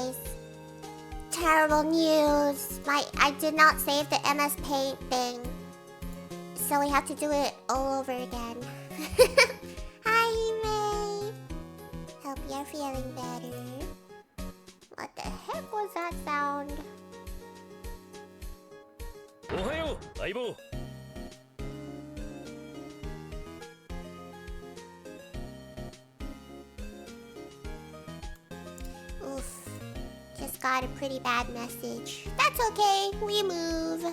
guys. Terrible news. I did not save the MS Paint thing. So we have to do it all over again. Hi, May. Hope you're feeling better. What the heck was that sound? Ohayo, Aibo. Oof. Just got a pretty bad message. That's okay. We move.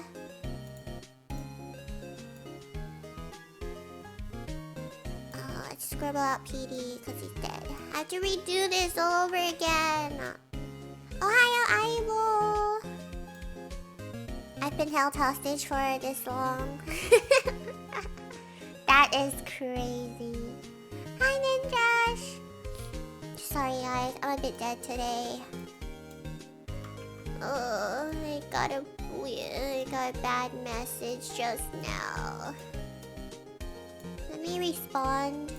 Let's scribble out PD because he's dead. I have to redo this all over again. Ohio, Aibo. I've been held hostage for this long. That is crazy. Hi, Ninjash. Sorry, guys. I'm a bit dead today. Oh, I got a bad message just now. Let me respond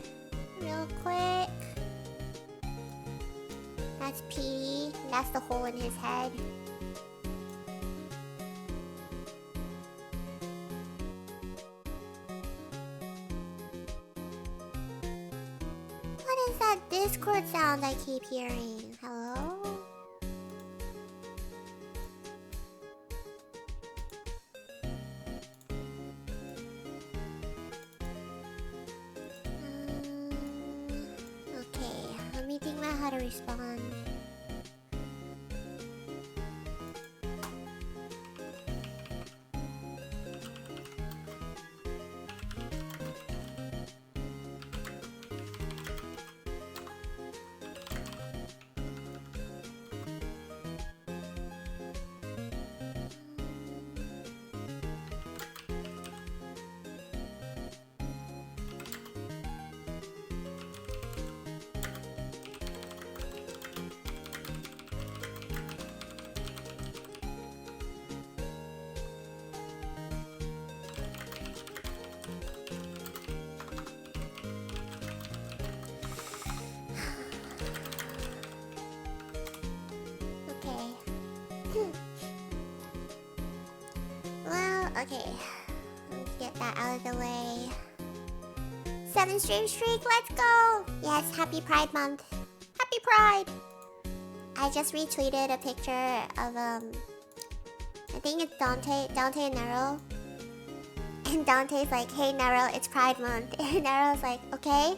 real quick. That's P. That's the hole in his head. What is that Discord sound I keep hearing? Hello? Okay, let me think about how to respond. Okay, let's get that out of the way. 7 stream streak, let's go! Yes, happy Pride Month. Happy Pride! I just retweeted a picture of, I think it's Dante and Nero. And Dante's like, hey Nero, it's Pride Month. And Nero's like, okay,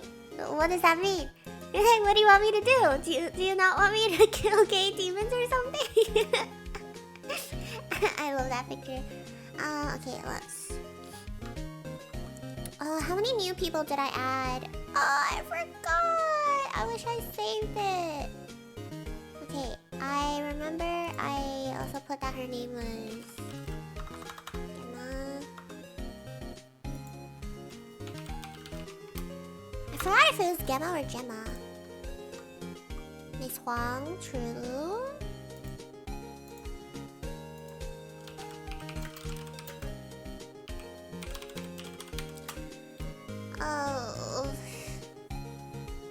what does that mean? You're like, what do you want me to do? Do you not want me to kill gay demons or something? I love that picture. Okay, let's... how many new people did I add? Oh, I forgot! I wish I saved it. Okay, I remember I also put that her name was... Gemma. I forgot if it was Gemma or Gemma. Miss Huang, true. Oh,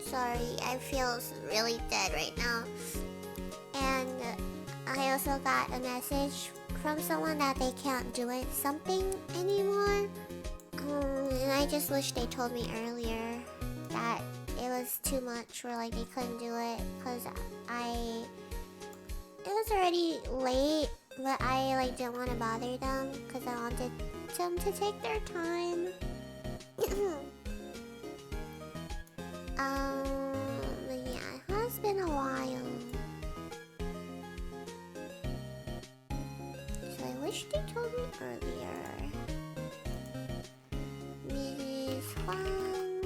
sorry, I feel really dead right now. And I also got a message from someone that they can't do something anymore. And I just wish they told me earlier that it was too much, or like they couldn't do it, because it was already late, but I like didn't want to bother them because I wanted them to take their time. But yeah, it has been a while. So I wish they told me earlier. Miss Huang.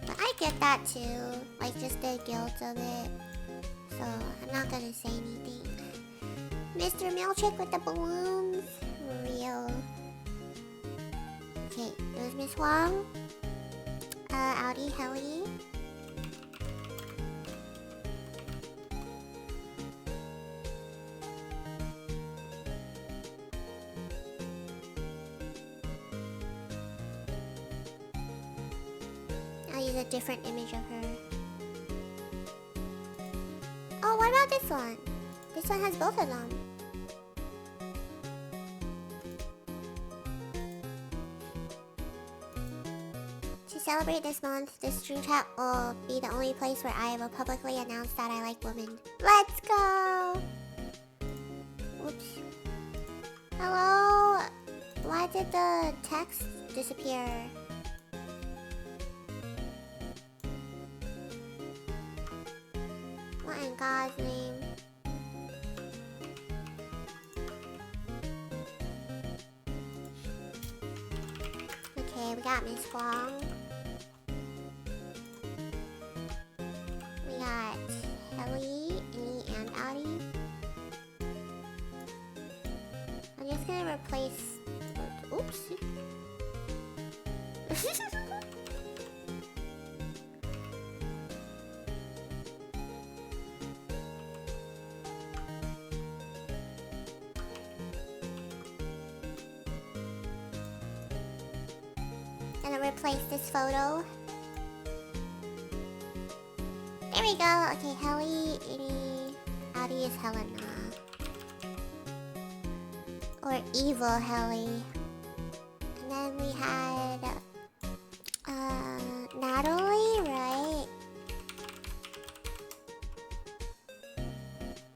But I get that too, like just the guilt of it. So I'm not gonna say anything. Mr. Milchick with the balloons. Real. Okay, there's Miss Huang. Audi Heli. I'll use a different image of her. Oh, what this one? This one has both of them. To celebrate this month, the stream chat will be the only place where I will publicly announce that I like women. Let's go! Oops. Hello? Why did the text disappear? What in God's name? Okay, we got Miss Huang. We got Helly, me, and Audi. I'm just gonna replace... Oops. Gonna replace this photo. There we go. Okay, Helly, Audi is Helena. Or Evil Helly. And then we had Natalie, right?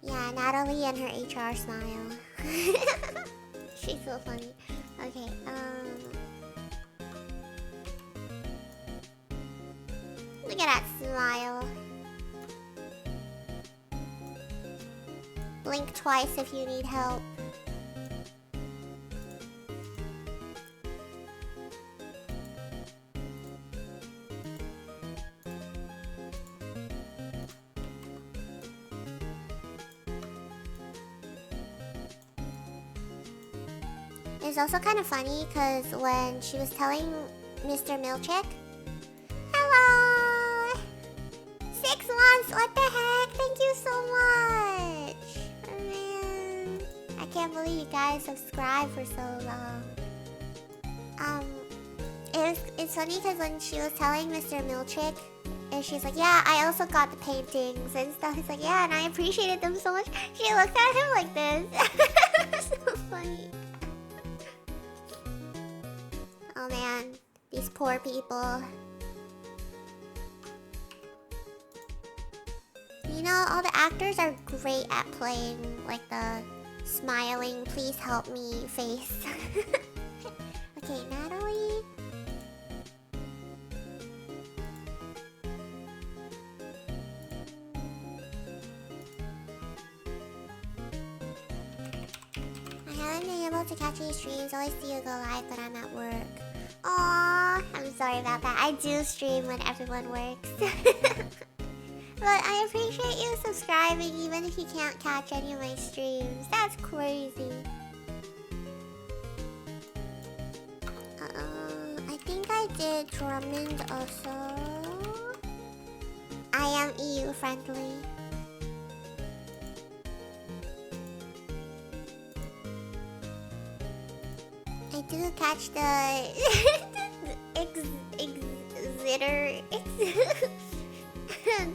Yeah, Natalie and her HR smile. She's so funny. Okay, look at that smile. Blink twice if you need help. It's also kind of funny because when she was telling Mr. Milchick, hello! 6 months, what the heck? Thank you so much! Oh, man. I can't believe you guys subscribed for so long. It's funny because when she was telling Mr. Milchick, and she's like, yeah, I also got the paintings and stuff. He's like, yeah, and I appreciated them so much. She looked at him like this. So funny. Oh man, these poor people. You know, all the actors are great at playing like the smiling, please help me face. Okay, Natalie. I haven't been able to catch any streams. Always see you go live, but I'm at work. Aww, I'm sorry about that. I do stream when everyone works. But I appreciate you subscribing even if you can't catch any of my streams. That's crazy. I think I did Drummond also. I am EU friendly. I do catch the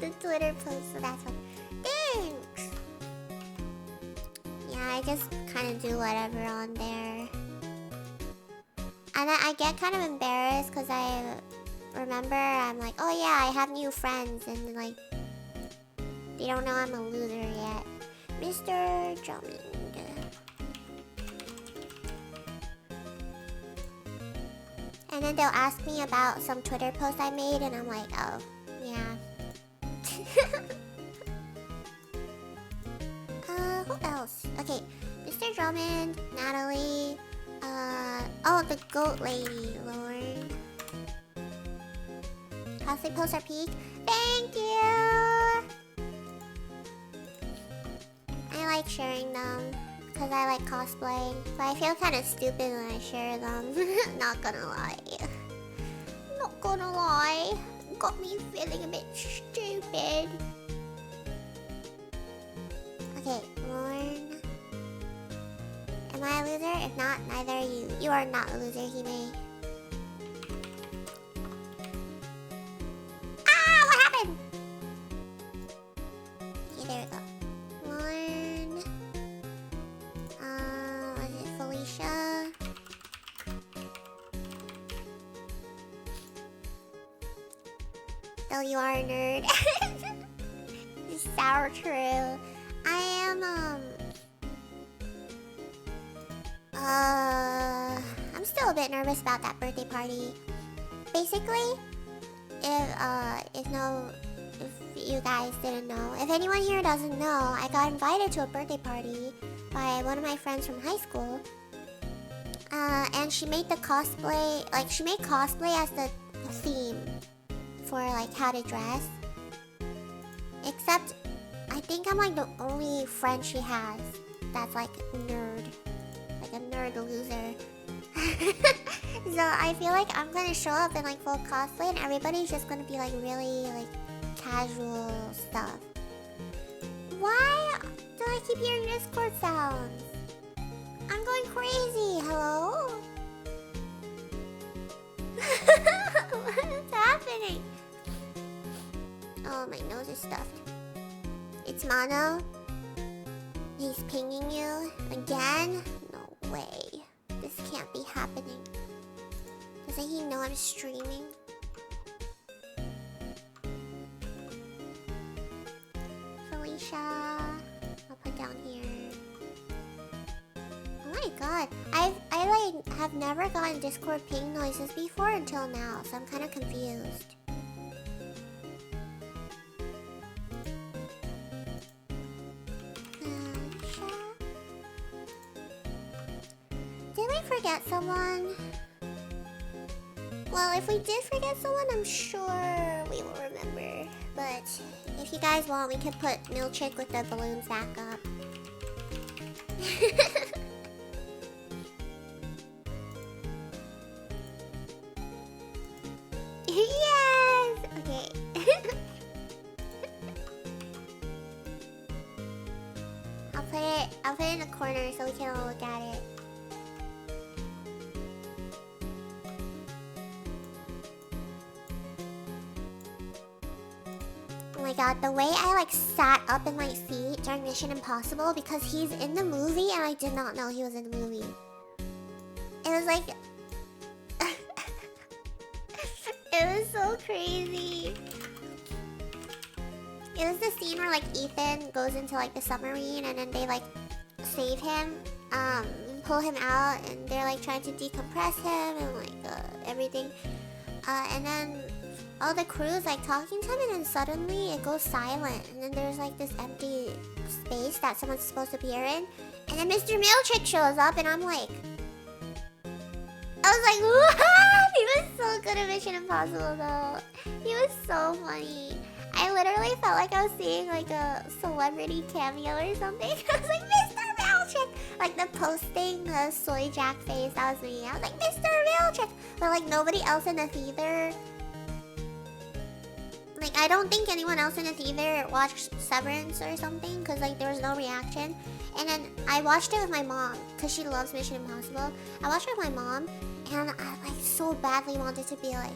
the Twitter post, so that's one. Thanks! Yeah, I just kind of do whatever on there. And I get kind of embarrassed because I remember I'm like, oh yeah, I have new friends, and like, they don't know I'm a loser yet. Mr. Drummond. And then they'll ask me about some Twitter post I made, and I'm like, oh, yeah. Who else? Okay, Mr. Drummond, Natalie, oh, the goat lady, Lauren. Cosplay posts are peak. Thank you! I like sharing them, because I like cosplaying, but I feel kind of stupid when I share them. Not gonna lie. Not gonna lie. Got me feeling a bit stupid. Okay, Lauren. Am I a loser? If not, neither are you. You are not a loser, Hime. Ah, what happened? Okay, there we go. So you are a nerd. Sour true. I am I'm still a bit nervous about that birthday party. Basically, if you guys didn't know, if anyone here doesn't know, I got invited to a birthday party by one of my friends from high school. And she made the cosplay, like she made cosplay as the theme for like how to dress. Except, I think I'm like the only friend she has that's like nerd. Like a nerd loser. So I feel like I'm gonna show up in like full cosplay and everybody's just gonna be like really like casual stuff. Why do I keep hearing Discord sounds? I'm going crazy. Hello? What's happening? Oh, my nose is stuffed. It's Mono. He's pinging you again? No way. This can't be happening. Doesn't he know I'm streaming? Felicia. I'll put down here. Oh my god. I like have never gotten Discord ping noises before until now, so I'm kind of confused. Did we forget someone? Well, if we did forget someone, I'm sure we will remember. But if you guys want, we could put Milchick with the balloons back up. Yes! Okay. I'll put it in the corner so we can all look at it. Oh my god, the way I like sat up in my seat during Mission Impossible because he's in the movie and I did not know he was in the movie. It was like... it was so crazy. It was the scene where like Ethan goes into like the submarine and then they like save him, pull him out and they're like trying to decompress him and like everything. And then all the crew's like talking to him and then suddenly it goes silent and then there's like this empty space that someone's supposed to appear in and then Mr. Milchick shows up and I'm like... I was like, what? He was so good at Mission Impossible though. He was so funny. I literally felt like I was seeing like a celebrity cameo or something. I was like, Mr. Milchick! Like the posting, the soy jack face, that was me. I was like, Mr. Milchick! But like nobody else in the theater... Like I don't think anyone else in the theater watched Severance or something because like there was no reaction. And then I watched it with my mom because she loves Mission Impossible. I watched it with my mom and I like so badly wanted to be like...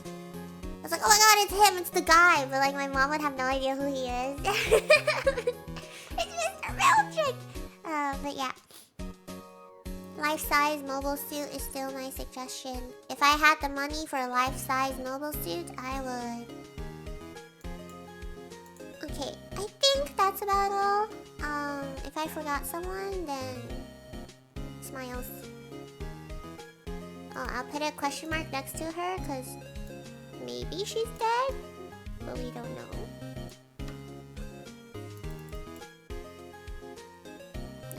I was like, oh my god, it's him, it's the guy. But like my mom would have no idea who he is. It's Mr. Milchick! But yeah. Life-size mobile suit is still my suggestion. If I had the money for a life-size mobile suit, I would. Okay, I think that's about all. If I forgot someone, then... Smiles. Oh, I'll put a question mark next to her, because... maybe she's dead? But we don't know.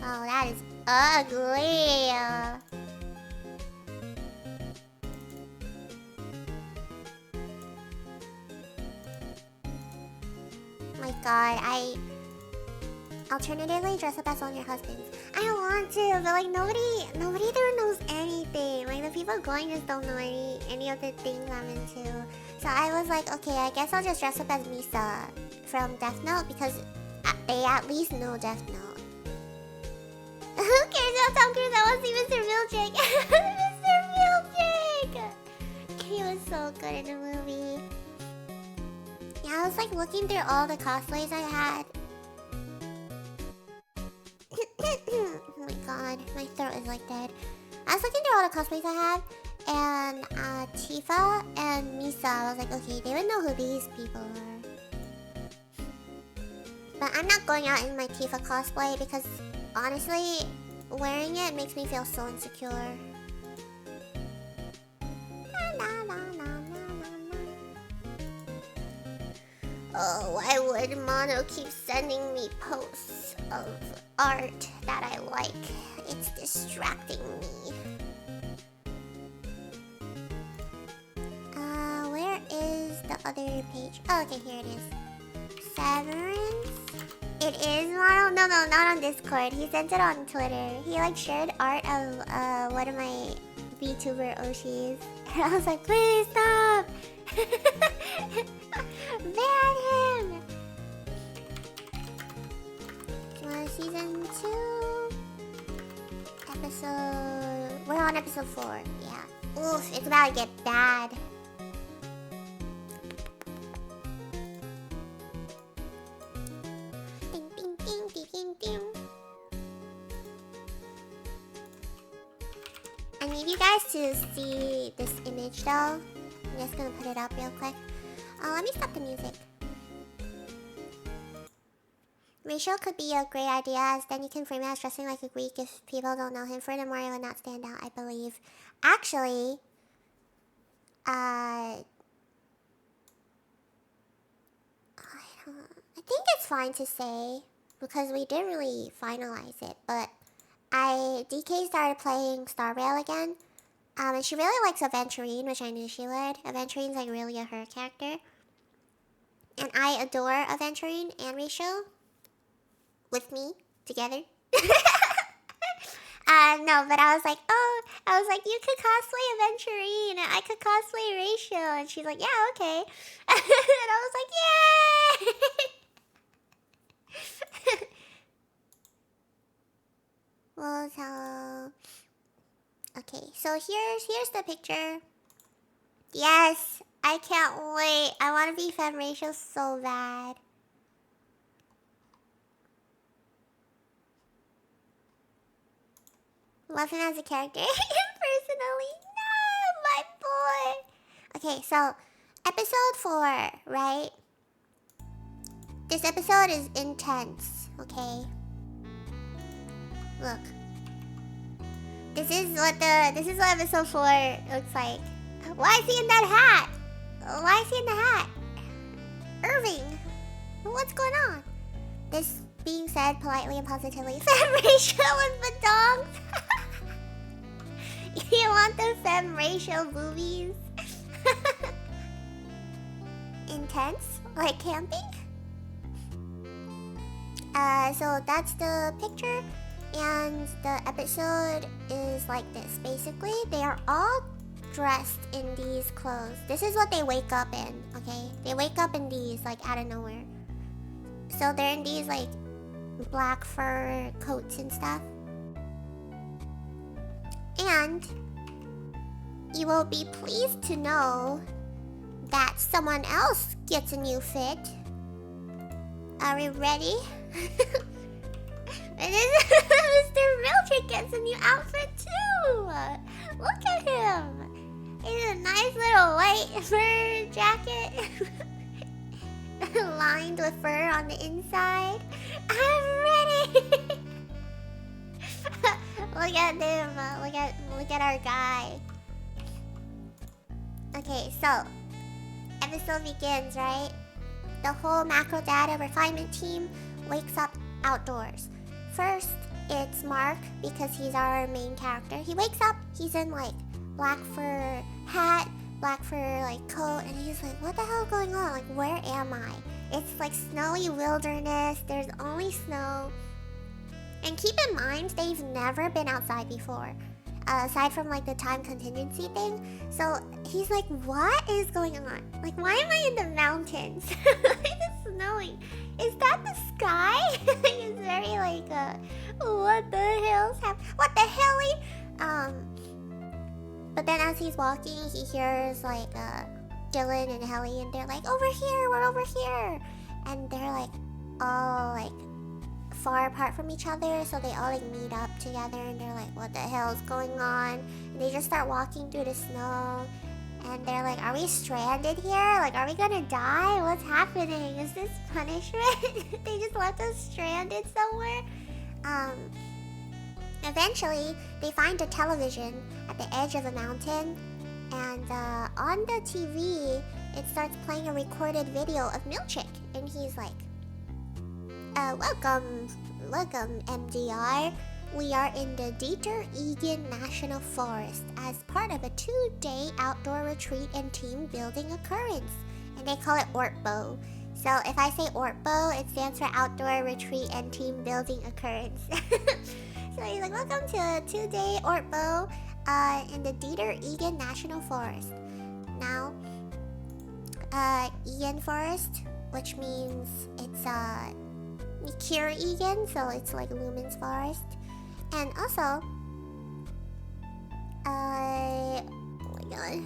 Oh, that is ugly! My god, alternatively dress up as one of your husbands. I want to, but like nobody there knows anything. Like the people going just don't know any of the things I'm into. So I was like, okay, I guess I'll just dress up as Misa from Death Note because they at least know Death Note. Who cares about Tom Cruise? I want to see Mr. Milchick. Mr. Milchick! He was so good in the movie. Yeah, I was like looking through all the cosplays I had. Oh my god, my throat is like dead. I was looking through all the cosplays I had, and Tifa and Misa, I was like, okay, they would know who these people are. But I'm not going out in my Tifa cosplay because honestly, wearing it makes me feel so insecure. Oh, why would Mono keep sending me posts of art that I like? It's distracting me. Where is the other page? Oh, okay, here it is. Severance? It is Mono? No, not on Discord. He sent it on Twitter. He like shared art of one of my VTuber Oshis. And I was like, please stop! Ban him! Season 2 episode... We're on episode 4, yeah. Oof, it's about to get bad. Ding, ding, ding, ding, ding, ding. I need you guys to see this image though. I'm just gonna put it up real quick. Let me stop the music. Ratio could be a great idea, as then you can frame it as dressing like a Greek if people don't know him. Furthermore, it would not stand out, I believe. Actually, I think it's fine to say, because we didn't really finalize it, but DK started playing Star Rail again. And she really likes Aventurine, which I knew she would. Aventurine's like really a her character. And I adore Aventurine and Ratio. With me, together. No, but I was like, you could cosplay Aventurine, and I could cosplay Ratio. And she's like, yeah, okay. And I was like, yay! Well, so... Okay, so here's the picture. Yes, I can't wait. I want to be Fem Ratio so bad. Love him as a character. Personally, no, my boy. Okay, so episode 4, right? This episode is intense. Okay. Look. This is what episode 4 looks like. Why is he in that hat? Why is he in the hat? Irving, what's going on? This being said politely and positively, Fem Ratio with badongs. You want the Fem Ratio boobies? Intense? Like camping? So that's the picture. And the episode is like this. Basically, they are all dressed in these clothes. This is what they wake up in, okay? They wake up in these, like, out of nowhere. So they're in these, like, black fur coats and stuff. And you will be pleased to know that someone else gets a new fit. Are we ready? And then Mr. Mildred gets a new outfit too. Look at him. He's a nice little white fur jacket. Lined with fur on the inside. I'm ready. Look at him. Look at our guy. Okay, so episode begins, right? The whole macro data refinement team wakes up outdoors. First, it's Mark, because he's our main character. He wakes up, he's in like black fur hat, black fur like coat, and he's like, what the hell is going on? Like, where am I? It's like snowy wilderness, there's only snow. And keep in mind, they've never been outside before, aside from like the time contingency thing. So he's like, what is going on? Like, why am I in the mountains? It's snowing. Is that the sky? It's very like, what the hell's happening? What the hell? But then as he's walking, he hears like Dylan and Helly, and they're like, over here, we're over here. And they're like all like far apart from each other, so they all like meet up together, and they're like, what the hell is going on? And they just start walking through the snow, And they're like, are we stranded here? Like, are we gonna die? What's happening? Is this punishment? They just left us stranded somewhere. Eventually, they find a television at the edge of a mountain, and on the TV, it starts playing a recorded video of Milchick, and he's like, welcome, MDR. We are in the Dieter Egan National Forest as part of a 2-day outdoor retreat and team building occurrence. And they call it ORTBO. So if I say ORTBO, it stands for Outdoor Retreat and Team Building Occurrence. So he's like, welcome to a 2-day ORTBO in the Dieter Egan National Forest. Now, Egan Forest, which means it's Cure Egan, so it's like Lumen's Forest. And also, oh my god,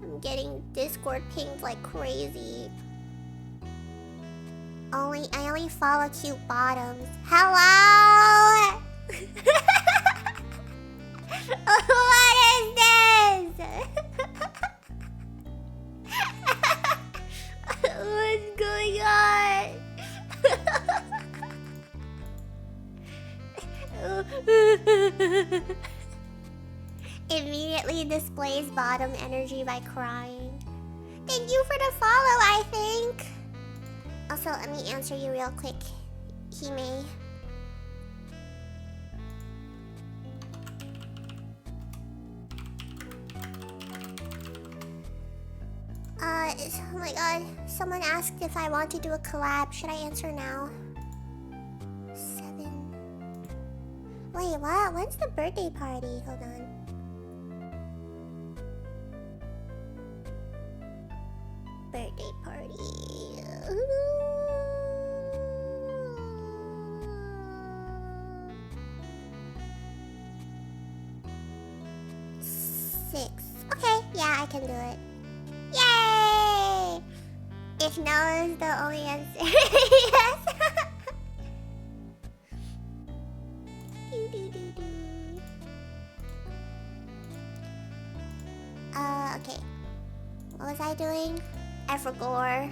I'm getting Discord pinged like crazy. I only follow cute bottoms. Hello? What is this? What's going on? Immediately displays bottom energy by crying. Thank you for the follow, I think. Also, let me answer you real quick, Hime. Oh my god, someone asked if I want to do a collab. Should I answer now? 7. Wait, what? When's the birthday party? Hold on. Birthday party. 6. Okay, yeah, I can do it. Yay! If no is the only answer, yes. Okay. What was I doing? I forgot.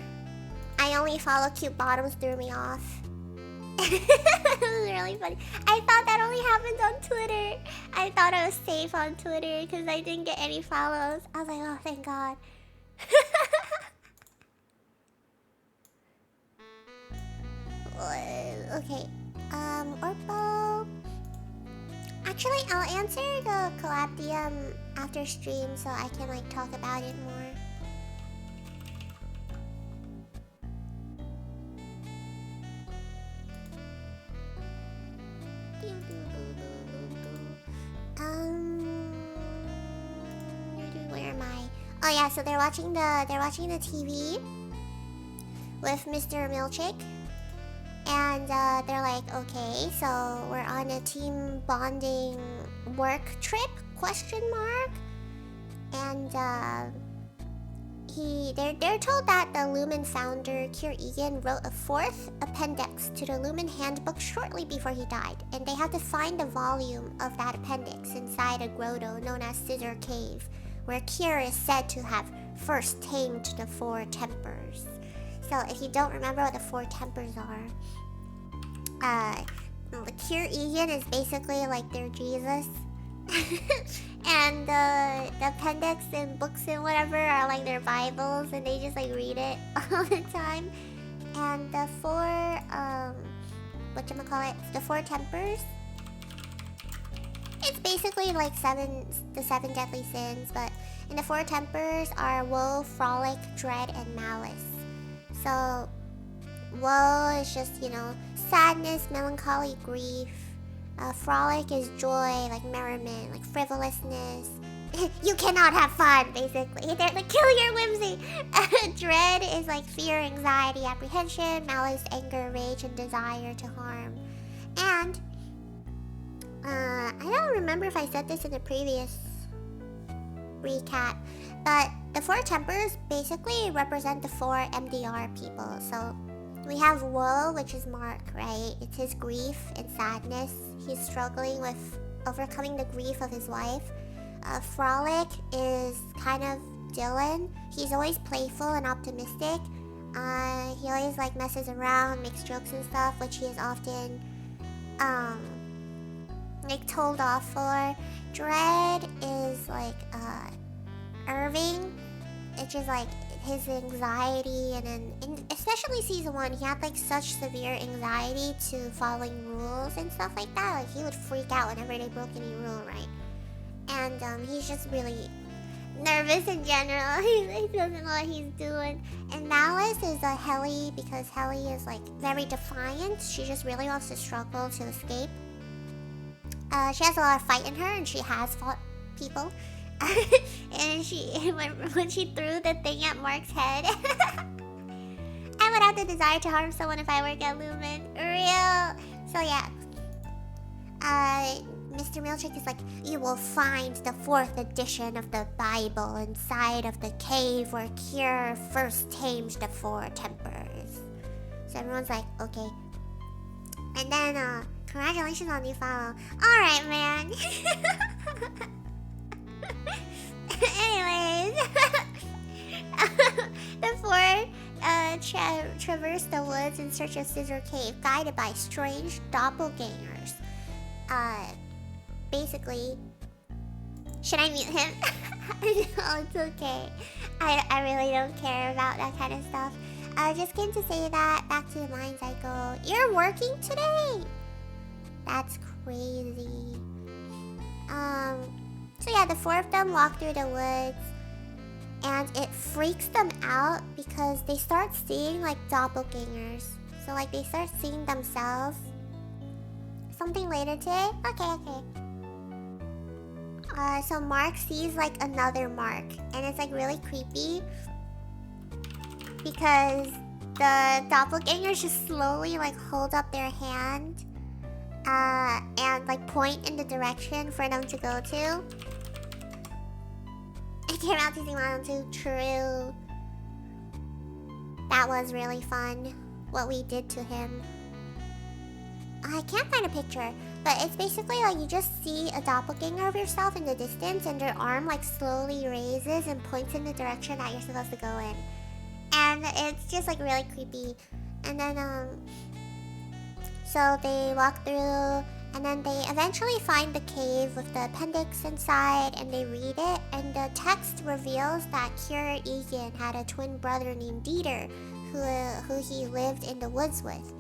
I only follow cute bottoms threw me off. It was really funny. I thought that only happened on Twitter. I thought I was safe on Twitter because I didn't get any follows. I was like, oh, thank God. Okay. Orpo. Actually, I'll answer the collab DM after stream so I can like talk about it more. Where am I? Oh yeah, so they're watching the TV with Mr. Milchick. And they're like, okay, so we're on a team bonding work trip? Question mark. And they're told that the Lumen founder Kier Egan wrote a 4th appendix to the Lumen handbook shortly before he died, and they have to find the volume of that appendix inside a grotto known as Scissor Cave, where Kier is said to have first tamed the 4 tempers. So if you don't remember what the 4 tempers are, Kier Egan is basically like their Jesus. And the appendix and books and whatever are like their Bibles, and they just like read it all the time. And the 4 the 4 tempers, it's basically like the 7 deadly sins, but in the 4 tempers are woe, frolic, dread, and malice. So woe is just, sadness, melancholy, grief. Frolic is joy, like merriment, like frivolousness. You cannot have fun, basically. They're like, kill your whimsy. Dread is like fear, anxiety, apprehension. Malice, anger, rage, and desire to harm. And I don't remember if I said this in the previous recap, but the 4 tempers basically represent the 4 MDR people. So we have woe, which is Mark, right? It's his grief and sadness. He's struggling with overcoming the grief of his wife. Frolic is kind of Dylan. He's always playful and optimistic. He always like messes around, makes jokes and stuff, which he is often like told off for. Dread is like Irving. It's just like his anxiety, and then especially season 1, he had like such severe anxiety to following rules and stuff like that. Like he would freak out whenever they broke any rule, right? And he's just really nervous in general. He doesn't know what he's doing. And Malice is a Helly, because Helly is like very defiant. She just really wants to struggle to escape. She has a lot of fight in her, and she has fought people. And when she threw the thing at Mark's head, I would have the desire to harm someone if I work at Lumen. Real. So yeah. Mr. Milchick is like, you will find the 4th edition of the Bible inside of the cave where Kier first tamed the 4 tempers. So everyone's like, okay. And then, congratulations on you follow. Alright, man. Anyways, the 4 traverse the woods in search of Scissor Cave, guided by strange doppelgangers. Basically, should I mute him? No, it's okay. I really don't care about that kind of stuff. I just came to say that. Back to the mines I go. You're working today? That's crazy. So yeah, the 4 of them walk through the woods, and it freaks them out because they start seeing like doppelgangers. So like they start seeing themselves. Something later today? Okay. So Mark sees like another Mark, and it's like really creepy because the doppelgangers just slowly like hold up their hand and like point in the direction for them to go to. I came out to see Mom too. True. That was really fun. What we did to him. I can't find a picture, but it's basically like you just see a doppelganger of yourself in the distance, and their arm like slowly raises and points in the direction that you're supposed to go in. And it's just like really creepy. And then so they walk through, and then they eventually find the cave with the appendix inside, and they read it, and the text reveals that Kier Egan had a twin brother named Dieter who he lived in the woods with.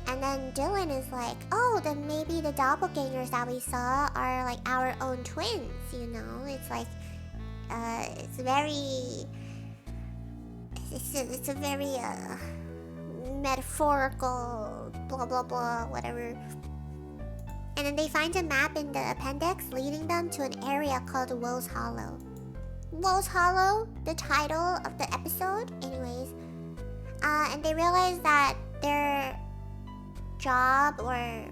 And then Dylan is like, oh, then maybe the doppelgangers that we saw are like our own twins, you know? It's like, it's a very metaphorical, blah, blah, blah, whatever. And then they find a map in the appendix leading them to an area called Woe's Hollow. Woe's Hollow, the title of the episode, anyways. And they realize that their job or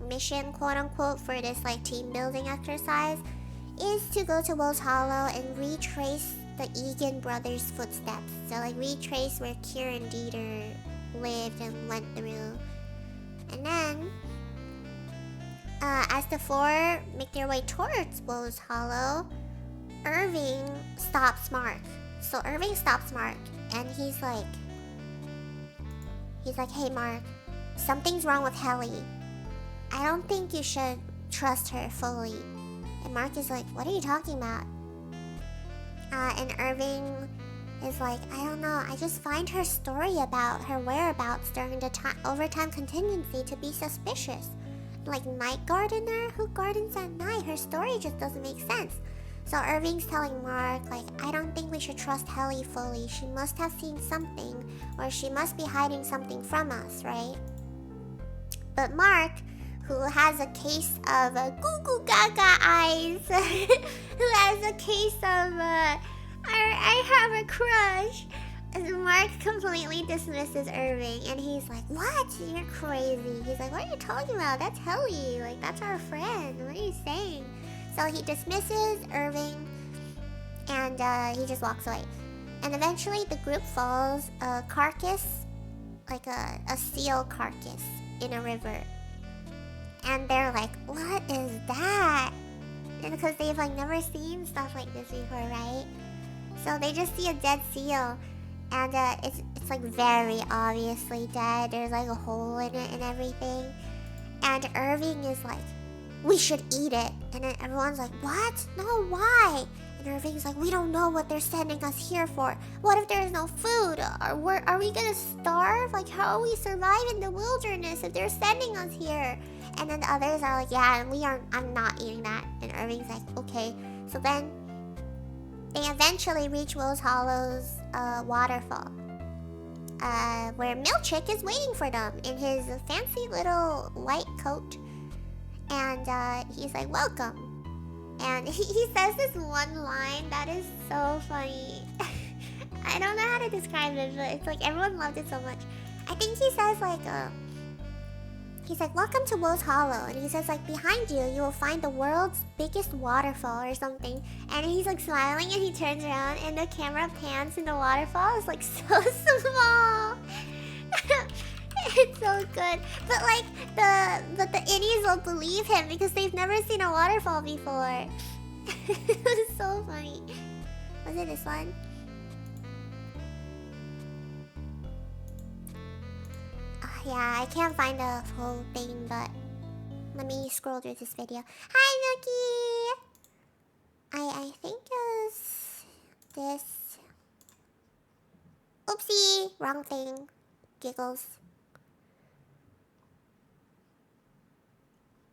mission, quote unquote, for this like team building exercise is to go to Woe's Hollow and retrace the Egan brothers' footsteps. So like retrace where Kier and Dieter lived and went through. And then as the 4 make their way towards Woe's Hollow, Irving stops Mark. So Irving stops Mark, and he's like, hey Mark, something's wrong with Helly. I don't think you should trust her fully. And Mark is like, what are you talking about? And Irving is like, I don't know, I just find her story about her whereabouts during the overtime contingency to be suspicious. Like night gardener? Who gardens at night? Her story just doesn't make sense. So Irving's telling Mark, like, I don't think we should trust Helly fully. She must have seen something, or she must be hiding something from us, right? But Mark, who has a case of goo goo gaga eyes, who has a case of I have a crush, Mark completely dismisses Irving, and he's like, what? You're crazy. He's like, what are you talking about? That's Helly. Like, that's our friend. What are you saying? So he dismisses Irving, and he just walks away. And eventually the group follows a carcass, like a seal carcass in a river. And they're like, what is that? And because they've like never seen stuff like this before, right? So they just see a dead seal, and it's like very obviously dead. There's like a hole in it and everything. And Irving is like, we should eat it. And then everyone's like, what? No, why? And Irving's like, we don't know what they're sending us here for. What if there's no food? Are we gonna starve? Like, how will we survive in the wilderness if they're sending us here? And then the others are like, yeah, I'm not eating that. And Irving's like, okay. So then they eventually reach Will's Hollow's waterfall, where Milchick is waiting for them in his fancy little white coat. And he's like, welcome. And he says this one line that is so funny. I don't know how to describe it, but it's like everyone loved it so much. I think he says like, he's like, welcome to Will's Hollow. And he says like, behind you, you will find the world's biggest waterfall or something. And he's like smiling and he turns around and the camera pans and the waterfall is like so small. It's so good. But like the innies won't believe him because they've never seen a waterfall before. It was so funny. Was it this one? Yeah, I can't find the whole thing, but let me scroll through this video. Hi, Nookie! I think it's this. Oopsie! Wrong thing. Giggles.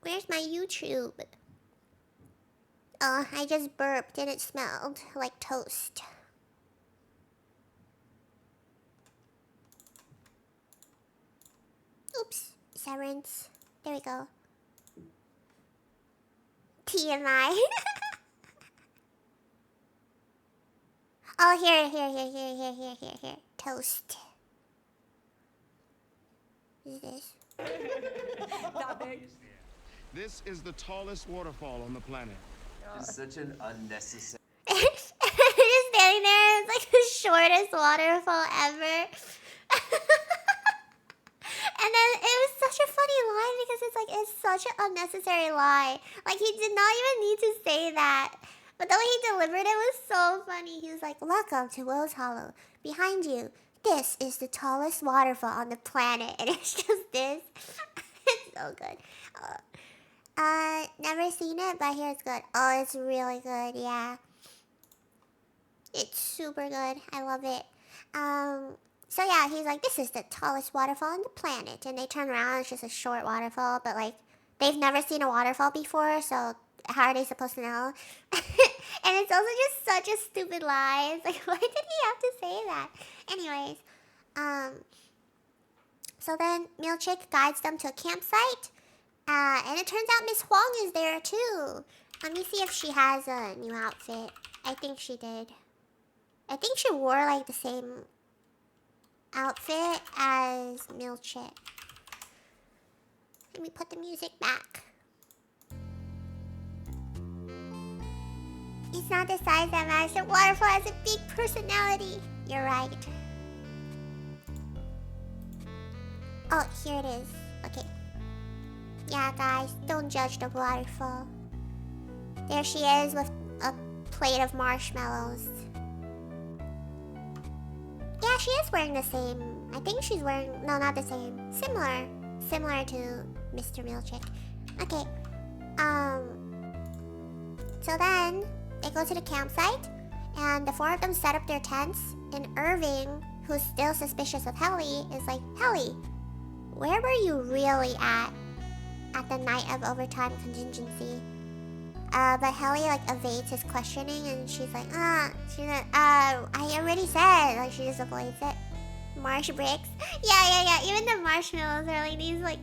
Where's my YouTube? Oh, I just burped and it smelled like toast. Oops, Severance. There we go. TMI. Oh, here. Toast. What is this? This is the tallest waterfall on the planet. It's such an unnecessary. Just standing there, it's like the shortest waterfall ever. And then it was such a funny line because it's such an unnecessary lie. Like he did not even need to say that. But the way he delivered it was so funny. He was like, welcome to Will's Hollow. Behind you, this is the tallest waterfall on the planet. And it's just this. It's so good. Never seen it, but I hear it's good. Oh, it's really good, yeah. It's super good. I love it. So yeah, he's like, this is the tallest waterfall on the planet. And they turn around, it's just a short waterfall, but like, they've never seen a waterfall before, so how are they supposed to know? And it's also just such a stupid lie. It's like, why did he have to say that? Anyways, so then Milchick guides them to a campsite. And it turns out Miss Huang is there too. Let me see if she has a new outfit. I think she did. I think she wore like the same outfit as Milchick. Let me put the music back. It's not the size that matters. The waterfall has a big personality. You're right. Oh, here it is. Okay. Yeah, guys, don't judge the waterfall. There she is with a plate of marshmallows. Yeah, she is wearing the same. I think she's wearing... No, not the same. Similar to Mr. Milchick. Okay. So then, they go to the campsite. And the four of them set up their tents. And Irving, who's still suspicious of Helly, is like, Helly, where were you really at the night of overtime contingency? But Helly like evades his questioning and she's like, I already said, like she just avoids it. Marsh bricks. Yeah. Even the marshmallows are like these like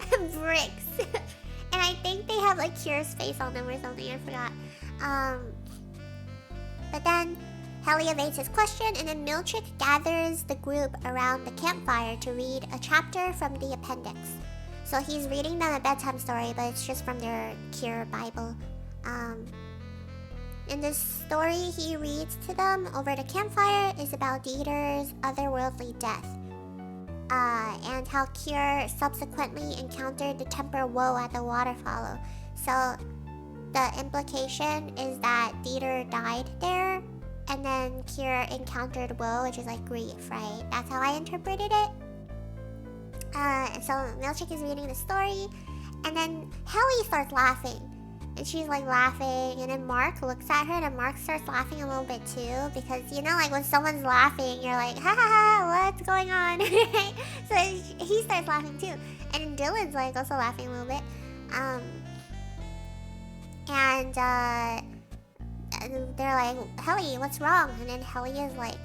bricks. And I think they have like Kira's face on them or something, I forgot. But then Helly evades his question and then Milchick gathers the group around the campfire to read a chapter from the appendix. So he's reading them a bedtime story, but it's just from their Cure Bible. In this story he reads to them over the campfire is about Dieter's otherworldly death. And how Cure subsequently encountered the temper woe at the waterfall. So the implication is that Dieter died there and then Kira encountered Will, which is like grief, right? That's how I interpreted it. So Milchick is reading the story, and then Helly starts laughing. And she's like laughing, and then Mark looks at her, and then Mark starts laughing a little bit too, because you know, like when someone's laughing, you're like, ha ha ha, what's going on? So he starts laughing too, and then Dylan's like also laughing a little bit, and they're like, Helly, what's wrong? And then Helly is like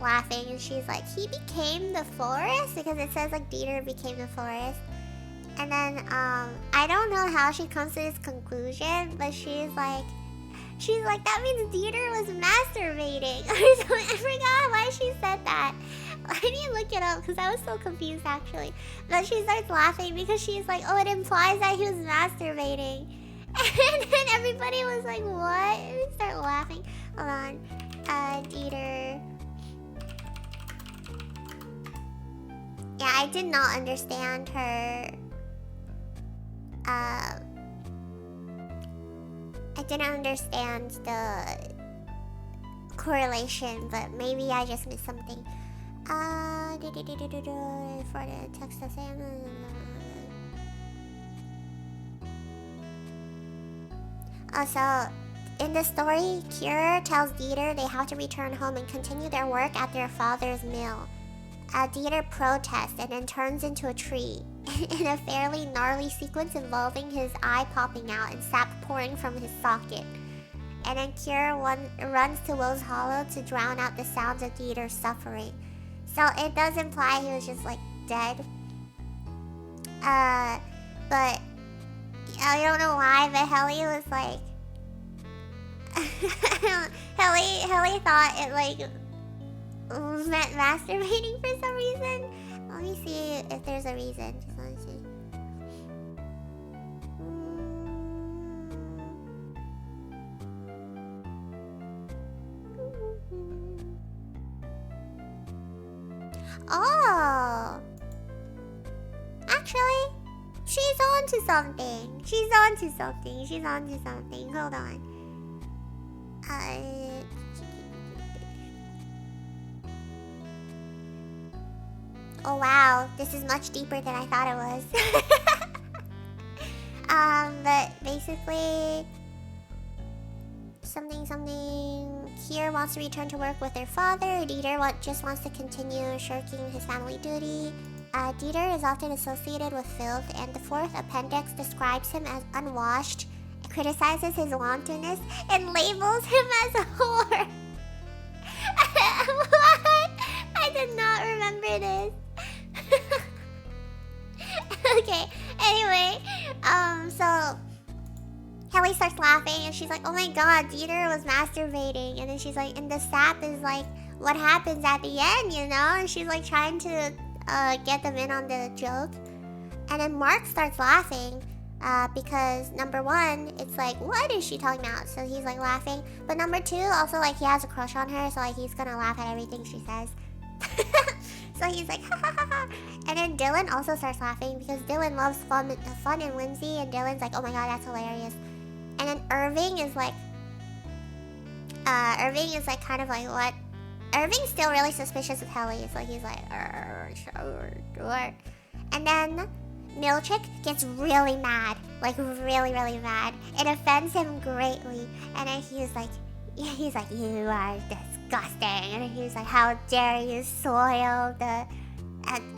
laughing, and she's like, he became the forest, because it says like Dieter became the forest. And then, I don't know how she comes to this conclusion, but she's like, that means Dieter was masturbating or something. I forgot why she said that. I need to look it up because I was so confused actually. But she starts laughing because she's like, oh, it implies that he was masturbating. And then everybody was like, what? And they start laughing. Hold on. Dieter. Yeah, I did not understand her. I didn't understand the correlation, but maybe I just missed something. For the text of Sam. Also, in the story, Kira tells Dieter they have to return home and continue their work at their father's mill. Dieter protests and then turns into a tree in a fairly gnarly sequence involving his eye popping out and sap pouring from his socket. And then Kira runs to Will's hollow to drown out the sounds of Dieter's suffering. So it does imply he was just like dead. But I don't know why, but Helly was like Helly thought it like meant masturbating for some reason. Let me see if there's a reason. Just want to see. Oh, actually, she's onto something. She's onto something. Hold on. Oh wow, this is much deeper than I thought it was. But basically, something. Kier wants to return to work with their father. Dieter just wants to continue shirking his family duty. Dieter is often associated with filth, and the fourth appendix describes him as unwashed, criticizes his wantonness, and labels him as a whore. What? I did not remember this. Okay, anyway, so Kelly starts laughing and she's like, oh my god, Dieter was masturbating. And then she's like, and the sap is like what happens at the end, you know? And she's like trying to get them in on the joke. And then Mark starts laughing because number one, it's like, what is she talking about? So he's like laughing. But number two, also like he has a crush on her, so like he's gonna laugh at everything she says. So he's like, ha ha ha ha. And then Dylan also starts laughing because Dylan loves fun and whimsy, and Dylan's like, oh my god, that's hilarious. And then Irving is like kind of like, what? Irving's still really suspicious of Helly. It's like he's like, sure. And then Milchick gets really mad, like really mad. It offends him greatly, and then he's like, you are disgusting. And then he's like, how dare you soil the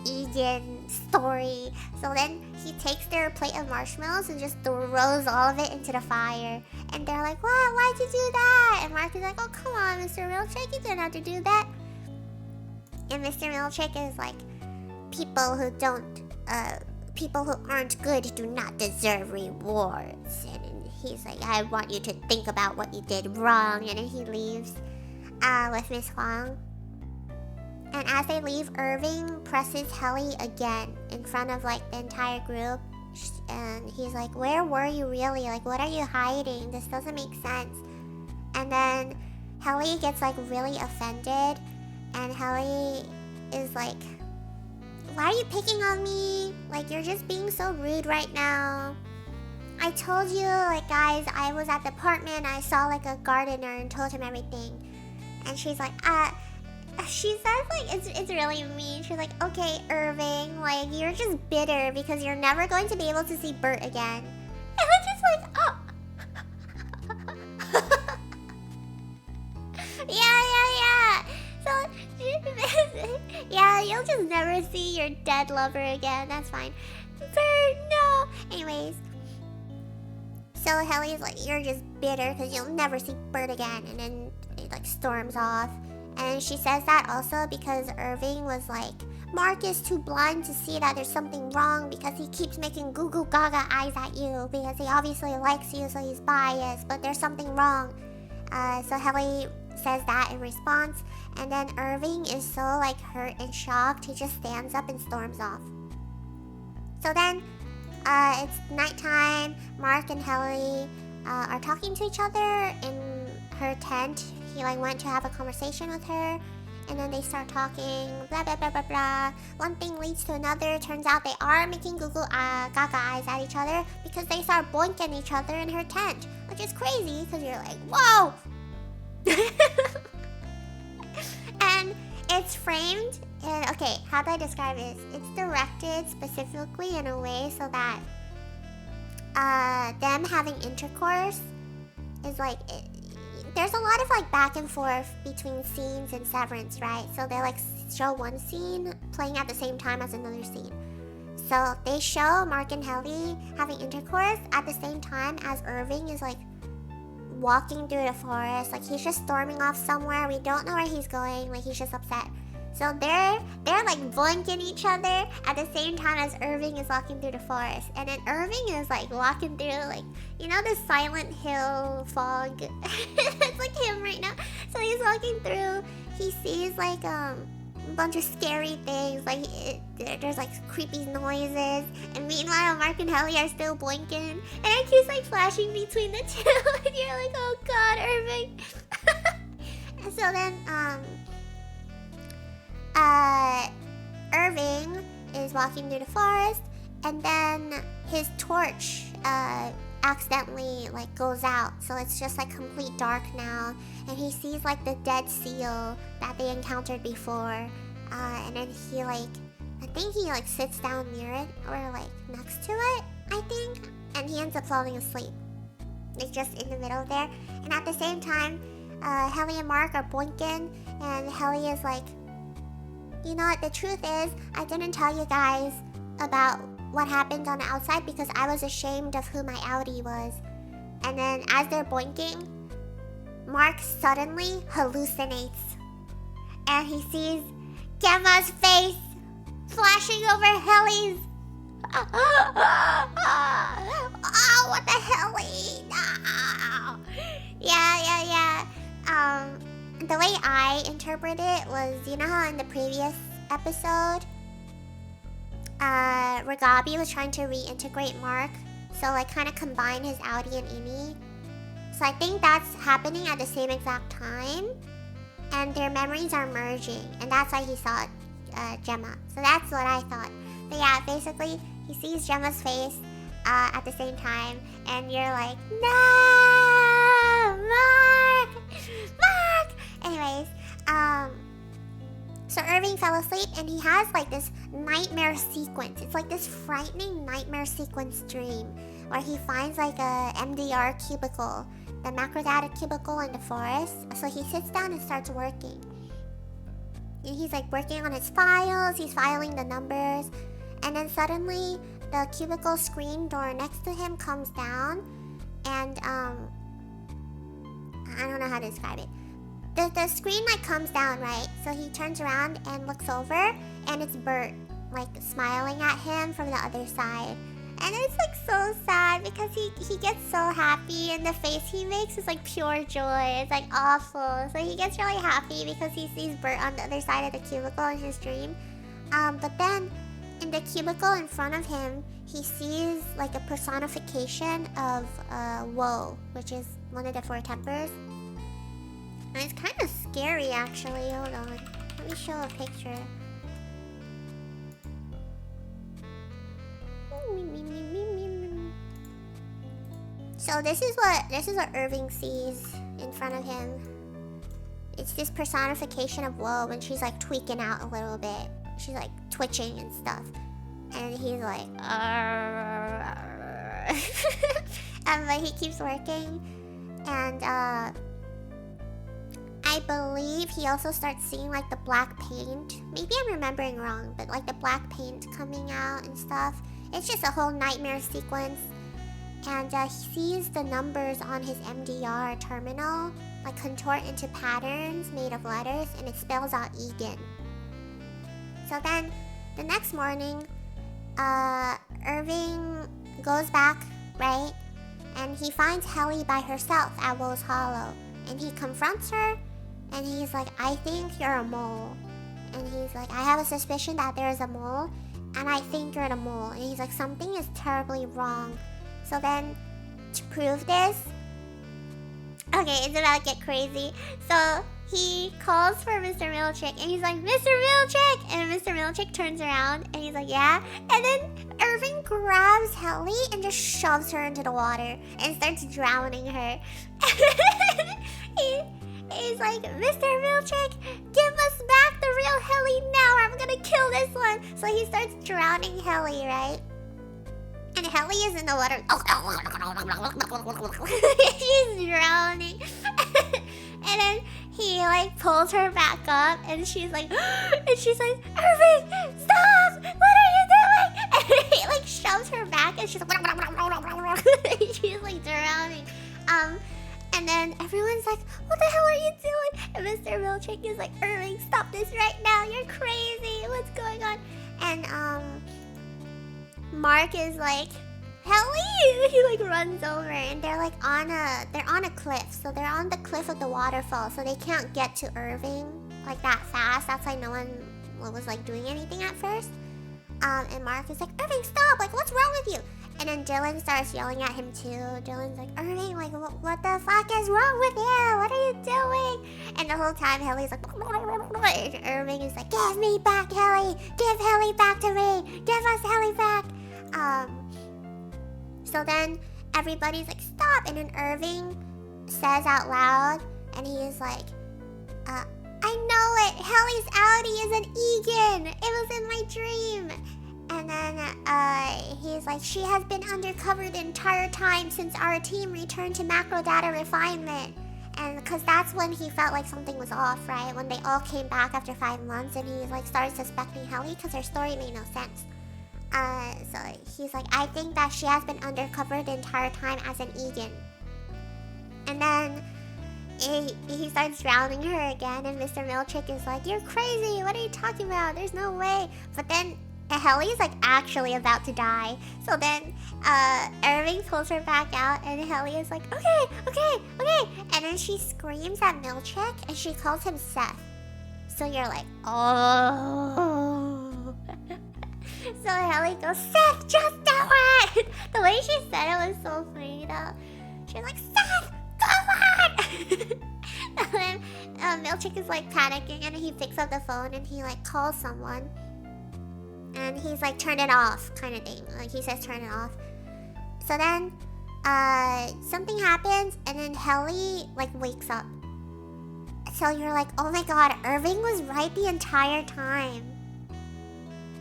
Egan story. So then he takes their plate of marshmallows and just throws all of it into the fire. And they're like, what? Why'd you do that? And Mark is like, oh, come on, Mr. Milchick, you didn't have to do that. And Mr. Milchick is like, people who aren't good do not deserve rewards. And he's like, I want you to think about what you did wrong. And then he leaves with Miss Huang. And as they leave, Irving presses Helly again in front of like the entire group. And he's like, where were you really? Like, what are you hiding? This doesn't make sense. And then Helly gets like really offended. And Helly is like, why are you picking on me? Like, you're just being so rude right now. I told you, like, guys, I was at the apartment. I saw like a gardener and told him everything. And she's like, she says like it's really mean. She's like, okay, Irving, like you're just bitter because you're never going to be able to see Bert again. And I'm just like, oh. yeah. So, yeah, you'll just never see your dead lover again. That's fine. Bert, no. Anyways, so Helly's like, you're just bitter because you'll never see Bert again. And then it like storms off. And she says that also because Irving was like, Mark is too blind to see that there's something wrong because he keeps making goo goo gaga eyes at you because he obviously likes you, so he's biased, but there's something wrong. So Helly says that in response, and then Irving is so like hurt and shocked, he just stands up and storms off. So then it's nighttime. Mark and Helly are talking to each other in her tent. He like went to have a conversation with her, and then they start talking, blah blah blah blah blah. One thing leads to another. Turns out they are making goo goo gaga eyes at each other because they start boinking each other in her tent, which is crazy because you're like, whoa. And it's framed in, okay, how do I describe this? It's directed specifically in a way so that them having intercourse is like there's a lot of like back and forth between scenes in Severance, right? So they like show one scene playing at the same time as another scene. So they show Mark and Helly having intercourse at the same time as Irving is like walking through the forest. Like he's just storming off somewhere. We don't know where he's going. Like he's just upset. So they're like boinking each other at the same time as Irving is walking through the forest. And then Irving is like walking through like, you know, the Silent Hill fog. It's like him right now. So he's walking through. He sees like a bunch of scary things. Like there's like creepy noises. And meanwhile, Mark and Helly are still boinking. And it keeps like flashing between the two. And you're like, oh god, Irving. And so then, Irving is walking through the forest, and then his torch accidentally like goes out, so it's just like complete dark now, and he sees like the dead seal that they encountered before, and then he like, I think he like sits down near it or like next to it, I think, and he ends up falling asleep, like just in the middle there. And at the same time, Helly and Mark are boinking, and Helly is like, you know what, the truth is, I didn't tell you guys about what happened on the outside because I was ashamed of who my outie was. And then as they're boinking, Mark suddenly hallucinates. And he sees Gemma's face flashing over Helly's. Oh, what the Helly? No. Yeah. The way I interpret it was, you know how in the previous episode, Ragabi was trying to reintegrate Mark, so like kind of combine his outie and innie. So I think that's happening at the same exact time, and their memories are merging, and that's why he saw Gemma. So that's what I thought. But yeah, basically he sees Gemma's face at the same time, and you're like, no, Mark. Anyways, so Irving fell asleep, and he has like this nightmare sequence. It's like this frightening nightmare sequence dream where he finds like a MDR cubicle, the macrodata cubicle in the forest. So he sits down and starts working. And he's like working on his files, he's filing the numbers, and then suddenly the cubicle screen door next to him comes down, and I don't know how to describe it. The screen like comes down, right? So he turns around and looks over, and it's Bert like smiling at him from the other side. And it's like so sad because he gets so happy, and the face he makes is like pure joy. It's like awful. So he gets really happy because he sees Bert on the other side of the cubicle in his dream. But then in the cubicle in front of him, he sees like a personification of woe, which is one of the four tempers. And it's kind of scary, actually. Hold on. Let me show a picture. So this is what Irving sees in front of him. It's this personification of woe when she's like tweaking out a little bit. She's like twitching and stuff. And he's like, but he keeps working. And I believe he also starts seeing like the black paint. Maybe I'm remembering wrong, but like the black paint coming out and stuff. It's just a whole nightmare sequence. And he sees the numbers on his MDR terminal like contort into patterns made of letters, and it spells out Egan. So then the next morning, Irving goes back, right? And he finds Helly by herself at Woe's Hollow. And he confronts her, and he's like, I think you're a mole. And he's like, I have a suspicion that there is a mole, and I think you're the mole. And he's like, something is terribly wrong. So then, to prove this, okay, it's about to get crazy. So he calls for Mr. Milchick, and he's like, Mr. Milchick! And Mr. Milchick turns around, and he's like, yeah? And then Irving grabs Helly and just shoves her into the water and starts drowning her. He's like, Mr. Milchick, give us back the real Helly now, or I'm gonna kill this one. So he starts drowning Helly, right? And Helly is in the water. She's drowning. And then he like pulls her back up, and she's like, Irving, stop! What are you doing? And he like shoves her back, and she's like, she's like drowning. And then everyone's like, what the hell are you doing? And Mr. Milchick is like, Irving, stop this right now. You're crazy. What's going on? And Mark is like, Helly! He like runs over, and they're like on a cliff. So they're on the cliff of the waterfall, so they can't get to Irving like that fast. That's why no one was like doing anything at first. And Mark is like, Irving, stop! Like, what's wrong with you? And then Dylan starts yelling at him too. Dylan's like, Irving, like, what the fuck is wrong with you? What are you doing? And the whole time, Helly's like, and Irving is like, give me back Helly! Give Helly back to me! Give us Helly back! So then everybody's like, stop! And then Irving says out loud, and he is like, I know it! Helly's Audi is an Egan! It was in my dream! And then he's like, she has been undercover the entire time since our team returned to macro data refinement. And because that's when he felt like something was off, right? When they all came back after 5 months, and he like started suspecting Helly because her story made no sense. So he's like, I think that she has been undercover the entire time as an Egan. And then he starts drowning her again, and Mr. Milchick is like, you're crazy, what are you talking about? There's no way. But then Helly is like actually about to die. So then Irving pulls her back out, and Helly is like, okay. And then she screams at Milchick, and she calls him Seth. So you're like, oh. So Helly goes, Seth, just do it! The way she said it was so funny though. She was like, Seth, go on! And then Milchick is like panicking, and he picks up the phone, and he like calls someone. And he's like, turn it off, kind of thing. Like, he says, turn it off. So then, something happens, and then Helly, like, wakes up. So you're like, oh my god, Irving was right the entire time.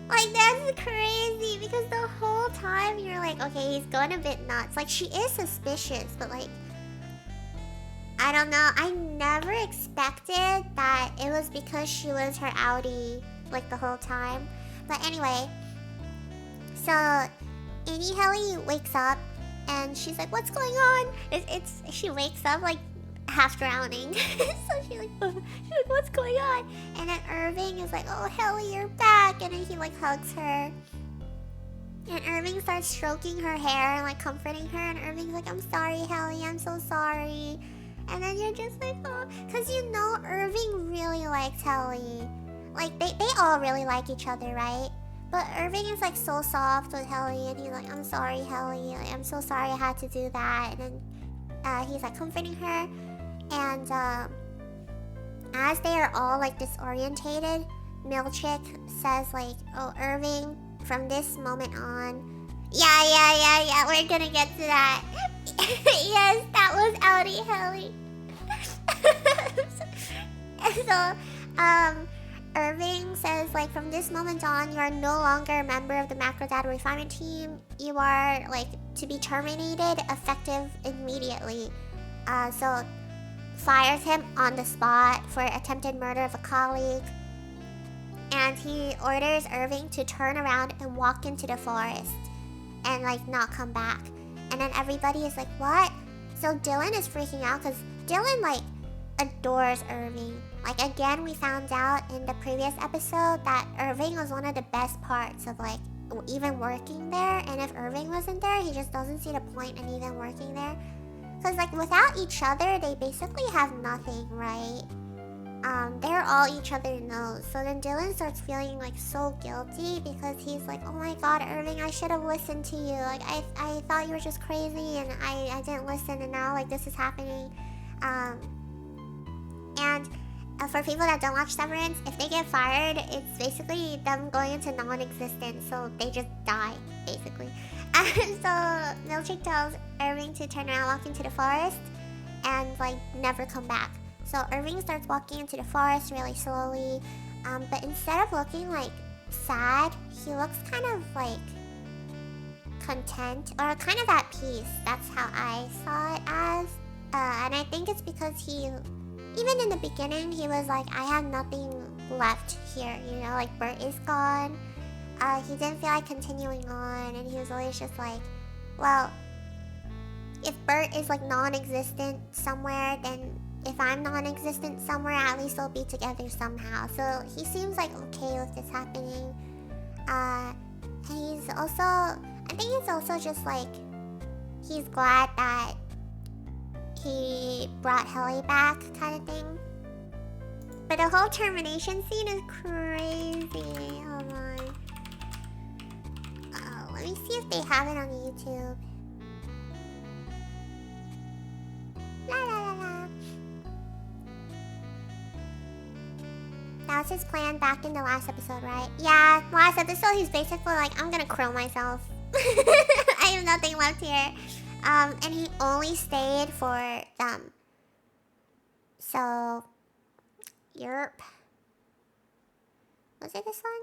Like, that's crazy, because the whole time you're like, okay, he's going a bit nuts. Like, she is suspicious, but like, I don't know. I never expected that it was because she was her Audi, like, the whole time. But anyway, so Annie Helly wakes up, and she's like, what's going on? She wakes up like half drowning. So she's like, what's going on? And then Irving is like, oh, Helly, you're back. And then he like hugs her. And Irving starts stroking her hair and like comforting her. And Irving's like, I'm sorry, Helly, I'm so sorry. And then you're just like, oh, because you know Irving really likes Helly. Like, they all really like each other, right? But Irving is, like, so soft with Helly, and he's like, I'm sorry, Helly. Like, I'm so sorry I had to do that. And then he's, like, comforting her. And as they are all, like, disorientated, Milchick says, like, oh, Irving, from this moment on... Yeah, we're gonna get to that. Yes, that was Audi Helly. So, Irving says, like, from this moment on, you are no longer a member of the Macro Data Refinement Team. You are, like, to be terminated effective immediately. So, fires him on the spot for attempted murder of a colleague. And he orders Irving to turn around and walk into the forest and, like, not come back. And then everybody is like, what? So Dylan is freaking out because Dylan, like, adores Irving. Like, again, we found out in the previous episode that Irving was one of the best parts of, like, even working there. And if Irving wasn't there, he just doesn't see the point in even working there. Because, like, without each other, they basically have nothing, right? They're all each other knows. So then Dylan starts feeling, like, so guilty because he's like, oh my god, Irving, I should have listened to you. Like, I thought you were just crazy and I didn't listen, and now, like, this is happening. And for people that don't watch Severance, if they get fired, it's basically them going into non-existence, so they just die, basically. And so Milchick tells Irving to turn around, walk into the forest, and, like, never come back. So Irving starts walking into the forest really slowly, but instead of looking, like, sad, he looks kind of, like, content, or kind of at peace. That's how I saw it as. And I think it's because he, even in the beginning, he was like, I have nothing left here, you know, like, Bert is gone. He didn't feel like continuing on, and he was always just like, well, if Bert is, like, non-existent somewhere, then if I'm non-existent somewhere, at least we'll be together somehow. So he seems, like, okay with this happening. And he's also, I think it's also just, like, he's glad that he brought Helly back, kind of thing. But the whole termination scene is crazy. Hold on. Oh, let me see if they have it on YouTube. La la la la. That was his plan back in the last episode, right? Yeah, last episode he's basically like, I'm gonna kill myself. I have nothing left here. And he only stayed for them. So, yerp. Was it this one?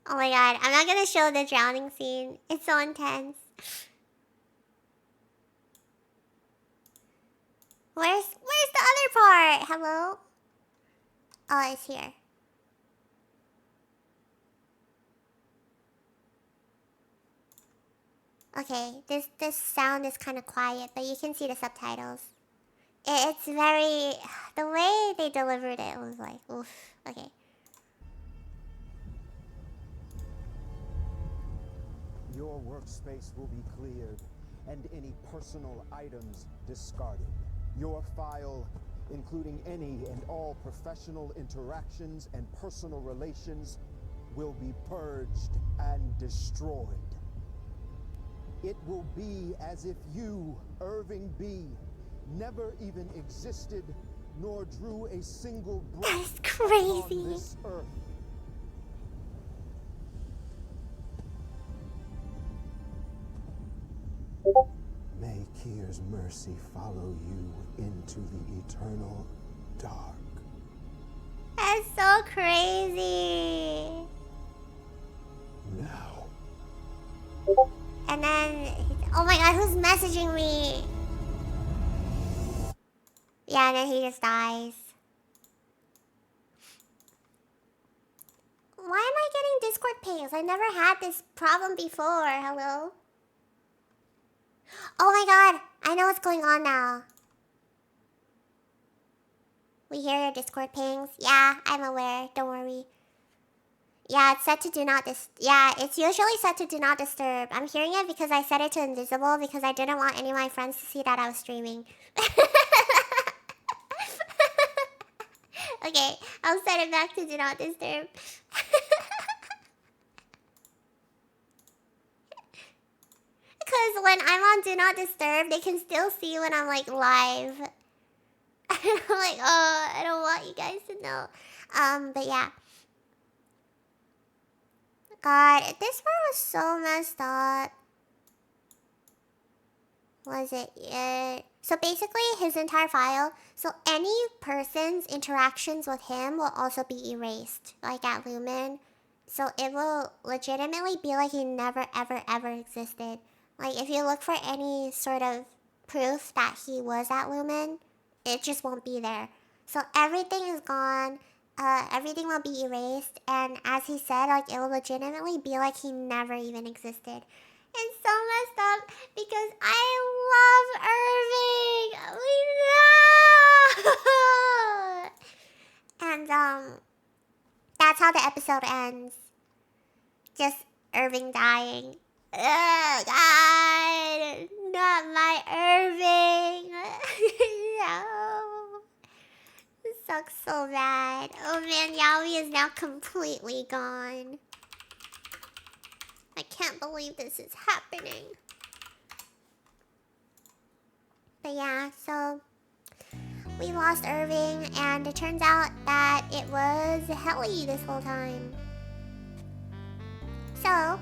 Oh my god, I'm not gonna show the drowning scene. It's so intense. Where's the other part? Hello? Oh, it's here. Okay, this sound is kind of quiet, but you can see the subtitles. It's very... The way they delivered it was like, oof. Okay. Your workspace will be cleared and any personal items discarded. Your file, including any and all professional interactions and personal relations, will be purged and destroyed. It will be as if you, Irving B., never even existed nor drew a single breath That's crazy. on this earth. May Kier's mercy follow you into the eternal dark. That's so crazy. Now. And then, oh my god, who's messaging me? Yeah, and then he just dies. Why am I getting Discord pings? I never had this problem before. Hello? Oh my god, I know what's going on now. We hear your Discord pings. Yeah, I'm aware. Don't worry. Yeah, it's set to do not yeah, it's usually set to do not disturb. I'm hearing it because I set it to invisible because I didn't want any of my friends to see that I was streaming. Okay, I'll set it back to do not disturb. Because when I'm on do not disturb, they can still see when I'm, like, live. I'm like, oh, I don't want you guys to know. But yeah. God, this part was so messed up. Was it? Yeah. So basically, his entire file. So any person's interactions with him will also be erased, like at Lumen. So it will legitimately be like he never, ever, ever existed. Like if you look for any sort of proof that he was at Lumen, it just won't be there. So everything is gone. Everything will be erased, and as he said, like it will legitimately be like he never even existed. It's so messed up because I love Irving. We know. And that's how the episode ends. Just Irving dying. Ugh, God, not my Irving. No. This sucks so bad. Oh man, Yaoi is now completely gone. I can't believe this is happening. But yeah, so we lost Irving, and it turns out that it was Helly this whole time. So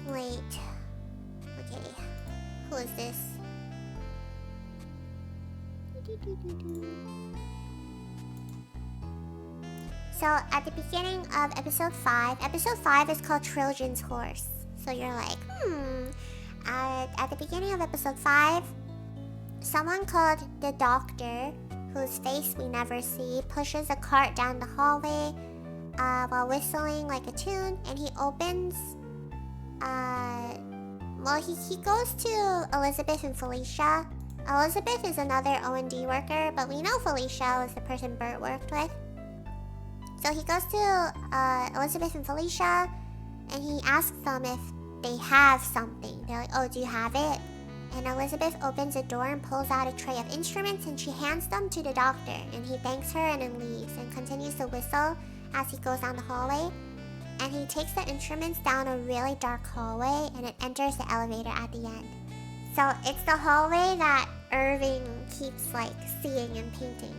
wait. Okay. Who is this? So at the beginning of episode 5 is called Trojan's Horse. So you're like, at the beginning of episode 5, someone called the Doctor, whose face we never see, pushes a cart down the hallway while whistling like a tune, and he opens. He goes to Elizabeth and Felicia. Elizabeth is another O&D worker, but we know Felicia was the person Bert worked with. So he goes to Elizabeth and Felicia, and he asks them if they have something. They're like, oh, do you have it? And Elizabeth opens a door and pulls out a tray of instruments, and she hands them to the doctor. And he thanks her and then leaves and continues to whistle as he goes down the hallway. And he takes the instruments down a really dark hallway, and it enters the elevator at the end. So it's the hallway that Irving keeps like seeing and painting.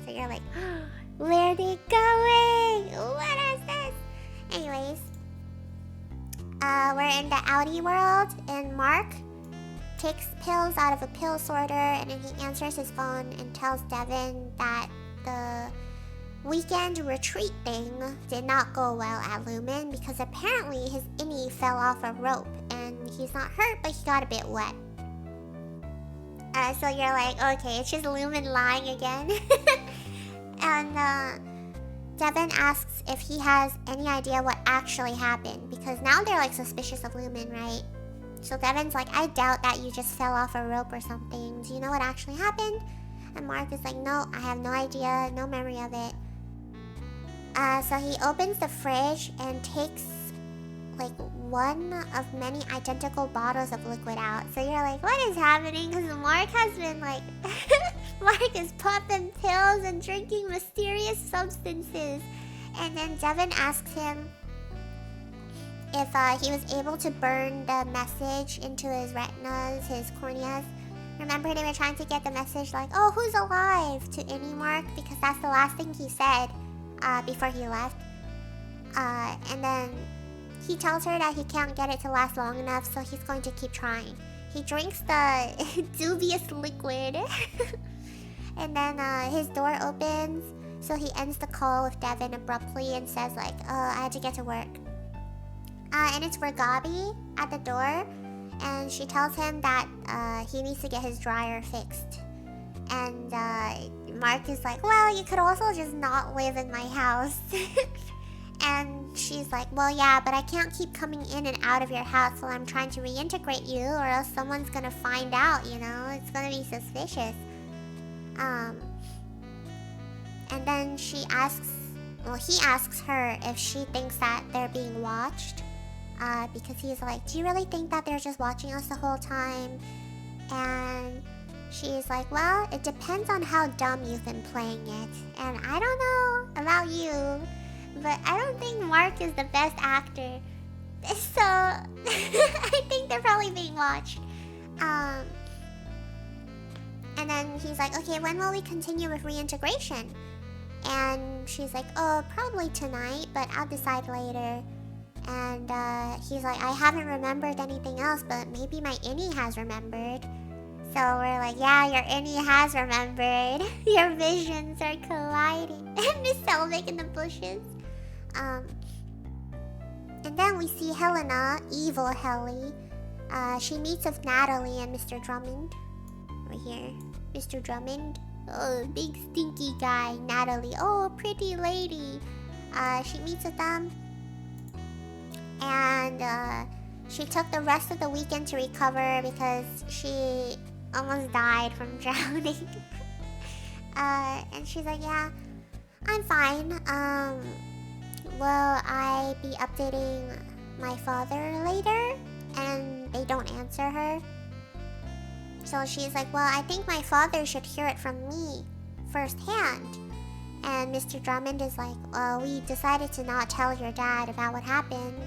So you're like, where are they going? What is this? Anyways, we're in the Audi world, and Mark takes pills out of a pill sorter, and then he answers his phone and tells Devin that the weekend retreat thing did not go well at Lumen because apparently his innie fell off a rope, and he's not hurt, but he got a bit wet. So you're like, okay, it's just Lumen lying again. And Devin asks if he has any idea what actually happened, because now they're like suspicious of Lumen, right? So Devin's like, I doubt that you just fell off a rope or something. Do you know what actually happened? And Mark is like, no, I have no idea, no memory of it. So he opens the fridge and takes like one of many identical bottles of liquid out. So you're like, what is happening? Because Mark has been like, Mark is popping pills and drinking mysterious substances. And then Devin asks him if he was able to burn the message into his retinas, his corneas. Remember, they were trying to get the message like, oh, who's alive, to any Mark, because that's the last thing he said before he left. And then he tells her that he can't get it to last long enough, so he's going to keep trying. He drinks the dubious liquid. And then his door opens, so he ends the call with Devin abruptly and says like, I had to get to work. And it's Ragabi at the door, and she tells him that he needs to get his dryer fixed. And Mark is like, well, you could also just not live in my house. And she's like, well, yeah, but I can't keep coming in and out of your house while I'm trying to reintegrate you, or else someone's gonna find out, you know? It's gonna be suspicious. And then he asks her if she thinks that they're being watched. Because he's like, do you really think that they're just watching us the whole time? And she's like, well, it depends on how dumb you've been playing it. And I don't know about you, but I don't think Mark is the best actor. So I think they're probably being watched. And then he's like, okay, when will we continue with reintegration? And she's like, oh, probably tonight, but I'll decide later. And he's like, I haven't remembered anything else, but maybe my innie has remembered. So we're like, yeah, your innie has remembered. Your visions are colliding. Miss Selvig in the bushes. And then we see Helena, evil Helly. She meets with Natalie and Mr. Drummond. Right here. Mr. Drummond. Oh, big stinky guy. Natalie. Oh, pretty lady. She meets with them. And she took the rest of the weekend to recover because she almost died from drowning. And she's like, yeah, I'm fine. Will I be updating my father later? And they don't answer her. So she's like, well, I think my father should hear it from me firsthand. And Mr. Drummond is like, well, we decided to not tell your dad about what happened.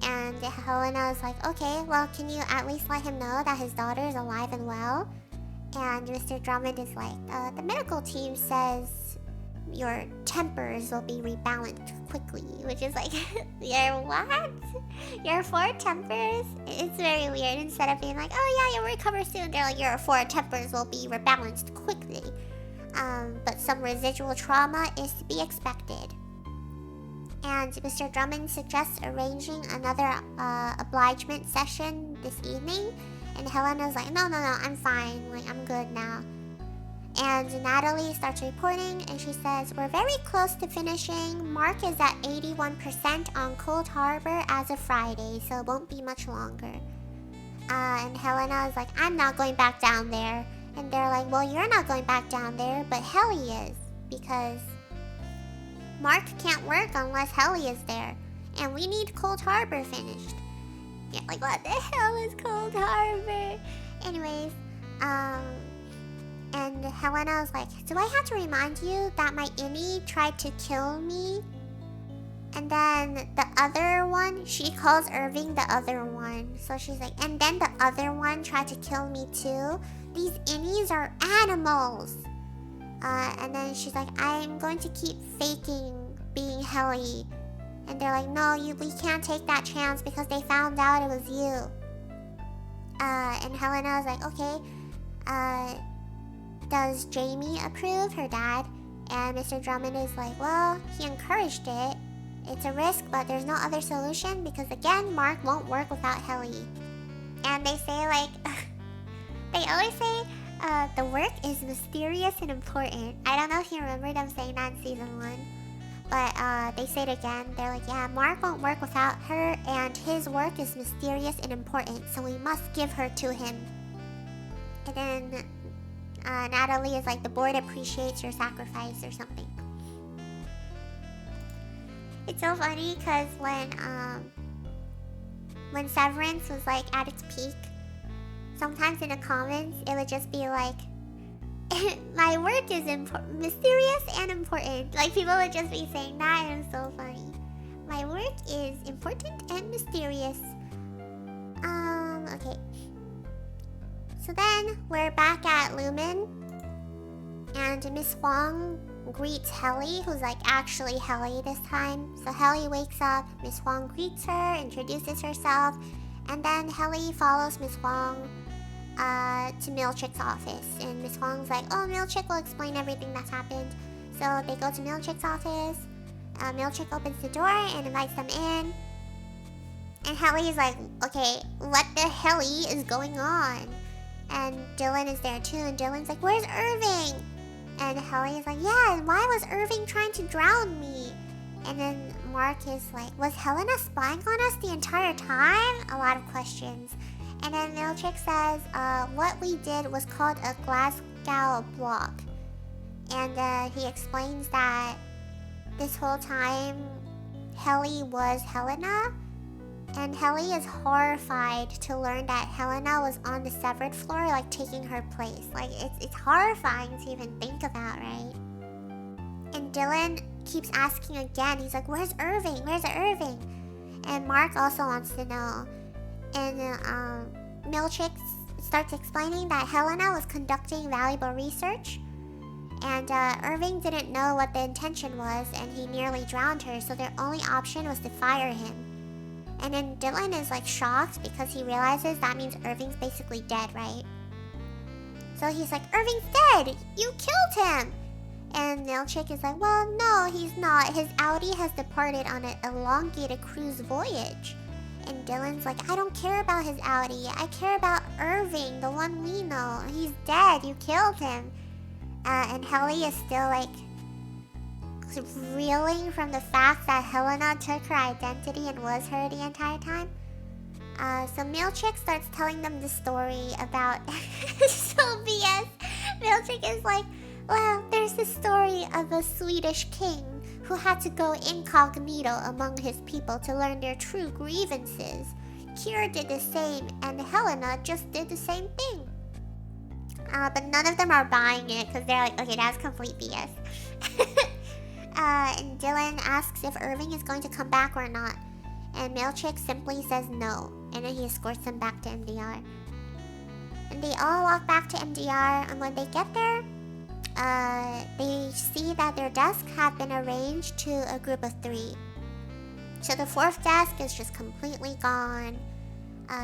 And Helena is like, okay, well, can you at least let him know that his daughter is alive and well? And Mr. Drummond is like, the medical team says your tempers will be rebalanced quickly, which is like, your what? Your 4 tempers? It's very weird. Instead of being like, oh yeah, you'll recover soon, they're like, your 4 tempers will be rebalanced quickly. But some residual trauma is to be expected. And Mr. Drummond suggests arranging another obligement session this evening. And Helena's like, no, I'm fine. Like, I'm good now. And Natalie starts reporting and she says, we're very close to finishing. Mark is at 81% on Cold Harbor as of Friday, so it won't be much longer. And Helena is like, I'm not going back down there. And they're like, well, you're not going back down there, but Helly is. Because Mark can't work unless Helly is there. And we need Cold Harbor finished. Yeah, like, what the hell is Cold Harbor? Anyways, and Helena was like, do I have to remind you that my innie tried to kill me? And then the other one, she calls Irving the other one. So she's like, and then the other one tried to kill me too? These innies are animals. And then she's like, I'm going to keep faking being Helly. And they're like, no, we can't take that chance because they found out it was you. And Helena's like, okay, does Jamie approve, her dad? And Mr. Drummond is like, well, he encouraged it. It's a risk, but there's no other solution because, again, Mark won't work without Helly. And they say, like, they always say, the work is mysterious and important. I don't know if you remember them saying that in season 1. But they say it again. They're like, yeah, Mark won't work without her, and his work is mysterious and important, so we must give her to him. And then Natalie is like, the board appreciates your sacrifice or something. It's so funny because when Severance was like at its peak, sometimes in the comments it would just be like, my work is mysterious and important. Like, people would just be saying that, and it's so funny. My work is important and mysterious. Okay. So then we're back at Lumen, and Miss Huang greets Helly, who's like actually Helly this time. So Helly wakes up, Miss Huang greets her, introduces herself, and then Helly follows Miss Huang to Milchick's office. And Miss Huang's like, oh, Milchick will explain everything that's happened. So they go to Milchick's office. Milchick opens the door and invites them in. And Helly is like, okay, what the hell is going on? And Dylan is there too, and Dylan's like, where's Irving? And Helly is like, yeah, why was Irving trying to drown me? And then Mark is like, was Helena spying on us the entire time? A lot of questions. And then Milchick says, what we did was called a Glasgow block. And he explains that this whole time, Helly was Helena. And Helly is horrified to learn that Helena was on the severed floor, like taking her place. Like, it's horrifying to even think about, right? And Dylan keeps asking again. He's like, where's Irving? Where's Irving? And Mark also wants to know. And Milchick starts explaining that Helena was conducting valuable research. And Irving didn't know what the intention was, and he nearly drowned her, so their only option was to fire him. And then Dylan is like shocked because he realizes that means Irving's basically dead, right? So he's like, Irving's dead! You killed him! And Milchick is like, well, no, he's not. His Audi has departed on an elongated cruise voyage. And Dylan's like, I don't care about his Audi. I care about Irving, the one we know. He's dead. You killed him. And Helly is still like reeling from the fact that Helena took her identity and was her the entire time. So Milchick starts telling them the story about so BS. Milchick is like, well, there's the story of a Swedish king who had to go incognito among his people to learn their true grievances. Kira did the same, and Helena just did the same thing. But none of them are buying it because they're like, okay, that's complete BS. And Dylan asks if Irving is going to come back or not. And Milchick simply says no. And then he escorts them back to MDR. And they all walk back to MDR. And when they get there, they see that their desks have been arranged to a group of 3. So the 4th desk is just completely gone.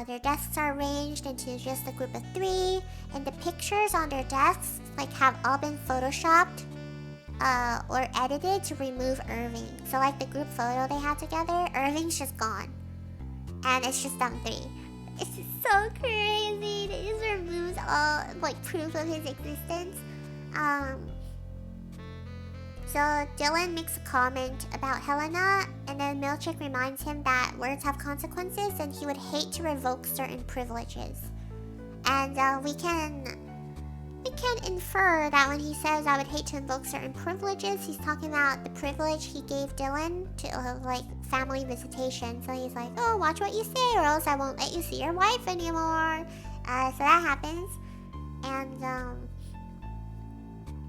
Their desks are arranged into just a group of 3, and the pictures on their desks like have all been photoshopped or edited to remove Irving. So like the group photo they had together, Irving's just gone, and it's just them 3. It's just so crazy. They just removes all like proof of his existence. So Dylan makes a comment about Helena, and then Milchick reminds him that words have consequences and he would hate to revoke certain privileges. And we can infer that when he says I would hate to invoke certain privileges, he's talking about the privilege he gave Dylan to like family visitation. So he's like, oh, watch what you say or else I won't let you see your wife anymore. So that happens. And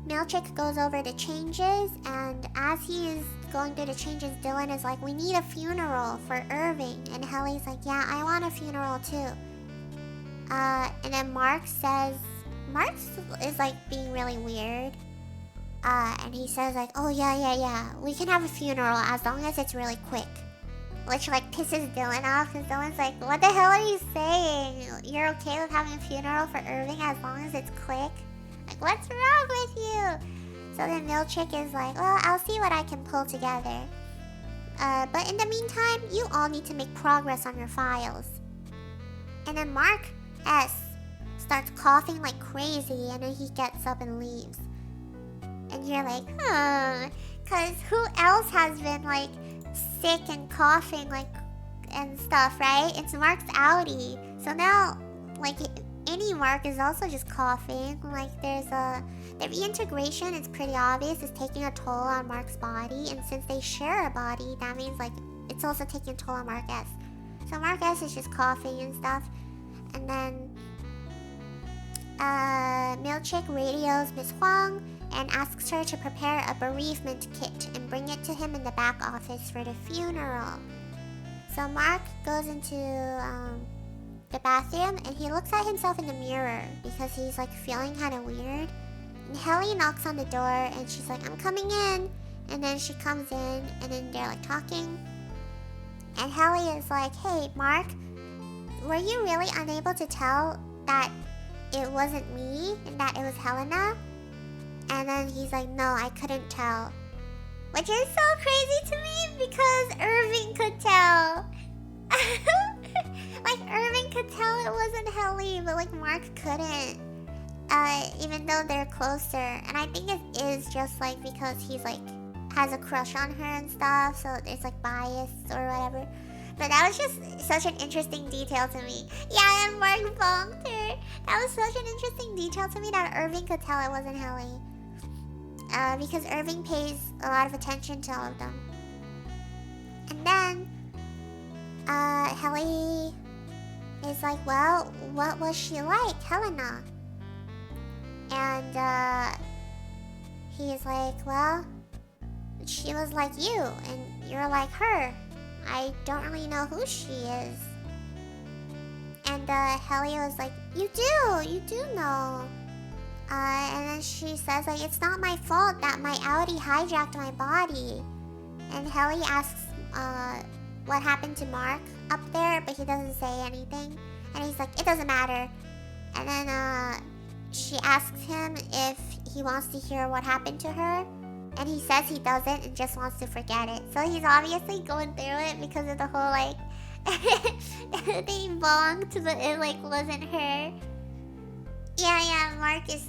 Milchick goes over the changes, and as he is going through the changes, Dylan is like, we need a funeral for Irving. And Helly's like, yeah, I want a funeral too. And then Mark is like being really weird. And he says like, oh yeah, we can have a funeral as long as it's really quick. Which like pisses Dylan off, because Dylan's like, what the hell are you saying? You're okay with having a funeral for Irving as long as it's quick? Like, what's wrong with you? So then Milchick is like, well, I'll see what I can pull together. But in the meantime, you all need to make progress on your files. And then Mark S. starts coughing like crazy, and then he gets up and leaves. And you're like, because who else has been like sick and coughing like and stuff, right? It's Mark's Audi. So now, like, any Mark is also just coughing. Like, the reintegration, it's pretty obvious, is taking a toll on Mark's body. And since they share a body, that means, like, it's also taking a toll on Mark S. So Mark S is just coughing and stuff. And then, Milchick radios Miss Huang and asks her to prepare a bereavement kit and bring it to him in the back office for the funeral. So Mark goes into, the bathroom, and he looks at himself in the mirror because he's like feeling kind of weird. And Helly knocks on the door, and she's like, I'm coming in. And then she comes in, and then they're like talking. And Helly is like, hey, Mark, were you really unable to tell that it wasn't me and that it was Helena? And then he's like, no, I couldn't tell. Which is so crazy to me because Irving could tell. Like, Irving could tell it wasn't Helly, but like Mark couldn't. Even though they're closer. And I think it is just like because he's like has a crush on her and stuff, so it's like biased or whatever. But that was just such an interesting detail to me. Yeah, and Mark bonked her. That was such an interesting detail to me that Irving could tell it wasn't Helly. Because Irving pays a lot of attention to all of them. And then Helly is like, well, what was she like, Helena? And he's like, well, she was like you, and you're like her. I don't really know who she is. And Helly was like, you do know. And then she says like, it's not my fault that my Audi hijacked my body. And Helly asks what happened to Mark up there, but he doesn't say anything. And he's like, it doesn't matter. And then she asks him if he wants to hear what happened to her. And he says he doesn't and just wants to forget it. So he's obviously going through it because of the whole like they bonked, but it like wasn't her. Yeah, Mark is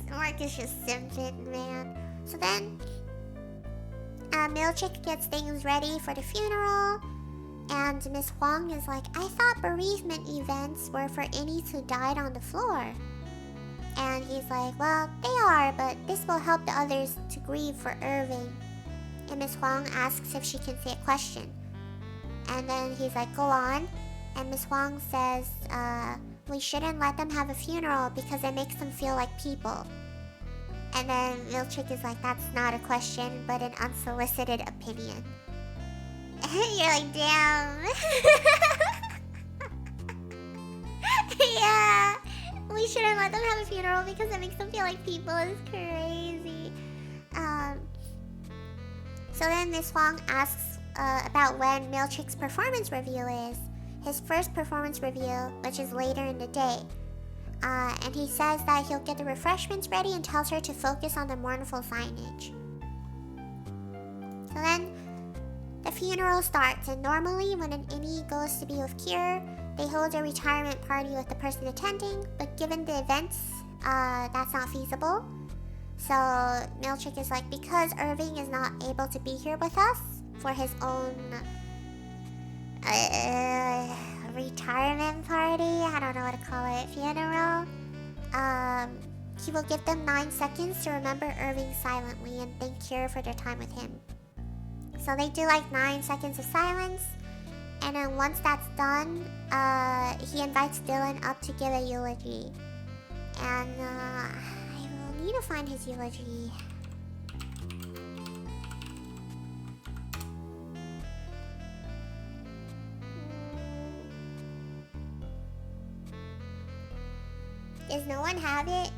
just simping, man. So then Milchick gets things ready for the funeral, and Miss Huang is like, I thought bereavement events were for innies who died on the floor. And he's like, well, they are, but this will help the others to grieve for Irving. And Miss Huang asks if she can say a question. And then he's like, go on. And Miss Huang says, we shouldn't let them have a funeral because it makes them feel like people. And then Milchick is like, that's not a question, but an unsolicited opinion. You're like, damn. Yeah. We shouldn't let them have a funeral because it makes them feel like people. It's crazy. So then Miss Huang asks about when Milchick's performance review is. His first performance review, which is later in the day. And he says that he'll get the refreshments ready and tells her to focus on the mournful signage. So then the funeral starts, and normally when an innie goes to be with Kier, they hold a retirement party with the person attending, but given the events, that's not feasible. So Milchick is like, because Irving is not able to be here with us for his own retirement party, I don't know what to call it, funeral, he will give them 9 seconds to remember Irving silently and thank Kier for their time with him. So they do like 9 seconds of silence, and then once that's done, he invites Dylan up to give a eulogy. And I will need to find his eulogy. Does no one have it?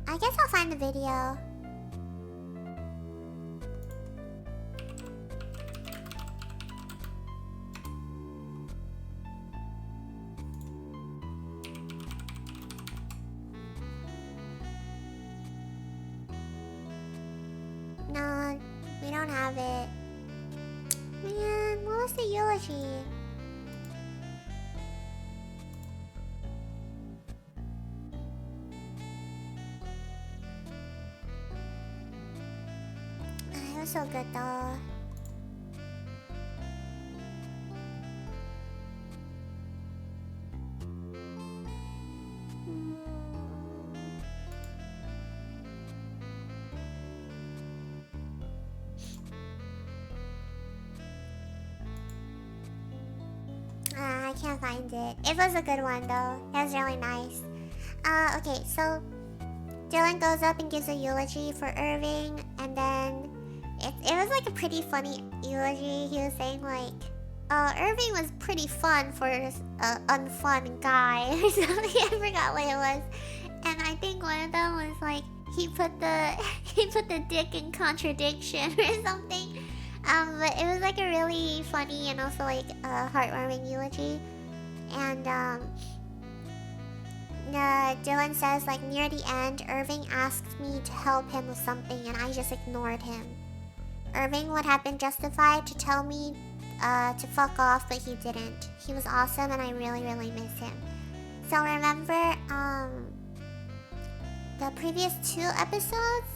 I guess I'll find the video. No, we don't have it. Man, what was the eulogy? It was so good though. I can't find it. It was a good one though. It was really nice. Okay, so Dylan goes up and gives a eulogy for Irving, and then it was like a pretty funny eulogy. He was saying like, Irving was pretty fun for an unfun guy or something. I forgot what it was. And I think one of them was like, he put the dick in contradiction or something. But it was like a really funny and also like heartwarming eulogy. And Dylan says like near the end, Irving asked me to help him with something and I just ignored him. Irving would have been justified to tell me to fuck off, but he didn't. He was awesome and I really, really miss him. So remember the previous 2 episodes?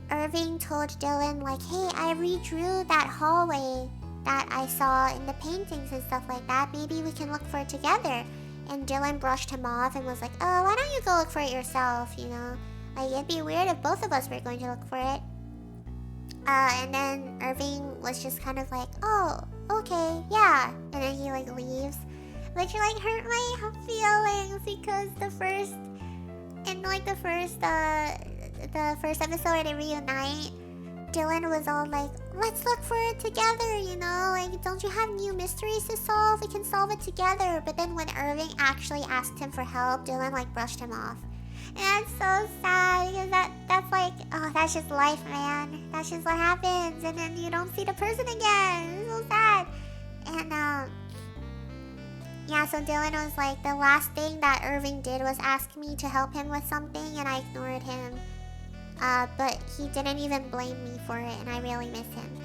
Irving told Dylan like, hey, I redrew that hallway that I saw in the paintings and stuff like that. Maybe we can look for it together. And Dylan brushed him off and was like, oh, why don't you go look for it yourself, you know? Like, it'd be weird if both of us were going to look for it. And then Irving was just kind of like, oh, okay, yeah. And then he like leaves, which like hurt my feelings because the first episode where they reunite, Dylan was all like, let's look for it together, you know? Like, don't you have new mysteries to solve? We can solve it together. But then when Irving actually asked him for help, Dylan like brushed him off. And that's so sad because that's like, oh, that's just life, man. That's just what happens. And then you don't see the person again. It's so sad. And yeah, so Dylan was like, the last thing that Irving did was ask me to help him with something, and I ignored him. But he didn't even blame me for it, and I really miss him.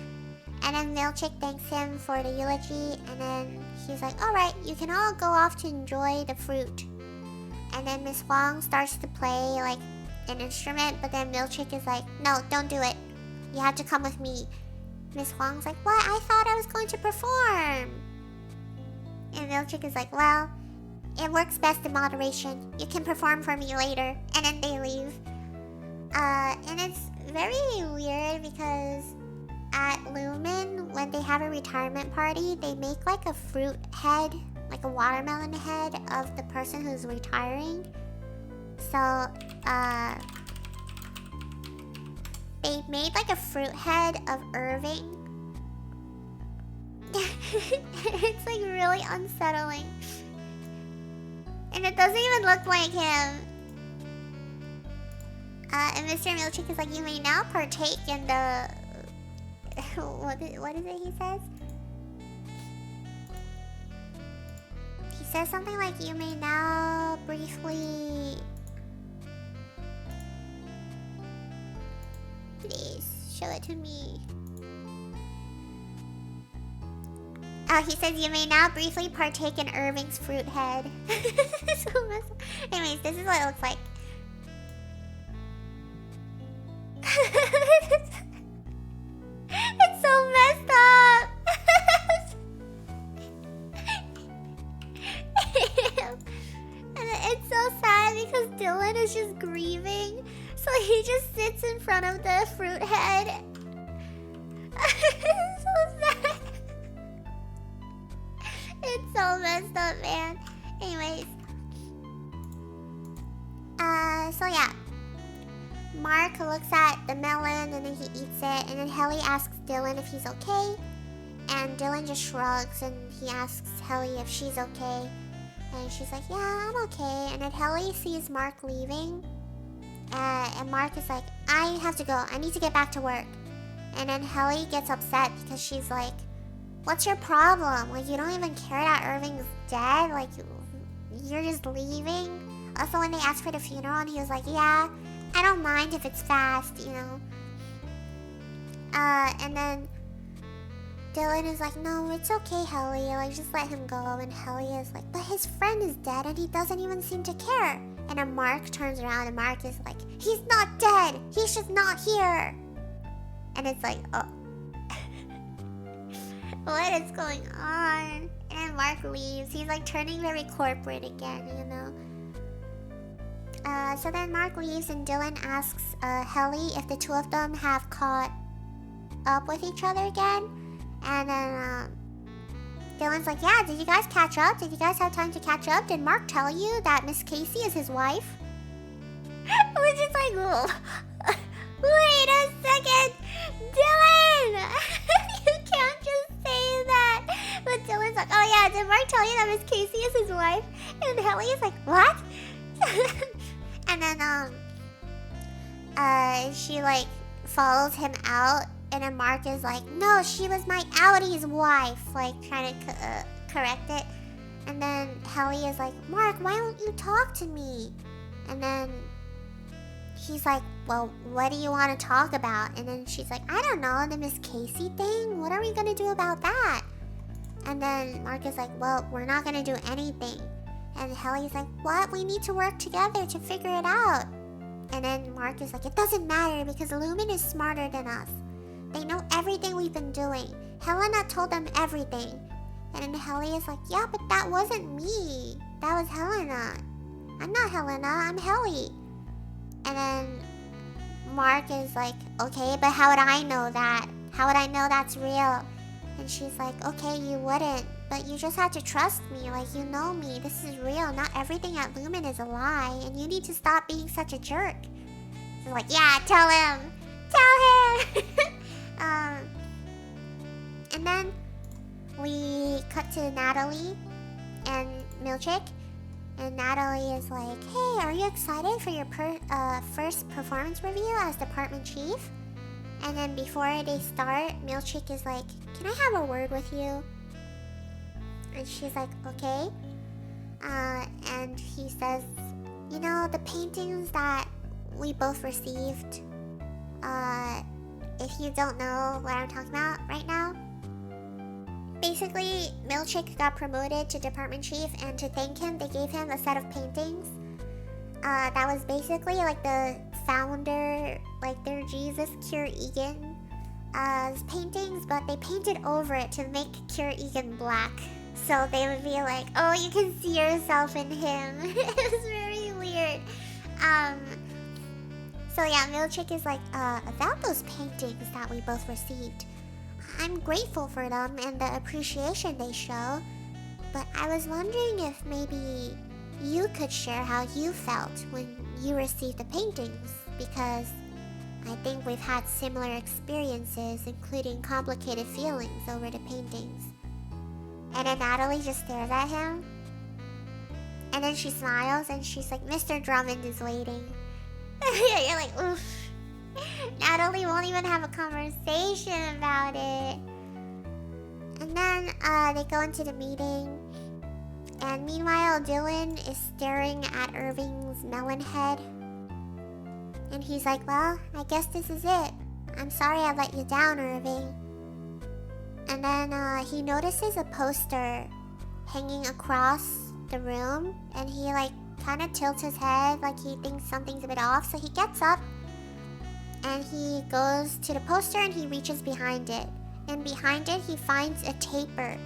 And then Milchick thanks him for the eulogy, and then he's like, alright, you can all go off to enjoy the fruit. And then Miss Wong starts to play like an instrument, but then Milchick is like, no, don't do it. You have to come with me. Miss Wong's like, what? I thought I was going to perform. And Milchick is like, well, it works best in moderation. You can perform for me later. And then they leave. And it's very weird because at Lumen, when they have a retirement party, they make like a fruit head, like a watermelon head of the person who's retiring. So, they made like a fruit head of Irving. It's like really unsettling. And it doesn't even look like him. And Mr. Milchick is like, you may now partake in the... what is it he says? He says something like, you may now briefly... Please, show it to me. Oh, he says, you may now briefly partake in Irving's fruit head. Anyways, this is what it looks like. It's so messed up. And it's so sad because Dylan is just grieving. So he just sits in front of the fruit head. It's so sad. It's so messed up, man. Anyways. So yeah. Mark looks at the melon and then he eats it. And then Helly asks Dylan if he's okay. And Dylan just shrugs and he asks Helly if she's okay. And she's like, yeah, I'm okay. And then Helly sees Mark leaving. And Mark is like, I have to go. I need to get back to work. And then Helly gets upset because she's like, what's your problem? Like, you don't even care that Irving's dead? Like, you're just leaving? Also, when they asked for the funeral, and he was like, yeah, I don't mind if it's fast, you know? And then Dylan is like, no, it's okay, Helly. Like, just let him go. And Helly is like, but his friend is dead, and he doesn't even seem to care. And then Mark turns around, and Mark is like, he's not dead! He's just not here! And it's like, oh. What is going on? And Mark leaves. He's like turning very corporate again, you know? So then Mark leaves and Dylan asks Helly if the two of them have caught up with each other again. And then Dylan's like, yeah, did you guys catch up? Did you guys have time to catch up? Did Mark tell you that Miss Casey is his wife? Which is like, whoa. Wait a second! Dylan! You can't just say that! But Dylan's like, oh yeah, did Mark tell you that Miss Casey is his wife? And Helly is like, what? And then, she like follows him out. And then Mark is like, no, she was my outtie's wife. Like, trying to correct it. And then Helly is like, Mark, why don't you talk to me? And then he's like, well, what do you want to talk about? And then she's like, I don't know, the Miss Casey thing? What are we going to do about that? And then Mark is like, well, we're not going to do anything. And Helly's like, what? We need to work together to figure it out. And then Mark is like, it doesn't matter because Lumen is smarter than us. They know everything we've been doing. Helena told them everything. And then Helly is like, yeah, but that wasn't me. That was Helena. I'm not Helena, I'm Helly. And then Mark is like, okay, but how would I know that? How would I know that's real? And she's like, okay, you wouldn't, but you just have to trust me. Like, you know me. This is real. Not everything at Lumen is a lie, and you need to stop being such a jerk. She's like, yeah, tell him. Tell him. And then we cut to Natalie and Milchick. And Natalie is like, hey, are you excited for your first performance review as department chief? And then before they start, Milchick is like, can I have a word with you? And she's like, okay. And he says, you know, the paintings that we both received, if you don't know what I'm talking about right now, basically, Milchick got promoted to department chief, and to thank him, they gave him a set of paintings. That was basically like the founder, like their Jesus, Cure Egan, paintings, but they painted over it to make Cure Egan black. So they would be like, oh, you can see yourself in him. It was very weird. So yeah, Milchick is like, about those paintings that we both received. I'm grateful for them and the appreciation they show, but I was wondering if maybe you could share how you felt when you received the paintings, because I think we've had similar experiences, including complicated feelings over the paintings. And then Natalie just stares at him, and then she smiles and she's like, Mr. Drummond is waiting. You're like, oof. Natalie won't even have a conversation about it. And then they go into the meeting, and meanwhile Dylan is staring at Irving's melon head, and he's like, well, I guess this is it. I'm sorry I let you down, Irving. And then he notices a poster hanging across the room, and he like kind of tilts his head like he thinks something's a bit off, so he gets up and he goes to the poster and he reaches behind it. And behind it he finds a paper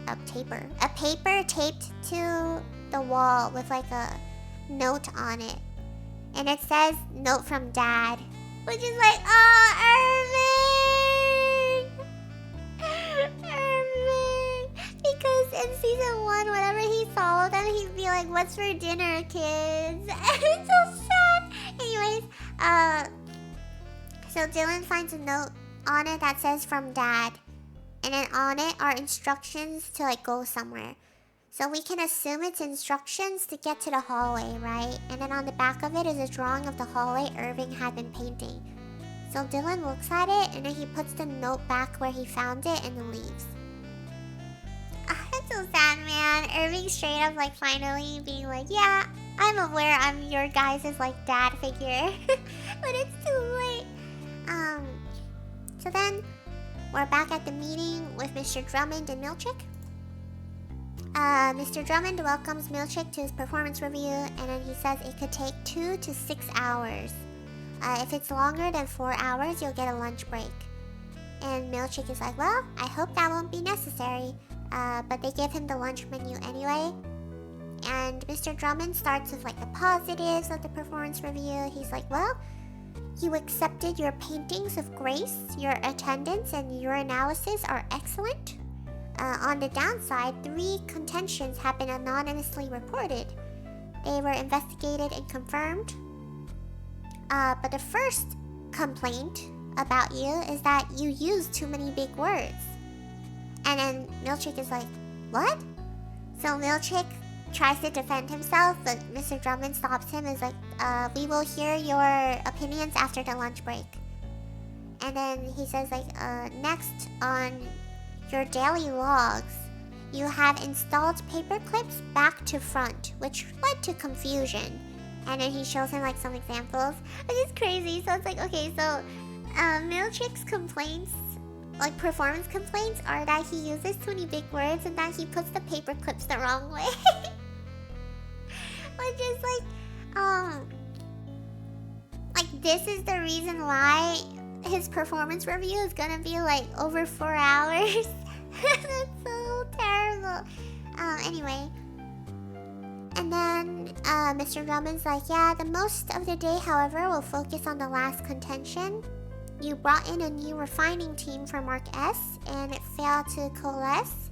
taped to the wall with like a note on it. And it says, note from Dad. Which is like, oh, Irving! Irving! Because in season 1, whenever he saw them, he'd be like, what's for dinner, kids? It's so sad. Anyways, so Dylan finds a note on it that says from Dad. And then on it are instructions to like go somewhere. So we can assume it's instructions to get to the hallway, right? And then on the back of it is a drawing of the hallway Irving had been painting. So Dylan looks at it and then he puts the note back where he found it and then leaves. That's so sad, man. Irving straight up like finally being like, yeah, I'm aware I'm your guys' like dad figure. But it's too late. So then we're back at the meeting with Mr. Drummond and Milchick. Mr. Drummond welcomes Milchick to his performance review, and then he says it could take 2 to 6 hours. If it's longer than 4 hours, you'll get a lunch break. And Milchick is like, well, I hope that won't be necessary. But they give him the lunch menu anyway. And Mr. Drummond starts with like the positives of the performance review. He's like, well, you accepted your paintings of grace, your attendance, and your analysis are excellent. On the downside, 3 contentions have been anonymously reported. They were investigated and confirmed. But the first complaint about you is that you use too many big words. And then Milchick is like, what? So Milchick tries to defend himself, but Mr. Drummond stops him and is like, we will hear your opinions after the lunch break. And then he says like, next on your daily logs, you have installed paper clips back to front, which led to confusion. And then he shows him like some examples, which is crazy. So it's like, okay, so Milchick's complaints, like performance complaints, are that he uses too many big words and that he puts the paper clips the wrong way. Which is like this is the reason why his performance review is gonna be like over 4 hours. That's so terrible. Anyway, And then Mr. Drummond's like, yeah, the most of the day, however, will focus on the last contention. You brought in a new refining team for Mark S, and it failed to coalesce.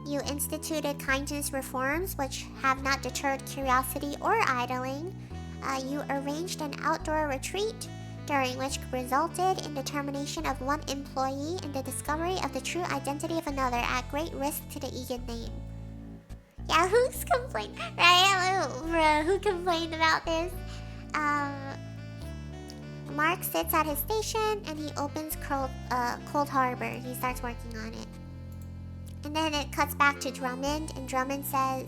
You instituted kindness reforms, which have not deterred curiosity or idling. You arranged an outdoor retreat, during which resulted in the termination of one employee and the discovery of the true identity of another at great risk to the Egan name. Yeah, who's complained? Right? Who complained about this? Mark sits at his station and he opens Cold Harbor. He starts working on it. And then it cuts back to Drummond, and Drummond says,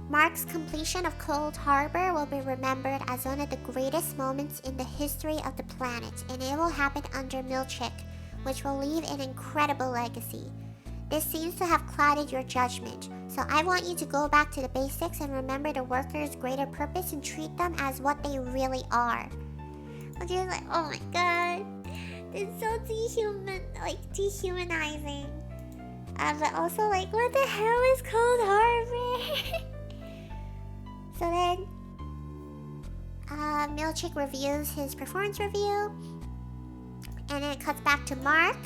Mark's completion of Cold Harbor will be remembered as one of the greatest moments in the history of the planet, and it will happen under Milchick, which will leave an incredible legacy. This seems to have clouded your judgment, so I want you to go back to the basics and remember the workers' greater purpose and treat them as what they really are. I'm just like, oh my god, it's so dehumanizing. But also like, what the hell is Cold Harbor? So then, Milchick reviews his performance review, and then it cuts back to Mark,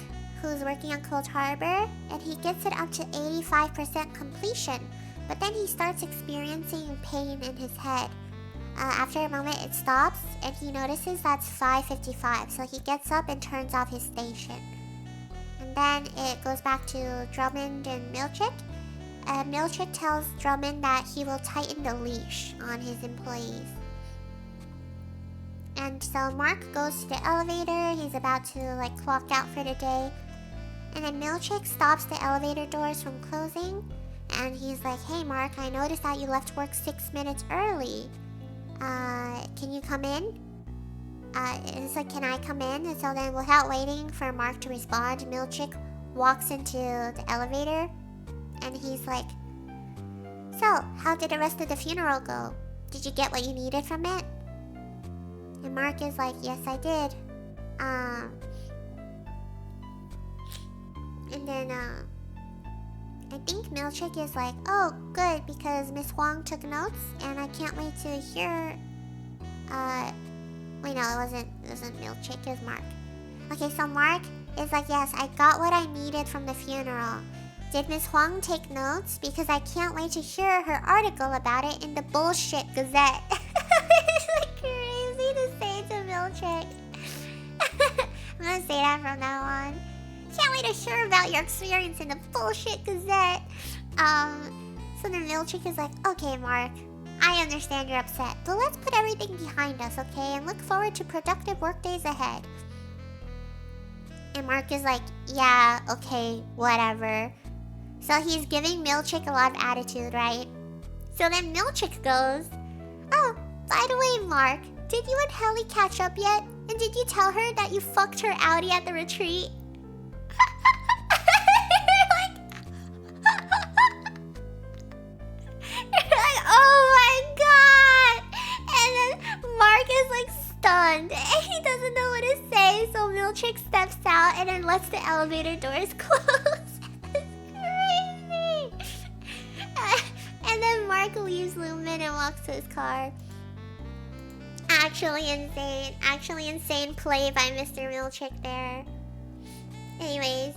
who's working on Cold Harbor, and he gets it up to 85% completion, but then he starts experiencing pain in his head. After a moment, it stops, and he notices that's 5:55, so he gets up and turns off his station. And then it goes back to Drummond and Milchick. Milchick tells Drummond that he will tighten the leash on his employees. And so Mark goes to the elevator. He's about to clock out for the day. And then Milchick stops the elevator doors from closing. And he's like, hey Mark, I noticed that you left work 6 minutes early. Can you come in? It's like, can I come in? And so then without waiting for Mark to respond, Milchick walks into the elevator. And he's like, so, how did the rest of the funeral go? Did you get what you needed from it? And Mark is like, yes, I did. And then, I think Milchick is like, oh, good, because Miss Huang took notes, and I can't wait to hear, wait, no, it wasn't Milchick, it was Mark. Okay, so Mark is like, yes, I got what I needed from the funeral. Did Miss Huang take notes? Because I can't wait to hear her article about it in the bullshit Gazette. It's like crazy to say to Milchick. I'm gonna say that from now on. Can't wait to hear about your experience in the bullshit Gazette. So then Milchick is like, okay, Mark, I understand you're upset, but let's put everything behind us, okay? And look forward to productive work days ahead. And Mark is like, yeah, okay, whatever. So he's giving Milchick a lot of attitude, right? So then Milchick goes, oh, by the way, Mark, did you and Helly catch up yet? And did you tell her that you fucked her outie at the retreat? You're like, oh my god! And then Mark is like stunned. And he doesn't know what to say, so Milchick steps out and then lets the elevator doors close. And then Mark leaves Lumen and walks to his car. Actually insane play by Mr. Milchick there. Anyways,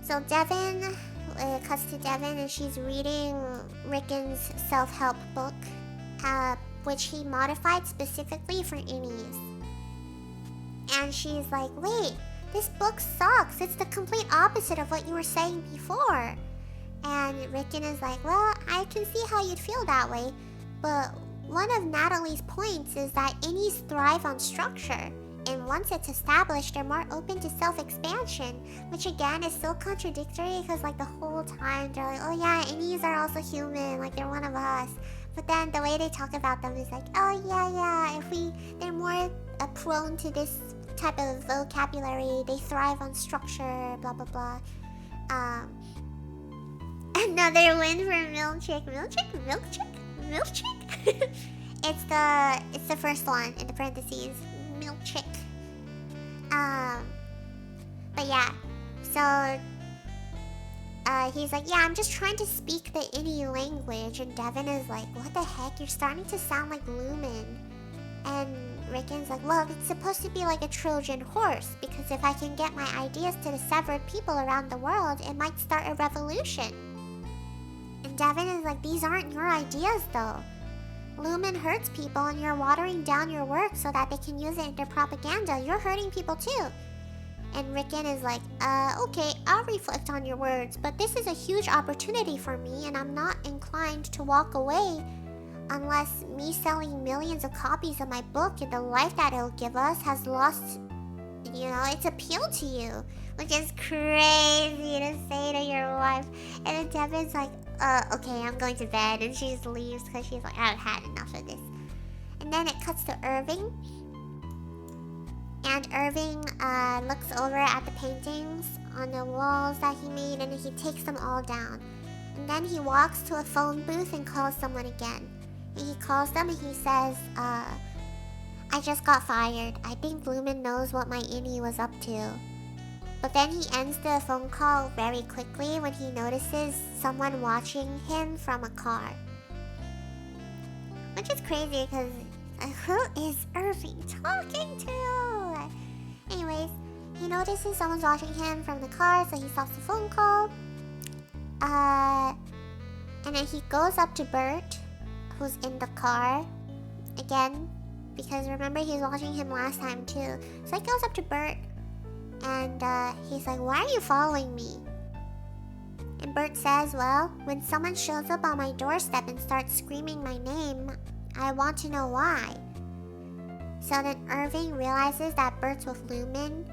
so Devin, cuts to Devin and she's reading Rickon's self-help book, which he modified specifically for Innies. And she's like, wait, this book sucks. It's the complete opposite of what you were saying before. And Rickon is like, well, I can see how you'd feel that way, but one of Natalie's points is that Innies thrive on structure, and once it's established, they're more open to self-expansion, which again is so contradictory because the whole time they're like, oh yeah, Innies are also human, they're one of us. But then the way they talk about them is like, oh yeah, they're more prone to this type of vocabulary, they thrive on structure, blah blah blah. Another win for Milchick. It's the first one in the parentheses. Milchick. But yeah. So he's like, yeah, I'm just trying to speak the Ini language. And Devin is like, what the heck? You're starting to sound like Lumen. And Rickon's like, well, it's supposed to be like a Trojan horse, because if I can get my ideas to the severed people around the world, it might start a revolution. And Devin is like, these aren't your ideas though. Lumen hurts people and you're watering down your work so that they can use it in their propaganda. You're hurting people too. And Rickon is like, okay, I'll reflect on your words, but this is a huge opportunity for me and I'm not inclined to walk away unless me selling millions of copies of my book and the life that it'll give us has lost, its appeal to you. Which is crazy to say to your wife. And then Devin's like, okay, I'm going to bed. And she just leaves because she's like, I've had enough of this. And then it cuts to Irving. And Irving looks over at the paintings on the walls that he made and he takes them all down. And then he walks to a phone booth and calls someone again. And he calls them and he says, I just got fired. I think Lumen knows what my Ini was up to. But then he ends the phone call very quickly when he notices someone watching him from a car. Which is crazy because who is Irving talking to? Anyways, he notices someone's watching him from the car, so he stops the phone call. And then he goes up to Bert, who's in the car again, because remember he was watching him last time too. So he goes up to Bert and he's like, why are you following me? And Bert says, well, when someone shows up on my doorstep and starts screaming my name, I want to know why. So then Irving realizes that Bert's with Lumen.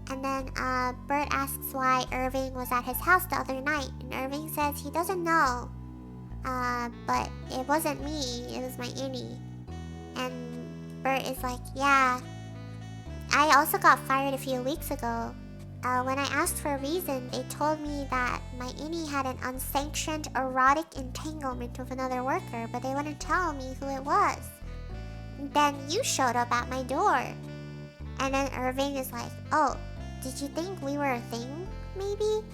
And then Bert asks why Irving was at his house the other night. And Irving says he doesn't know. But it wasn't me, it was my Ini. And Bert is like, yeah, I also got fired a few weeks ago. When I asked for a reason, they told me that my Ini had an unsanctioned erotic entanglement with another worker, but they wouldn't tell me who it was. Then you showed up at my door. And then Irving is like, oh, did you think we were a thing, maybe?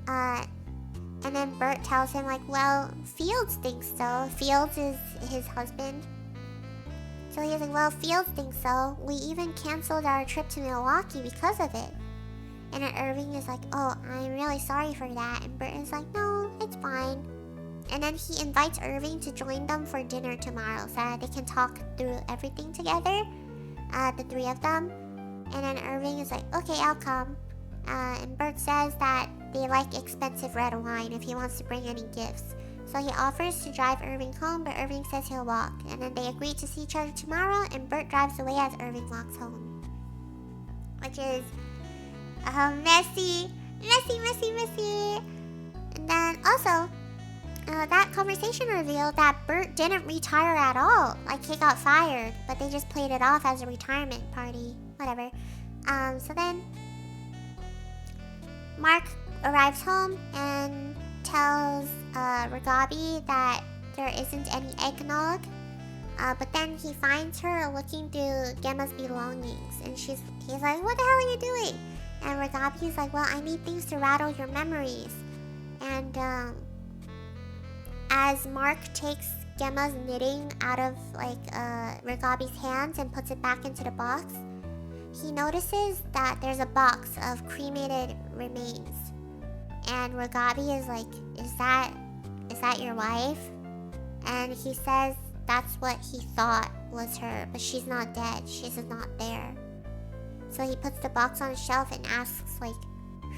And then Bert tells him like, well, Fields thinks so. Fields is his husband. So he's like, well, Fields thinks so. We even canceled our trip to Milwaukee because of it. And then Irving is like, oh, I'm really sorry for that. And Bert is like, no, it's fine. And then he invites Irving to join them for dinner tomorrow so that they can talk through everything together, the three of them. And then Irving is like, okay, I'll come. And Bert says that they like expensive red wine if he wants to bring any gifts. So he offers to drive Irving home, but Irving says he'll walk. And then they agree to see each other tomorrow, and Bert drives away as Irving walks home. Which is messy. And then also, that conversation revealed that Bert didn't retire at all. Like, he got fired, but they just played it off as a retirement party. Whatever. So then Mark arrives home and tells Ragabi that there isn't any eggnog. But then he finds her looking through Gemma's belongings, and he's like, what the hell are you doing? And Ragabi's like, well, I need things to rattle your memories. And as Mark takes Gemma's knitting out of Ragabi's hands and puts it back into the box, he notices that there's a box of cremated remains. And Ragabi is like, is that your wife? And he says that's what he thought was her, but she's not dead. She's just not there. So he puts the box on a shelf and asks, like,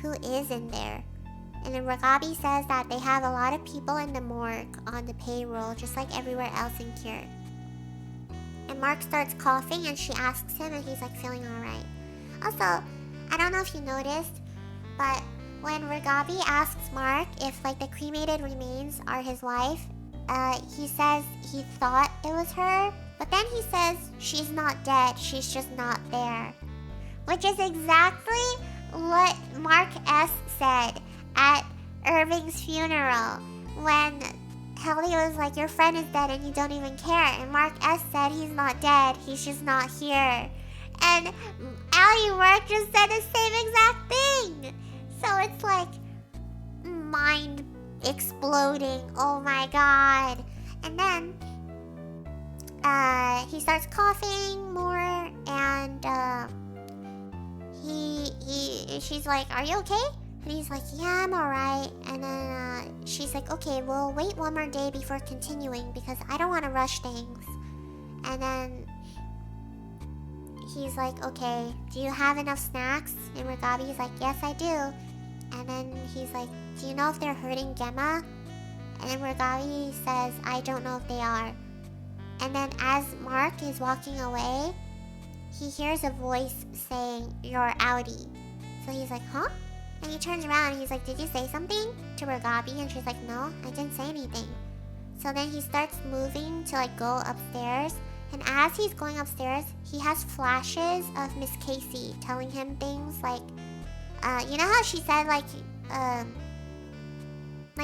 who is in there? And then Ragabi says that they have a lot of people in the morgue on the payroll, just like everywhere else in Cure. And Mark starts coughing and she asks him and he's like feeling alright. Also, I don't know if you noticed, but when Ragabi asks Mark if like the cremated remains are his wife, he says he thought it was her, but then he says she's not dead, she's just not there. Which is exactly what Mark S. said at Irving's funeral when Kelly was like, your friend is dead and you don't even care. And Mark S. said he's not dead, he's just not here. And Allie Mark just said the same exact thing. So it's like, mind exploding. Oh my god. And then he starts coughing more, and she's like, "Are you okay?" And he's like, "Yeah, I'm alright." And then she's like, "Okay, we'll wait one more day before continuing because I don't want to rush things." And then he's like, "Okay, do you have enough snacks?" And Ragabi's like, "Yes, I do." And then he's like, "Do you know if they're hurting Gemma?" And then Ragabi says, "I don't know if they are." And then as Mark is walking away, he hears a voice saying, "You're outie." So he's like, "Huh?" And he turns around and he's like, "Did you say something?" to Ragabi, and she's like, "No, I didn't say anything." So then he starts moving to like go upstairs, and as he's going upstairs, he has flashes of Miss Casey telling him things like, you know how she said like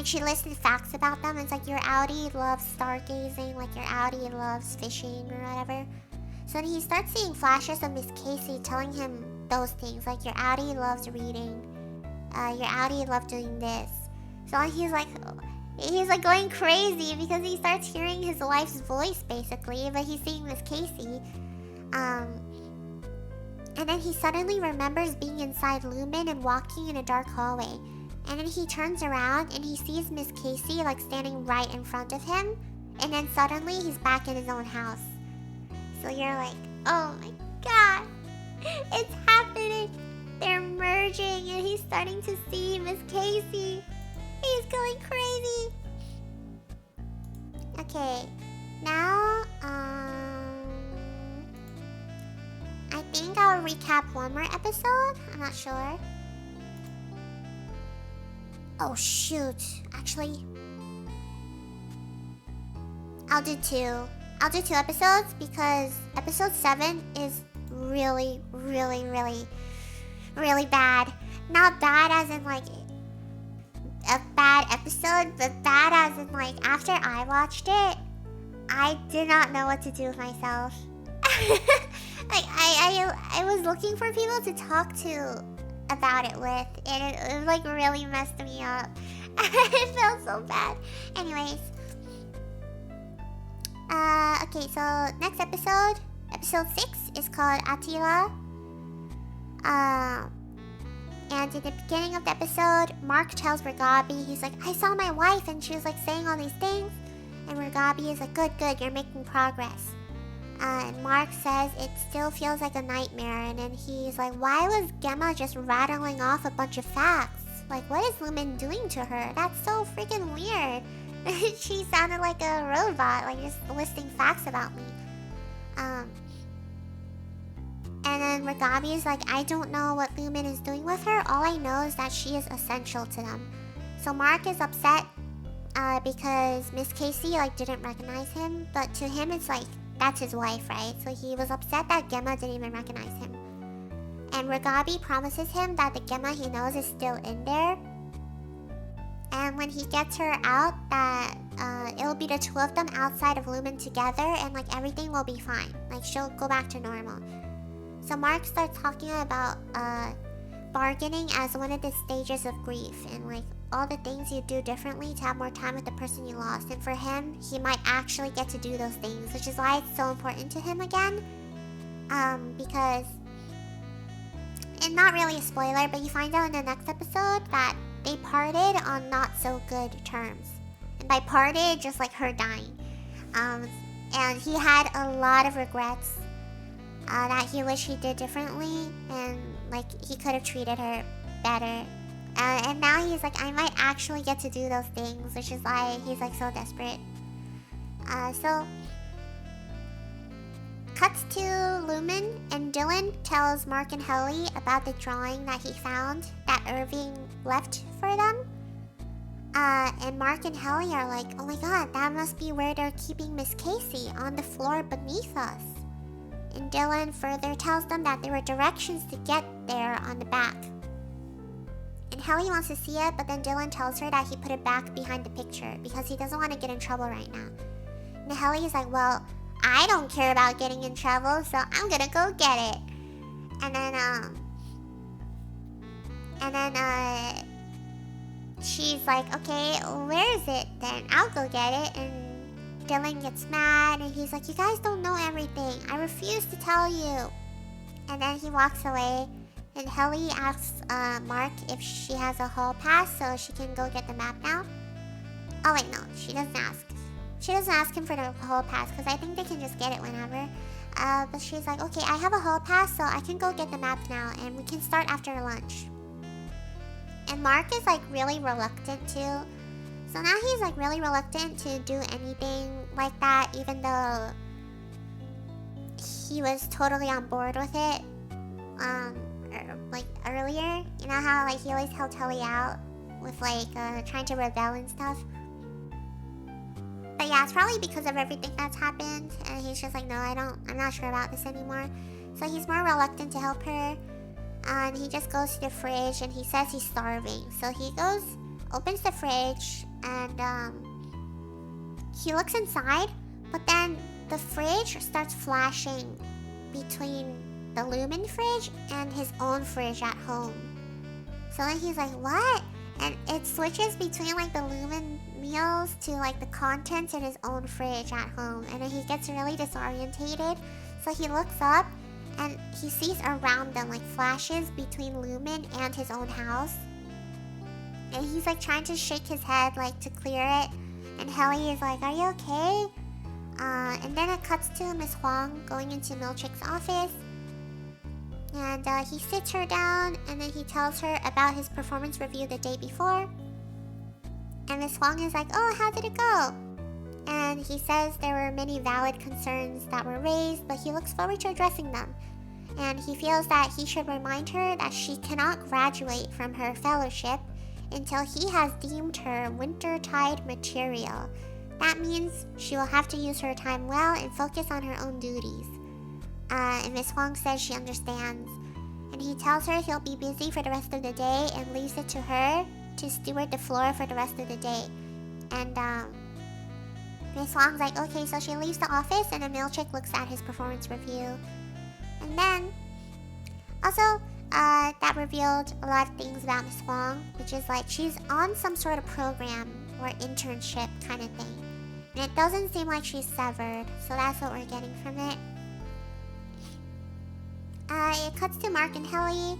she listed facts about them. It's like your outie loves stargazing, like your outie loves fishing or whatever. So then he starts seeing flashes of Miss Casey telling him those things, like your outie loves reading, your outie loves doing this. So he's like going crazy because he starts hearing his wife's voice basically, but he's seeing Miss Casey. And then he suddenly remembers being inside Lumen and walking in a dark hallway. And then he turns around and he sees Miss Casey like standing right in front of him. And then suddenly he's back in his own house. So you're like, oh my god, it's happening. They're merging and he's starting to see Miss Casey. He's going crazy. Okay, now, I think I'll recap one more episode. I'm not sure. Oh shoot, actually, I'll do two. I'll do 2 episodes because episode 7 is really, really, really, really bad. Not bad as in like a bad episode, but bad as in like after I watched it, I did not know what to do with myself. Like I was looking for people to talk to about it with, and it like really messed me up. It felt so bad. Anyways, okay, so next episode 6 is called Attila. And in the beginning of the episode, Mark tells Ragabi, he's like, "I saw my wife and she was like saying all these things." And Ragabi is like, good, you're making progress. And Mark says it still feels like a nightmare. And then he's like, why was Gemma just rattling off a bunch of facts? Like, what is Lumen doing to her? That's so freaking weird. She sounded like a robot, like just listing facts about me. And then Ragabi is like, I don't know what Lumen is doing with her. All I know is that she is essential to them. So Mark is upset because Miss Casey like didn't recognize him. But to him, it's like, that's his wife, right? So he was upset that Gemma didn't even recognize him. And Ragabi promises him that the Gemma he knows is still in there. And when he gets her out, that it'll be the 2 of them outside of Lumen together, and like everything will be fine. Like she'll go back to normal. So Mark starts talking about bargaining as one of the stages of grief, and like all the things you do differently to have more time with the person you lost. And for him, he might actually get to do those things, which is why it's so important to him again. Because, and not really a spoiler, but you find out in the next episode that they parted on not so good terms. And by parted, just like her dying. And he had a lot of regrets that he wished he did differently, and like he could have treated her better. And now he's like, I might actually get to do those things, which is why he's like so desperate. So cuts to Lumen, and Dylan tells Mark and Helly about the drawing that he found that Irving left for them. And Mark and Helly are like, oh my god, that must be where they're keeping Miss Casey, on the floor beneath us. And Dylan further tells them that there were directions to get there on the back. And Helly wants to see it, but then Dylan tells her that he put it back behind the picture because he doesn't want to get in trouble right now. And Helly is like, well, I don't care about getting in trouble, so I'm gonna go get it. And then she's like, okay, where is it? Then I'll go get it. And Dylan gets mad and he's like, you guys don't know everything. I refuse to tell you. And then he walks away. And Helly asks Mark if she has a hall pass so she can go get the map now. Oh wait, no, she doesn't ask. She doesn't ask him for the hall pass because I think they can just get it whenever. But she's like, okay, I have a hall pass so I can go get the map now and we can start after lunch. And Mark is like really reluctant to. So now he's like really reluctant to do anything like that even though he was totally on board with it. Like earlier, you know how like he always helped Helly out with like trying to rebel and stuff. But yeah, it's probably because of everything that's happened, and he's just like, no, I'm not sure about this anymore. So he's more reluctant to help her, and he just goes to the fridge and he says he's starving. So he goes, opens the fridge, and he looks inside, but then the fridge starts flashing between the Lumen fridge and his own fridge at home. So then he's like, what? And it switches between like the Lumen meals to like the contents in his own fridge at home. And then he gets really disorientated. So he looks up and he sees around them like flashes between Lumen and his own house. And he's like trying to shake his head like to clear it. And Helly is like, are you okay? And then it cuts to Miss Huang going into Milchick's office. And he sits her down and then he tells her about his performance review the day before. And Miss Huang is like, oh, how did it go? And he says there were many valid concerns that were raised, but he looks forward to addressing them. And he feels that he should remind her that she cannot graduate from her fellowship until he has deemed her wintertide material. That means she will have to use her time well and focus on her own duties. And Miss Huang says she understands. And he tells her he'll be busy for the rest of the day and leaves it to her to steward the floor for the rest of the day. And Miss Huang's like, okay, so she leaves the office and then Milchick looks at his performance review. And then, also, that revealed a lot of things about Miss Huang, which is like she's on some sort of program or internship kind of thing. And it doesn't seem like she's severed, so that's what we're getting from it. It cuts to Mark and Helly,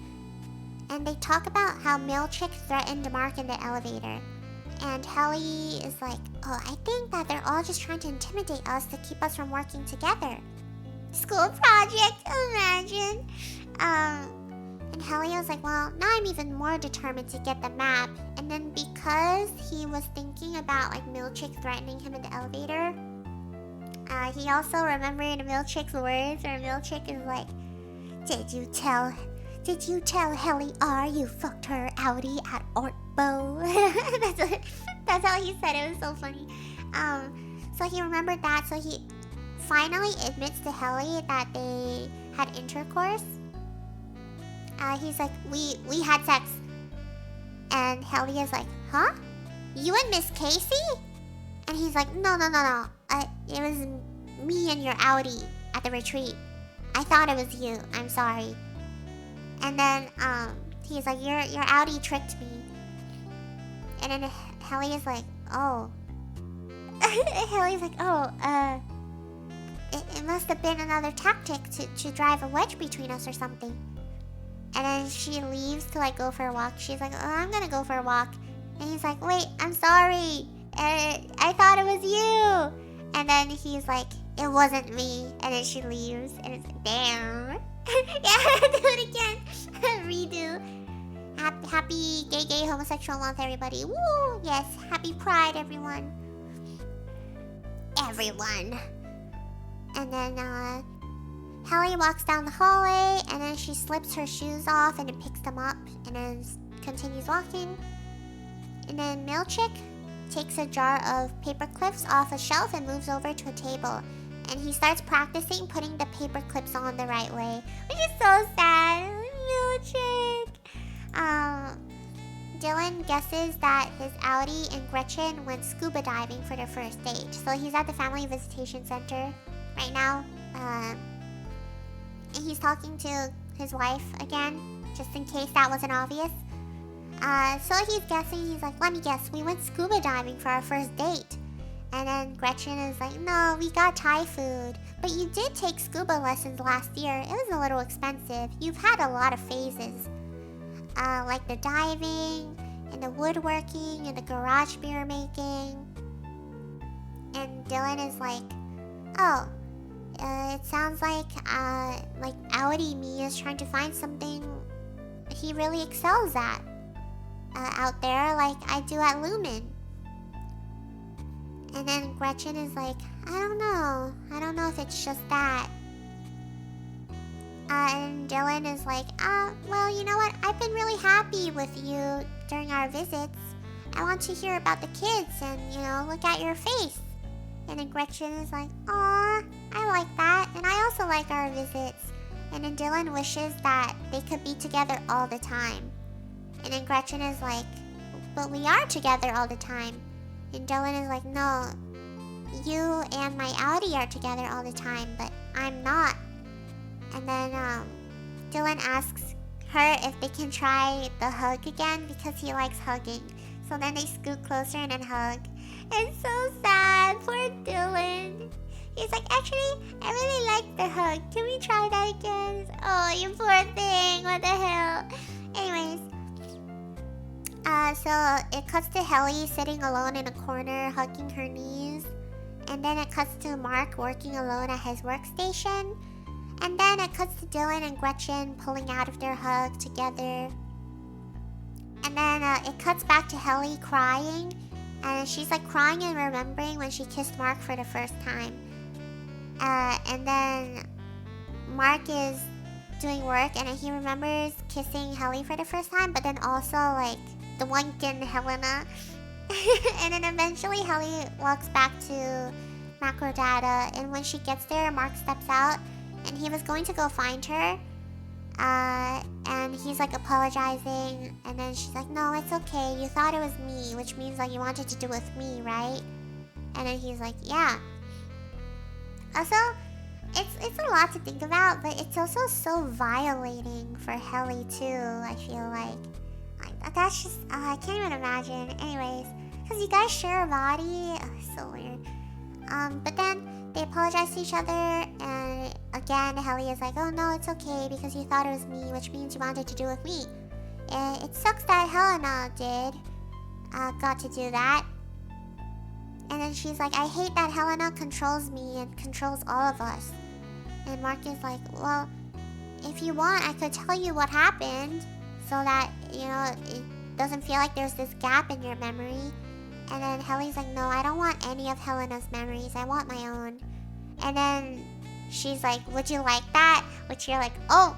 and they talk about how Milchick threatened Mark in the elevator. And Helly is like, oh, I think that they're all just trying to intimidate us to keep us from working together. School project, imagine. And Helly was like, well, now I'm even more determined to get the map. And then because he was thinking about like Milchick threatening him in the elevator, he also remembered Milchick's words, where Milchick is like, Did you tell Helly R you fucked her outie at Ortbo? That's how he said it. It was so funny. So he remembered that. So he finally admits to Helly that they had intercourse. He's like, we had sex. And Helly is like, huh? You and Miss Casey? And he's like, no. It was me and your outie at the retreat. I thought it was you. I'm sorry. And then he's like, your outie tricked me. And then Helly is like, oh. Helly's like, oh, it must have been another tactic to drive a wedge between us or something. And then she leaves to like go for a walk. She's like, oh, I'm gonna go for a walk. And he's like, wait, I'm sorry. I thought it was you. And then he's like, it wasn't me. And then she leaves. And it's like, damn. Yeah, do it again. Redo. Happy gay homosexual month, everybody. Woo! Yes, happy pride, everyone. And then Helly walks down the hallway, and then she slips her shoes off and then picks them up and then continues walking. And then Milchick takes a jar of paper clips off a shelf and moves over to a table. And he starts practicing putting the paper clips on the right way, which is so sad. Milchick. Dylan guesses that his outie and Gretchen went scuba diving for their first date. So he's at the family visitation center right now. And he's talking to his wife again, just in case that wasn't obvious. So he's guessing, he's like, let me guess, we went scuba diving for our first date. And then Gretchen is like, no, we got Thai food. But you did take scuba lessons last year. It was a little expensive. You've had a lot of phases. Like the diving, and the woodworking, and the garage beer making. And Dylan is like, oh, it sounds like outie me is trying to find something he really excels at. Out there, like I do at Lumen. And then Gretchen is like, I don't know if it's just that. And Dylan is like, well, you know what? I've been really happy with you during our visits. I want to hear about the kids and, look at your face. And then Gretchen is like, aw, I like that. And I also like our visits. And then Dylan wishes that they could be together all the time. And then Gretchen is like, but we are together all the time. And Dylan is like, no, you and my outie are together all the time, but I'm not. And then Dylan asks her if they can try the hug again because he likes hugging. So then they scoot closer and then hug. It's so sad, poor Dylan. He's like, actually, I really like the hug. Can we try that again? He's like, oh, you poor thing. What the hell? Anyways. So it cuts to Helly sitting alone in a corner, hugging her knees. And then it cuts to Mark working alone at his workstation. And then it cuts to Dylan and Gretchen pulling out of their hug together. And then it cuts back to Helly crying. And she's like crying and remembering when she kissed Mark for the first time. And then Mark is doing work and he remembers kissing Helly for the first time, but then also like the Wunkin Helena. And then eventually Helly walks back to Macro Data, and when she gets there, Mark steps out and he was going to go find her. And he's like apologizing, and then she's like, no, it's okay, you thought it was me, which means like you wanted to do with me, right? And then he's like, yeah. Also, it's a lot to think about, but it's also so violating for Helly too, I feel like that's just, I can't even imagine. Anyways, because you guys share a body, it's so weird. But then they apologize to each other, and again, Helly is like, oh no, it's okay, because you thought it was me, which means you wanted to do with me. It sucks that Helena got to do that. And then she's like, I hate that Helena controls me and controls all of us. And Mark is like, well, if you want, I could tell you what happened, so that, it doesn't feel like there's this gap in your memory. And then Helly's like, no, I don't want any of Helena's memories. I want my own. And then she's like, would you like that? Which you're like, oh.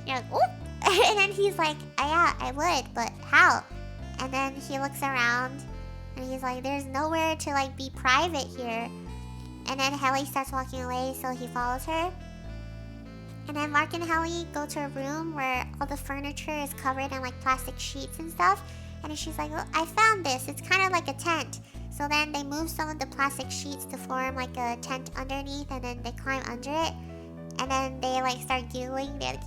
You're like, oh. And then he's like, yeah, I would, but how? And then he looks around and he's like, there's nowhere to like be private here. And then Helly starts walking away, so he follows her. And then Mark and Helly go to a room where all the furniture is covered in like plastic sheets and stuff. And then she's like, well, I found this. It's kind of like a tent. So then they move some of the plastic sheets to form like a tent underneath, and then they climb under it. And then they like start giggling. They're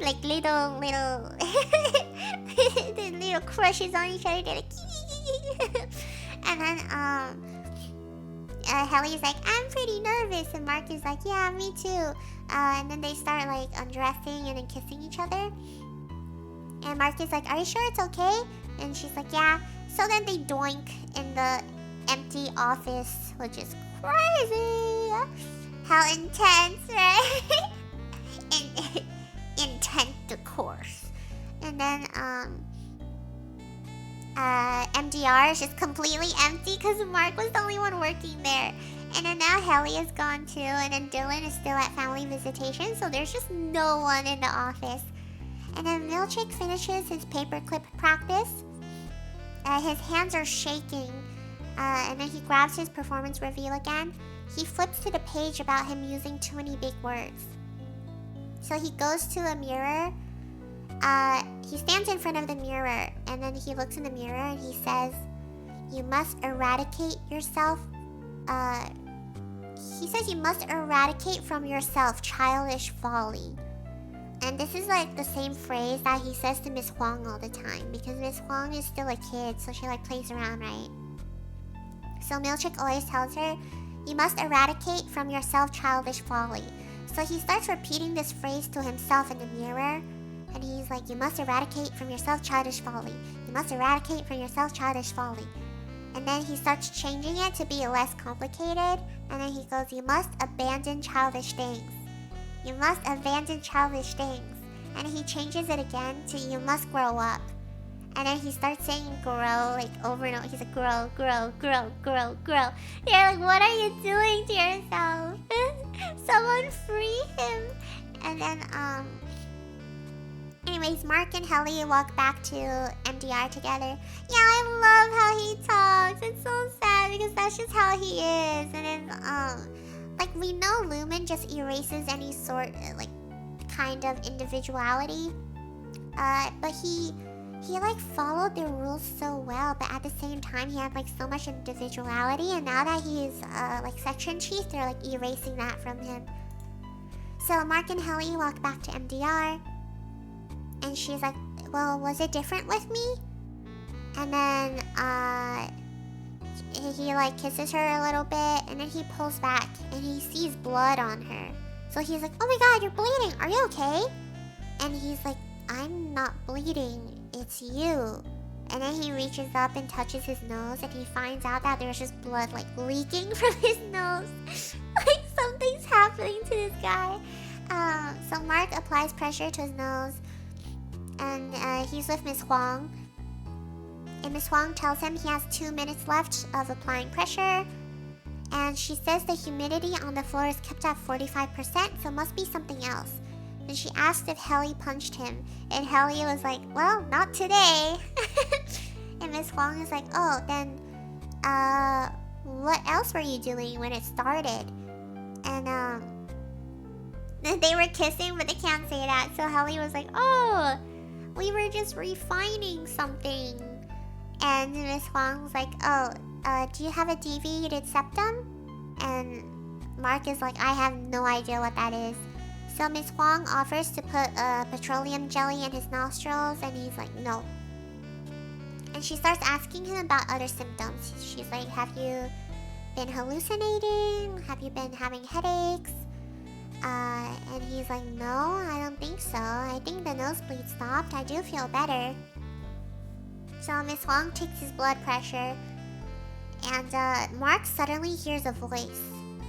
like little the little crushes on each other. They're like and then Helly's like, I'm pretty nervous, and Mark is like, yeah, me too. And then they start like undressing and then kissing each other. And Mark is like, are you sure it's okay? And she's like, yeah. So then they doink in the empty office, which is crazy. How intense, right? Intense, of course. And then MDR is just completely empty because Mark was the only one working there. And then now Helly is gone too, and then Dylan is still at family visitation, so there's just no one in the office. And then Milchick finishes his paperclip practice. His hands are shaking, and then he grabs his performance review again. He flips to the page about him using too many big words. So he goes to a mirror. He stands in front of the mirror, and then he looks in the mirror and he says, you must eradicate yourself. He says you must eradicate from yourself childish folly. And this is like the same phrase that he says to Miss Huang all the time, because Miss Huang is still a kid, so she like plays around, right? So Milchick always tells her, you must eradicate from yourself childish folly. So he starts repeating this phrase to himself in the mirror, and he's like, you must eradicate from yourself childish folly. You must eradicate from yourself childish folly. And then he starts changing it to be less complicated, and then he goes, you must abandon childish things. You must abandon childish things. And he changes it again to you must grow up. And then he starts saying grow like over and over. He's like grow, grow, grow, grow, grow. You're like, what are you doing to yourself? Someone free him. And then anyways, Mark and Helly walk back to MDR together. Yeah, I love how he talks. It's so sad because that's just how he is. And then like we know Lumen just erases any sort like kind of individuality. But he like followed the rules so well, but at the same time he had like so much individuality, and now that he's like section chief, they're like erasing that from him. So Mark and Helly walk back to MDR, and she's like, well, was it different with me? And then he like kisses her a little bit, and then he pulls back and he sees blood on her. So he's like, oh my god, you're bleeding, are you okay? And he's like, I'm not bleeding, it's you. And then he reaches up and touches his nose, and he finds out that there's just blood like leaking from his nose. Like something's happening to this guy. So Mark applies pressure to his nose, and he's with Miss Huang. And Miss Huang tells him he has 2 minutes left of applying pressure. And she says the humidity on the floor is kept at 45%, so must be something else. And she asked if Helly punched him, and Helly was like, well, not today. And Miss Huang is like, oh, then, what else were you doing when it started? And, they were kissing, but they can't say that. So Helly was like, oh, we were just refining something. And Miss Huang was like, oh, do you have a deviated septum? And Mark is like, I have no idea what that is. So Miss Huang offers to put petroleum jelly in his nostrils, and he's like, no. And she starts asking him about other symptoms. She's like, have you been hallucinating? Have you been having headaches? And he's like, no, I don't think so. I think the nosebleed stopped. I do feel better. So Miss Huang takes his blood pressure, and Mark suddenly hears a voice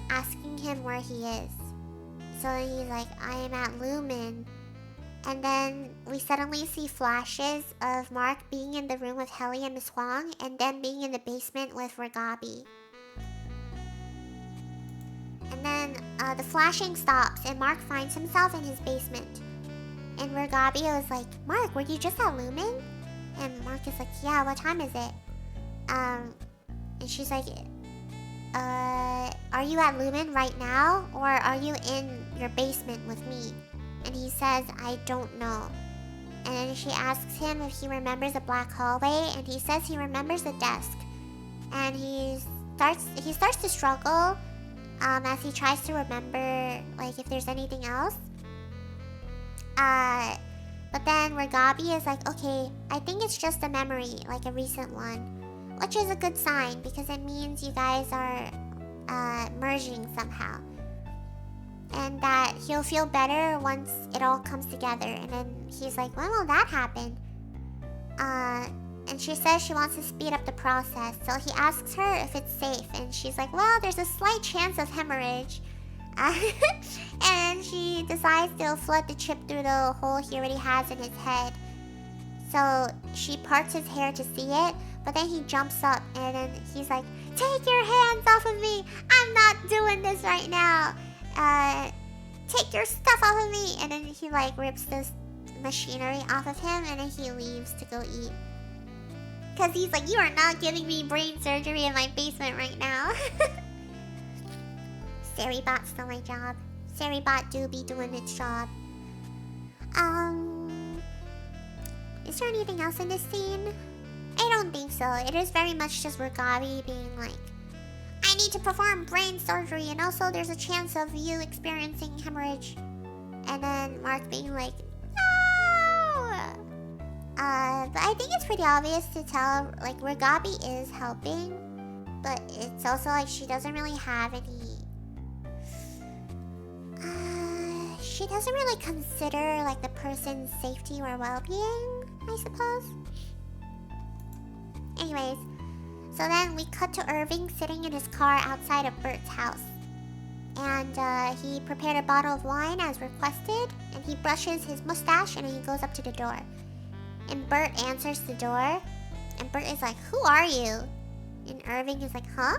asking him where he is. So he's like, I am at Lumen. And then we suddenly see flashes of Mark being in the room with Helly and Miss Huang, and then being in the basement with Ragabi. And then the flashing stops, and Mark finds himself in his basement. And Ragabi was like, Mark, were you just at Lumen? And Mark is like, yeah, what time is it? And she's like, are you at Lumen right now? Or are you in your basement with me? And he says, I don't know. And then she asks him if he remembers a black hallway, and he says he remembers a desk. And he starts to struggle as he tries to remember like if there's anything else. But then Ragabi is like, okay, I think it's just a memory, like a recent one. Which is a good sign, because it means you guys are merging somehow. And that he'll feel better once it all comes together. And then he's like, when will that happen? And she says she wants to speed up the process. So he asks her if it's safe. And she's like, well, there's a slight chance of hemorrhage. And she decides to flood the chip through the hole he already has in his head. So she parts his hair to see it, but then he jumps up and then he's like, take your hands off of me! I'm not doing this right now! Take your stuff off of me! And then he like rips this machinery off of him, and then he leaves to go eat. Cause he's like, you are not giving me brain surgery in my basement right now. Seribot stole my job. Seribot do be doing its job. Is there anything else in this scene? I don't think so. It is very much just Ragabi being like, I need to perform brain surgery, and also there's a chance of you experiencing hemorrhage. And then Mark being like, But I think it's pretty obvious to tell, like, where Gabi is helping, but it's also like she doesn't really have any. She doesn't really consider like the person's safety or well-being, I suppose. Anyways, so then we cut to Irving sitting in his car outside of Bert's house. And he prepared a bottle of wine as requested, and he brushes his mustache and he goes up to the door. And Bert answers the door, and Bert is like, "Who are you?" And Irving is like, "Huh?"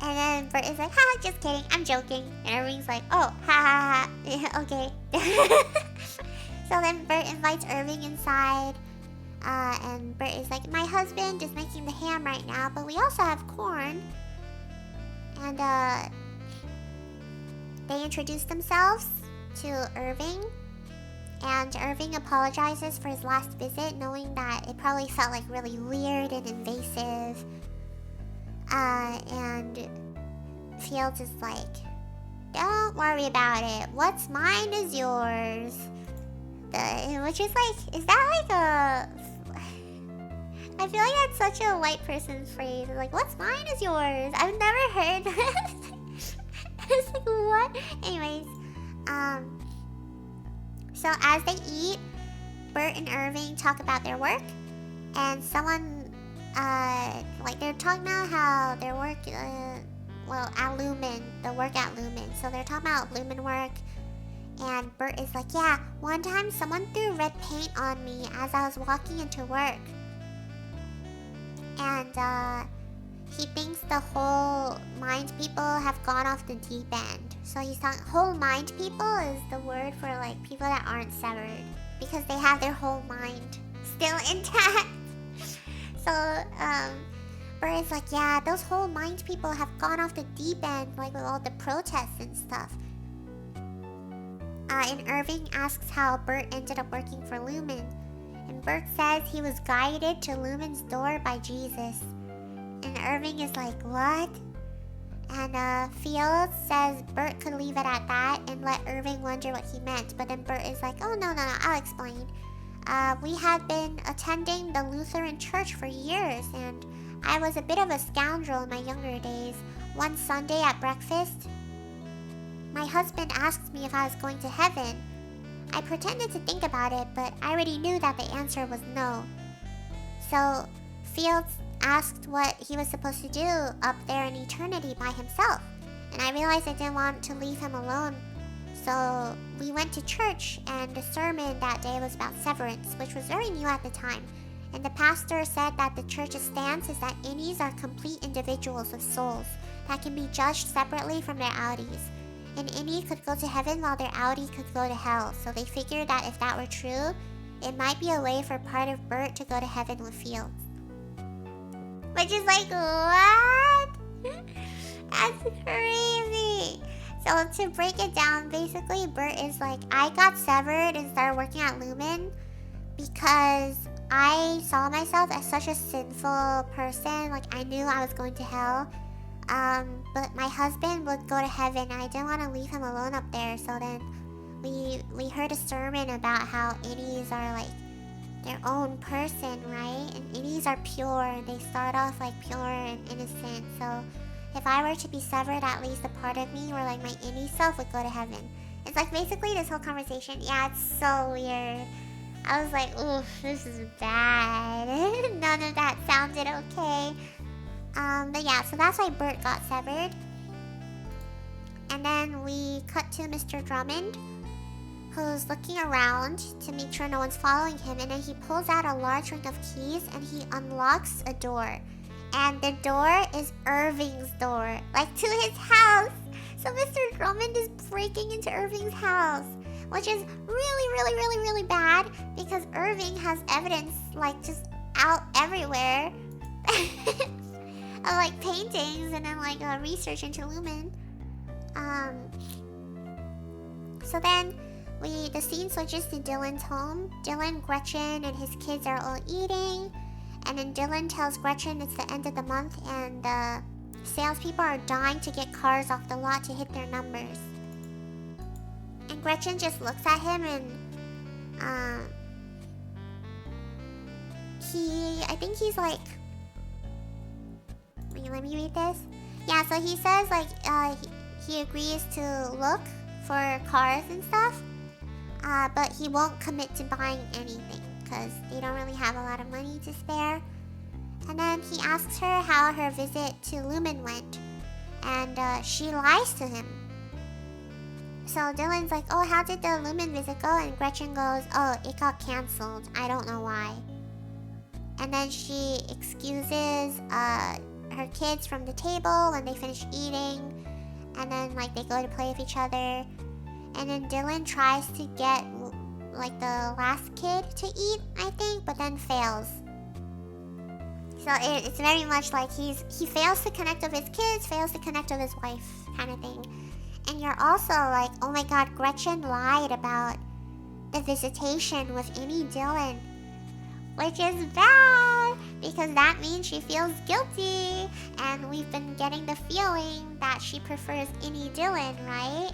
And then Bert is like, "Ha, just kidding, I'm joking." And Irving's like, "Oh, ha ha ha, okay." So then Bert invites Irving inside, and Bert is like, "My husband is making the ham right now, but we also have corn." And they introduce themselves to Irving, and Irving apologizes for his last visit, knowing that it probably felt like really weird and invasive. And Fields is like, "Don't worry about it. What's mine is yours." Which is like, is that like a... I feel like that's such a white person's phrase. Like, what's mine is yours. I've never heard that. It's like, what? Anyways, so as they eat, Bert and Irving talk about their work, and someone, like they're talking about how their work, at Lumen, the work at Lumen. So they're talking about Lumen work, and Bert is like, "Yeah, one time someone threw red paint on me as I was walking into work." And he thinks the whole mind people have gone off the deep end. So he's talking, whole mind people is the word for like people that aren't severed, because they have their whole mind still intact. So Bert is like, "Yeah, those whole mind people have gone off the deep end, like with all the protests and stuff." And Irving asks how Bert ended up working for Lumen. And Bert says he was guided to Lumen's door by Jesus. And Irving is like, "What?" And Fields says Bert could leave it at that and let Irving wonder what he meant. But then Bert is like, "Oh, no, I'll explain. We had been attending the Lutheran church for years, and I was a bit of a scoundrel in my younger days. One Sunday at breakfast, my husband asked me if I was going to heaven. I pretended to think about it, but I already knew that the answer was no. So Fields asked what he was supposed to do up there in eternity by himself, and I realized I didn't want to leave him alone. So we went to church, and the sermon that day was about severance, which was very new at the time. And the pastor said that the church's stance is that innies are complete individuals with souls that can be judged separately from their outies. An innie could go to heaven while their outie could go to hell. So they figured that if that were true, it might be a way for part of Bert to go to heaven with Fields." Which is like, what? That's crazy. So to break it down, basically Bert is like, "I got severed and started working at Lumen because I saw myself as such a sinful person. Like, I knew I was going to hell. But my husband would go to heaven, and I didn't want to leave him alone up there. So then we heard a sermon about how innies are like their own person, right? And innies are pure, and they start off like pure and innocent. So if I were to be severed, at least a part of me, or like my innie self, would go to heaven." It's like basically this whole conversation. Yeah, it's so weird. I was like, oof, this is bad. None of that sounded okay. But yeah, so that's why Bert got severed. And then we cut to Mr. Drummond, who's looking around to make sure no one's following him, and then he pulls out a large ring of keys and he unlocks a door. And the door is Irving's door, like to his house. So Mr. Drummond is breaking into Irving's house, which is really bad, because Irving has evidence like just out everywhere of like paintings and then like research into Lumen. So then the scene switches to Dylan's home. Dylan, Gretchen, and his kids are all eating, and then Dylan tells Gretchen it's the end of the month and the salespeople are dying to get cars off the lot to hit their numbers. And Gretchen just looks at him and I think he's like... Wait, let me read this. Yeah, so he says like he agrees to look for cars and stuff, but he won't commit to buying anything because they don't really have a lot of money to spare. And then he asks her how her visit to Lumen went, and she lies to him. So Dylan's like, oh, how did the Lumen visit go? And Gretchen goes, oh, it got canceled. I don't know why. And then she excuses her kids from the table when they finish eating. And then like they go to play with each other. And then Dylan tries to get like the last kid to eat, I think, but then fails. So it's very much like he fails to connect with his kids, fails to connect with his wife, kind of thing. And you're also like, oh my god, Gretchen lied about the visitation with any Dylan. Which is bad, because that means she feels guilty. And we've been getting the feeling that she prefers any Dylan, right?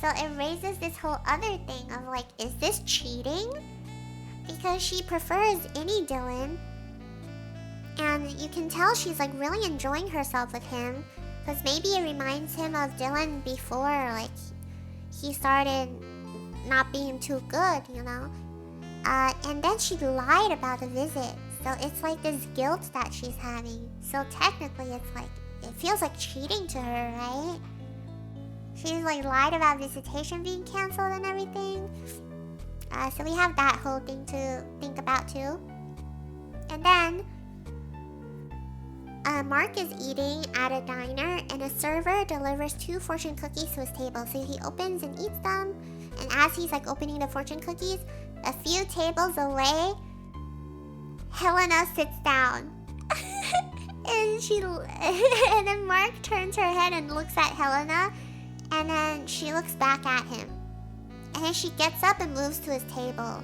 So it raises this whole other thing of like, is this cheating? Because she prefers any Dylan. And you can tell she's like really enjoying herself with him. Because maybe it reminds him of Dylan before, like, he started not being too good, you know? And then she lied about the visit. So it's like this guilt that she's having. So technically it's like, it feels like cheating to her, right? She's like lied about visitation being canceled and everything. So we have that whole thing to think about too. And then Mark is eating at a diner, and a server delivers 2 fortune cookies to his table. So he opens and eats them, and as he's like opening the fortune cookies, a few tables away, Helena sits down. and then Mark turns her head and looks at Helena, and then she looks back at him. And then she gets up and moves to his table.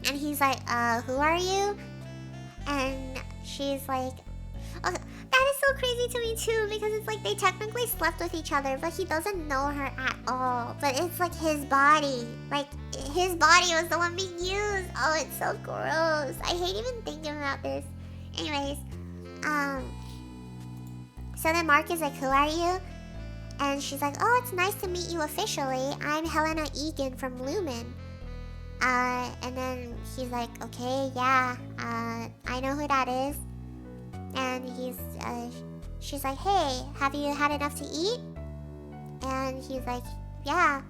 And he's like, who are you? And she's like, oh, that is so crazy to me too, because it's like they technically slept with each other, but he doesn't know her at all. But it's like his body. Like, his body was the one being used. Oh, it's so gross. I hate even thinking about this. Anyways, so then Mark is like, who are you? And she's like, oh, it's nice to meet you officially. I'm Helena Egan from Lumen. And then he's like, okay, yeah, I know who that is. And she's like, hey, have you had enough to eat? And he's like, yeah,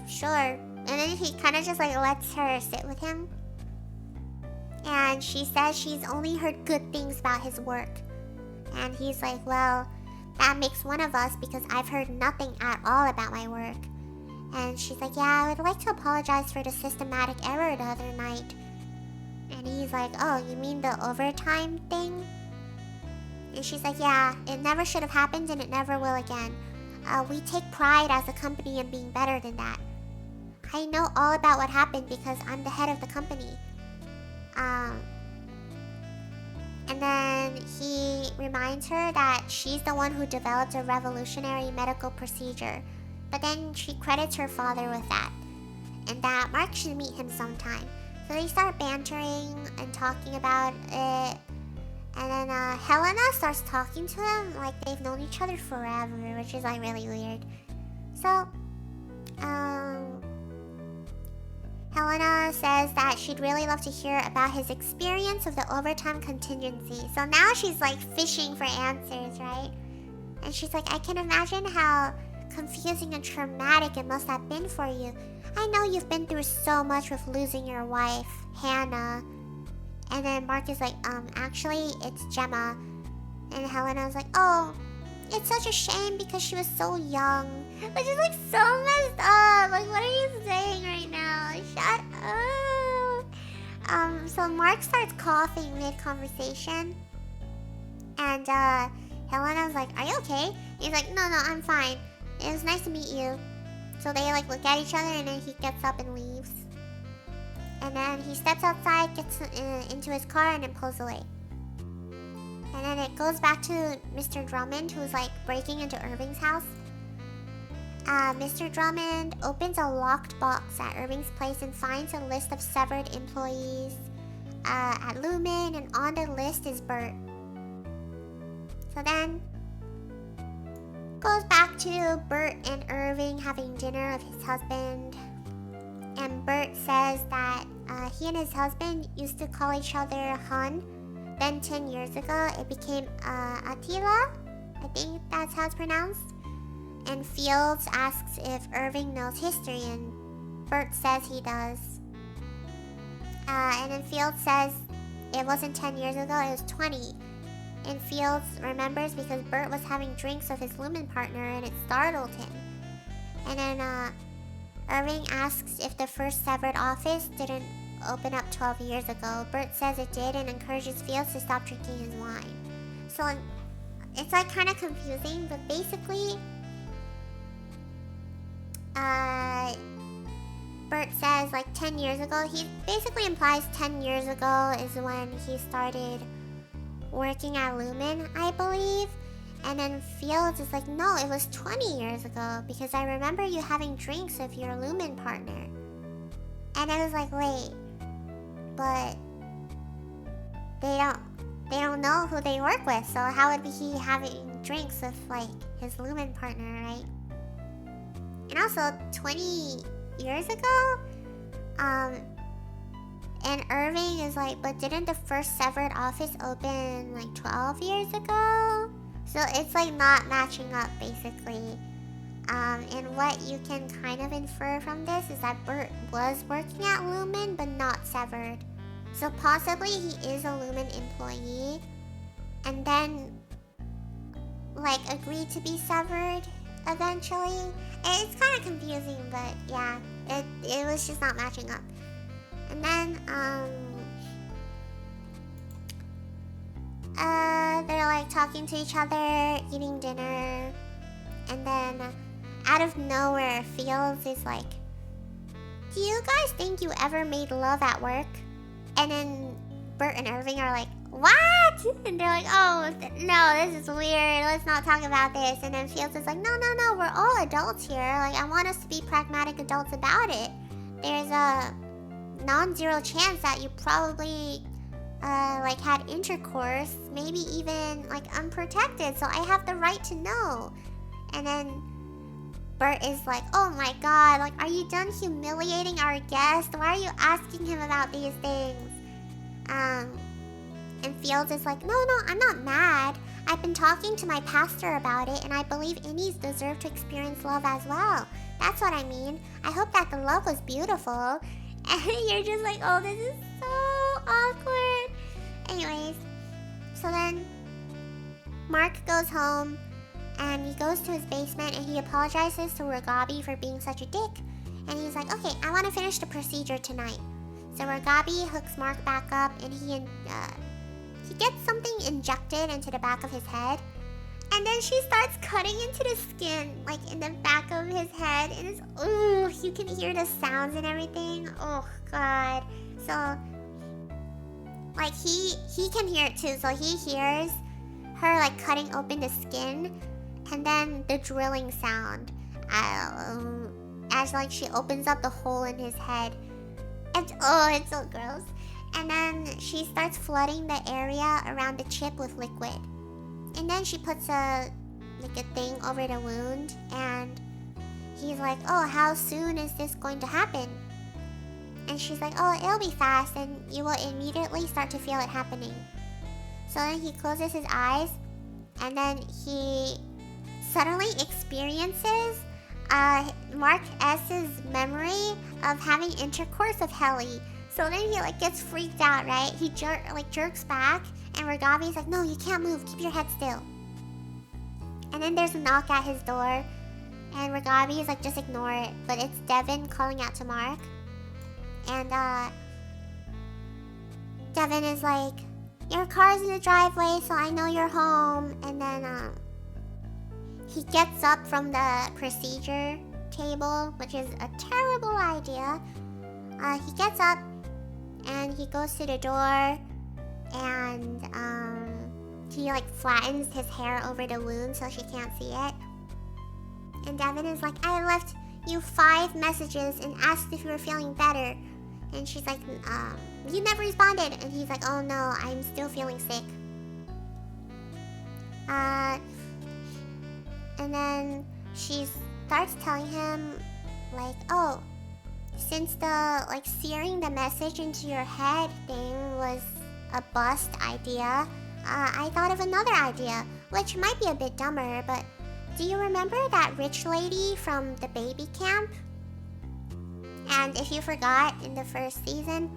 sure. And then he kind of just like lets her sit with him. And she says she's only heard good things about his work. And he's like, well, that makes one of us because I've heard nothing at all about my work. And she's like, yeah, I would like to apologize for the systematic error the other night. And he's like, oh, you mean the overtime thing? And she's like, yeah, it never should have happened and it never will again. We take pride as a company in being better than that. I know all about what happened because I'm the head of the company. And then he reminds her that she's the one who developed a revolutionary medical procedure. But then she credits her father with that. And that Mark should meet him sometime. So they start bantering and talking about it. And then Helena starts talking to him like they've known each other forever, which is like really weird. So, Helena says that she'd really love to hear about his experience with the overtime contingency. So now she's like fishing for answers, right? And she's like, I can imagine how confusing and traumatic it must have been for you. I know you've been through so much with losing your wife, Hannah. And then Mark is like, actually, it's Gemma. And Helena's like, oh, it's such a shame because she was so young. Which is like so messed up. Like, what are you saying right now? Shut up. So Mark starts coughing mid-conversation. And Helena's like, are you okay? He's like, no, I'm fine. It was nice to meet you. So they like look at each other and then he gets up and leaves. And then he steps outside, gets into his car and then pulls away. And then it goes back to Mr. Drummond, who's like breaking into Irving's house. Mr. Drummond opens a locked box at Irving's place and finds a list of severed employees. at Lumen, and on the list is Bert. So then, goes back to Bert and Irving having dinner with his husband. And Bert says that he and his husband used to call each other Hun. Then 10 years ago, it became Attila. I think that's how it's pronounced. And Fields asks if Irving knows history, and Bert says he does. And then Fields says it wasn't 10 years ago, it was 20. And Fields remembers because Bert was having drinks with his Lumen partner and it startled him. And then Irving asks if the first severed office didn't open up 12 years ago. Bert says it did and encourages Fields to stop drinking his wine. So it's like kind of confusing, but basically Bert says like 10 years ago. He basically implies 10 years ago is when he started working at Lumen, I believe. And then Fields is like, no, it was 20 years ago because I remember you having drinks with your Lumen partner. And I was like, wait, but they don't know who they work with, so how would he having drinks with like his Lumen partner, right? And also 20 years ago, and Irving is like, but didn't the first severed office open like 12 years ago? So it's like not matching up basically. And what you can kind of infer from this is that Bert was working at Lumen but not severed. So possibly he is a Lumen employee and then like agreed to be severed eventually. It's kind of confusing, but yeah, it was just not matching up. And then they're like talking to each other, eating dinner, and then out of nowhere, Fields is like, do you guys think you ever made love at work? And then Bert and Irving are like, what? And they're like, oh, no, this is weird. Let's not talk about this. And then Fields is like, no, we're all adults here. Like, I want us to be pragmatic adults about it. There's a non-zero chance that you probably like had intercourse, maybe even like unprotected, so I have the right to know. And then Bert is like, oh my god, like, are you done humiliating our guest? Why are you asking him about these things? And Fields is like, no, I'm not mad. I've been talking to my pastor about it, and I believe innies deserve to experience love as well. That's what I mean. I hope that the love was beautiful. And you're just like, oh, this is so awkward. Anyways, so then Mark goes home and he goes to his basement and he apologizes to Ragabi for being such a dick. And he's like, okay, I want to finish the procedure tonight. So Ragabi hooks Mark back up and he gets something injected into the back of his head. And then she starts cutting into the skin, like in the back of his head. And it's, ooh, you can hear the sounds and everything. Oh, God. So, like, he can hear it too. So he hears her, like, cutting open the skin. And then the drilling sound. As, like, she opens up the hole in his head. And, oh, it's so gross. And then she starts flooding the area around the chip with liquid. And then she puts a thing over the wound, and he's like, oh, how soon is this going to happen? And she's like, oh, it'll be fast, and you will immediately start to feel it happening. So then he closes his eyes, and then he suddenly experiences Mark S.'s memory of having intercourse with Helly. So then he like gets freaked out, right? He jerks back, and Ragabi's like, no, you can't move, keep your head still. And then there's a knock at his door, and Ragabi is like, just ignore it. But it's Devin calling out to Mark. And Devin is like, your car's in the driveway, so I know you're home. And then he gets up from the procedure table, which is a terrible idea. He gets up and he goes to the door, and he like flattens his hair over the wound so she can't see it. And Devin is like, I left you 5 messages and asked if you were feeling better. And she's like, you never responded. And he's like, oh no, I'm still feeling sick. And then she starts telling him, like, oh, since the, like, searing the message into your head thing was a bust idea, I thought of another idea, which might be a bit dumber, but do you remember that rich lady from the baby camp? And if you forgot, in the first season,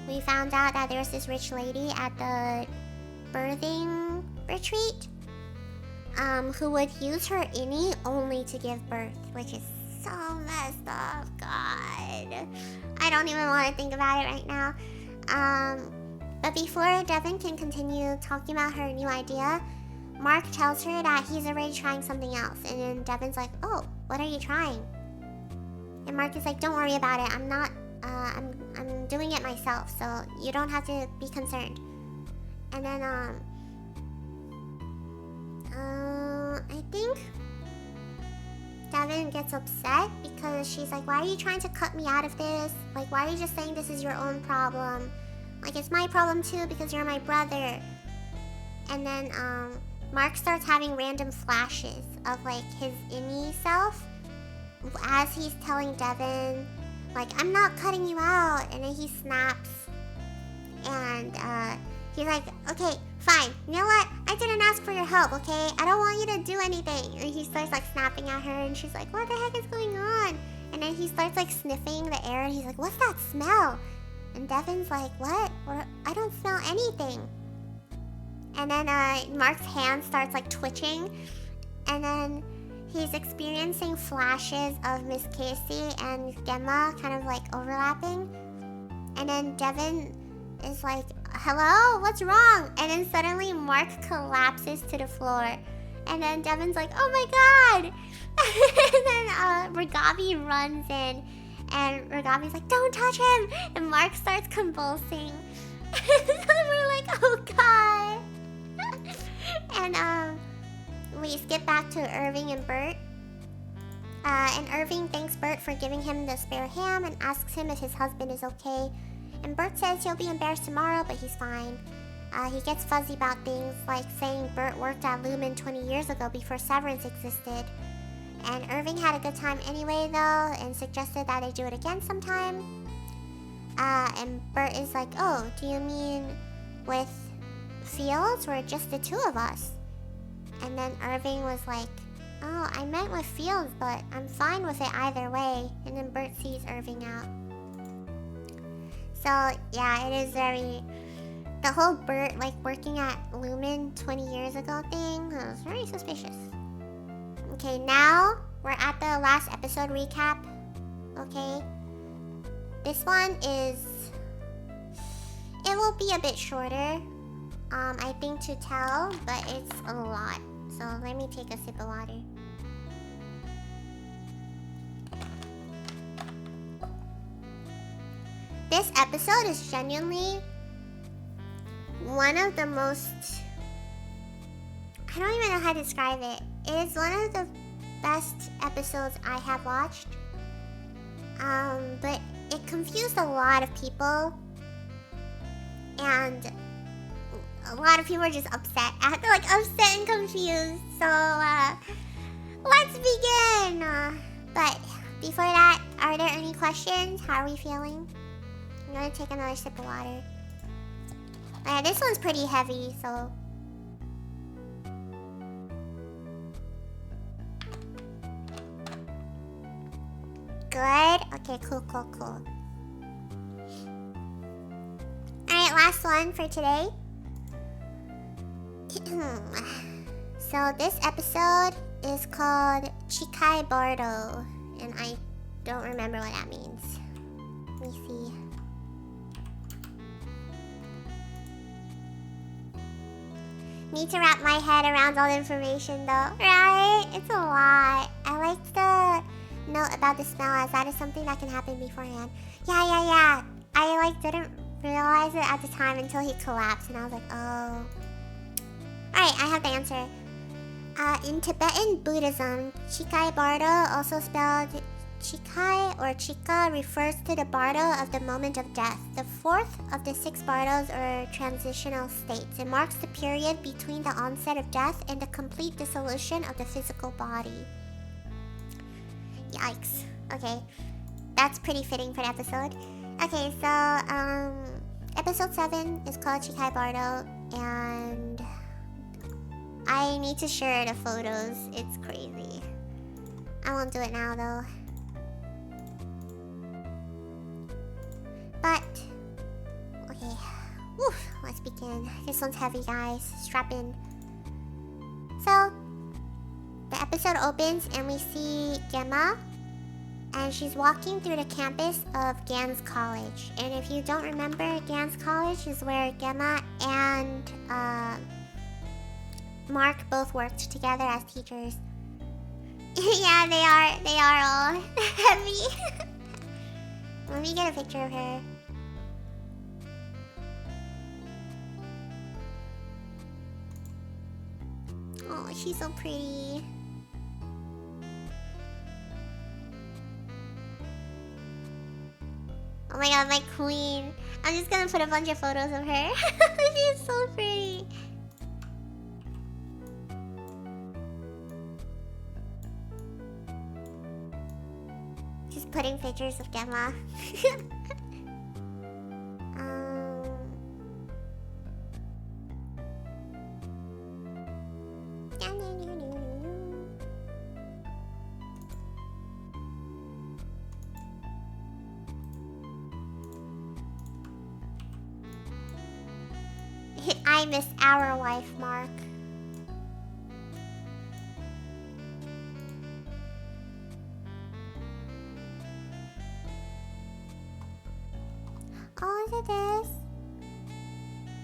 we found out that there was this rich lady at the birthing retreat, who would use her innie only to give birth, which is so messed up. God, I don't even want to think about it right now. But before Devin can continue talking about her new idea, Mark tells her that he's already trying something else, and then Devin's like, oh, what are you trying? And Mark is like, don't worry about it, I'm not, I'm doing it myself, so you don't have to be concerned. And then, I think Devin gets upset because she's like, why are you trying to cut me out of this? Like, why are you just saying this is your own problem? Like, it's my problem too because you're my brother. And then, Mark starts having random flashes of, like, his innie self as he's telling Devin, like, I'm not cutting you out. And then he snaps. And, he's like, okay, fine. You know what? I didn't ask for your help, okay? I don't want you to do anything. And he starts, like, snapping at her. And she's like, what the heck is going on? And then he starts, like, sniffing the air. And he's like, what's that smell? And Devin's like, what? I don't smell anything. And then Mark's hand starts, like, twitching. And then he's experiencing flashes of Miss Casey and Gemma kind of, like, overlapping. And then Devin is like, hello? What's wrong? And then suddenly Mark collapses to the floor. And then Devin's like, oh my god! And then Ragavi runs in. And Ragavi's like, don't touch him! And Mark starts convulsing. And we're like, oh god! And we skip back to Irving and Bert. And Irving thanks Bert for giving him the spare ham and asks him if his husband is okay. And Bert says he'll be embarrassed tomorrow, but he's fine. He gets fuzzy about things, like saying Bert worked at Lumen 20 years ago before Severance existed. And Irving had a good time anyway, though, and suggested that they do it again sometime. And Bert is like, oh, do you mean with Fields or just the two of us? And then Irving was like, oh, I meant with Fields, but I'm fine with it either way. And then Bert sees Irving out. So, yeah, it is very... The whole Bert, like, working at Lumen 20 years ago thing was very suspicious. Okay, now we're at the last episode recap. Okay? This one is... It will be a bit shorter, I think, to tell, but it's a lot. So let me take a sip of water. This episode is genuinely one of the most... I don't even know how to describe it. It is one of the best episodes I have watched. But it confused a lot of people. And a lot of people are just upset. Upset and confused. So, let's begin! But before that, are there any questions? How are we feeling? I'm gonna take another sip of water. This one's pretty heavy, so... Good? Okay, cool. Alright, last one for today. So this episode is called Chikai Bardo, and I don't remember what that means. Let me see. Need to wrap my head around all the information though, right? It's a lot. I like the note about the smell, as that is something that can happen beforehand. Yeah. I didn't realize it at the time until he collapsed, and I was like, oh. Alright, I have the answer. In Tibetan Buddhism, Chikai Bardo, also spelled Chikai or Chika refers to the bardo of the moment of death, the fourth of the 6 bardos or transitional states. It marks the period between the onset of death and the complete dissolution of the physical body. Yikes. Okay, that's pretty fitting for the episode. Okay, so episode 7 is called Chikai Bardo, and I need to share the photos. It's crazy. I won't do it now though. But okay, woo, let's begin. This one's heavy, guys. Strap in. So the episode opens and we see Gemma, and she's walking through the campus of Gans College. And if you don't remember, Gans College is where Gemma and Mark both worked together as teachers. Yeah, they are all heavy. Let me get a picture of her. Oh, she's so pretty. Oh my god, my queen. I'm just gonna put a bunch of photos of her. She's so pretty. Just putting pictures of Gemma. I miss our wife, Mark. Oh, is it this?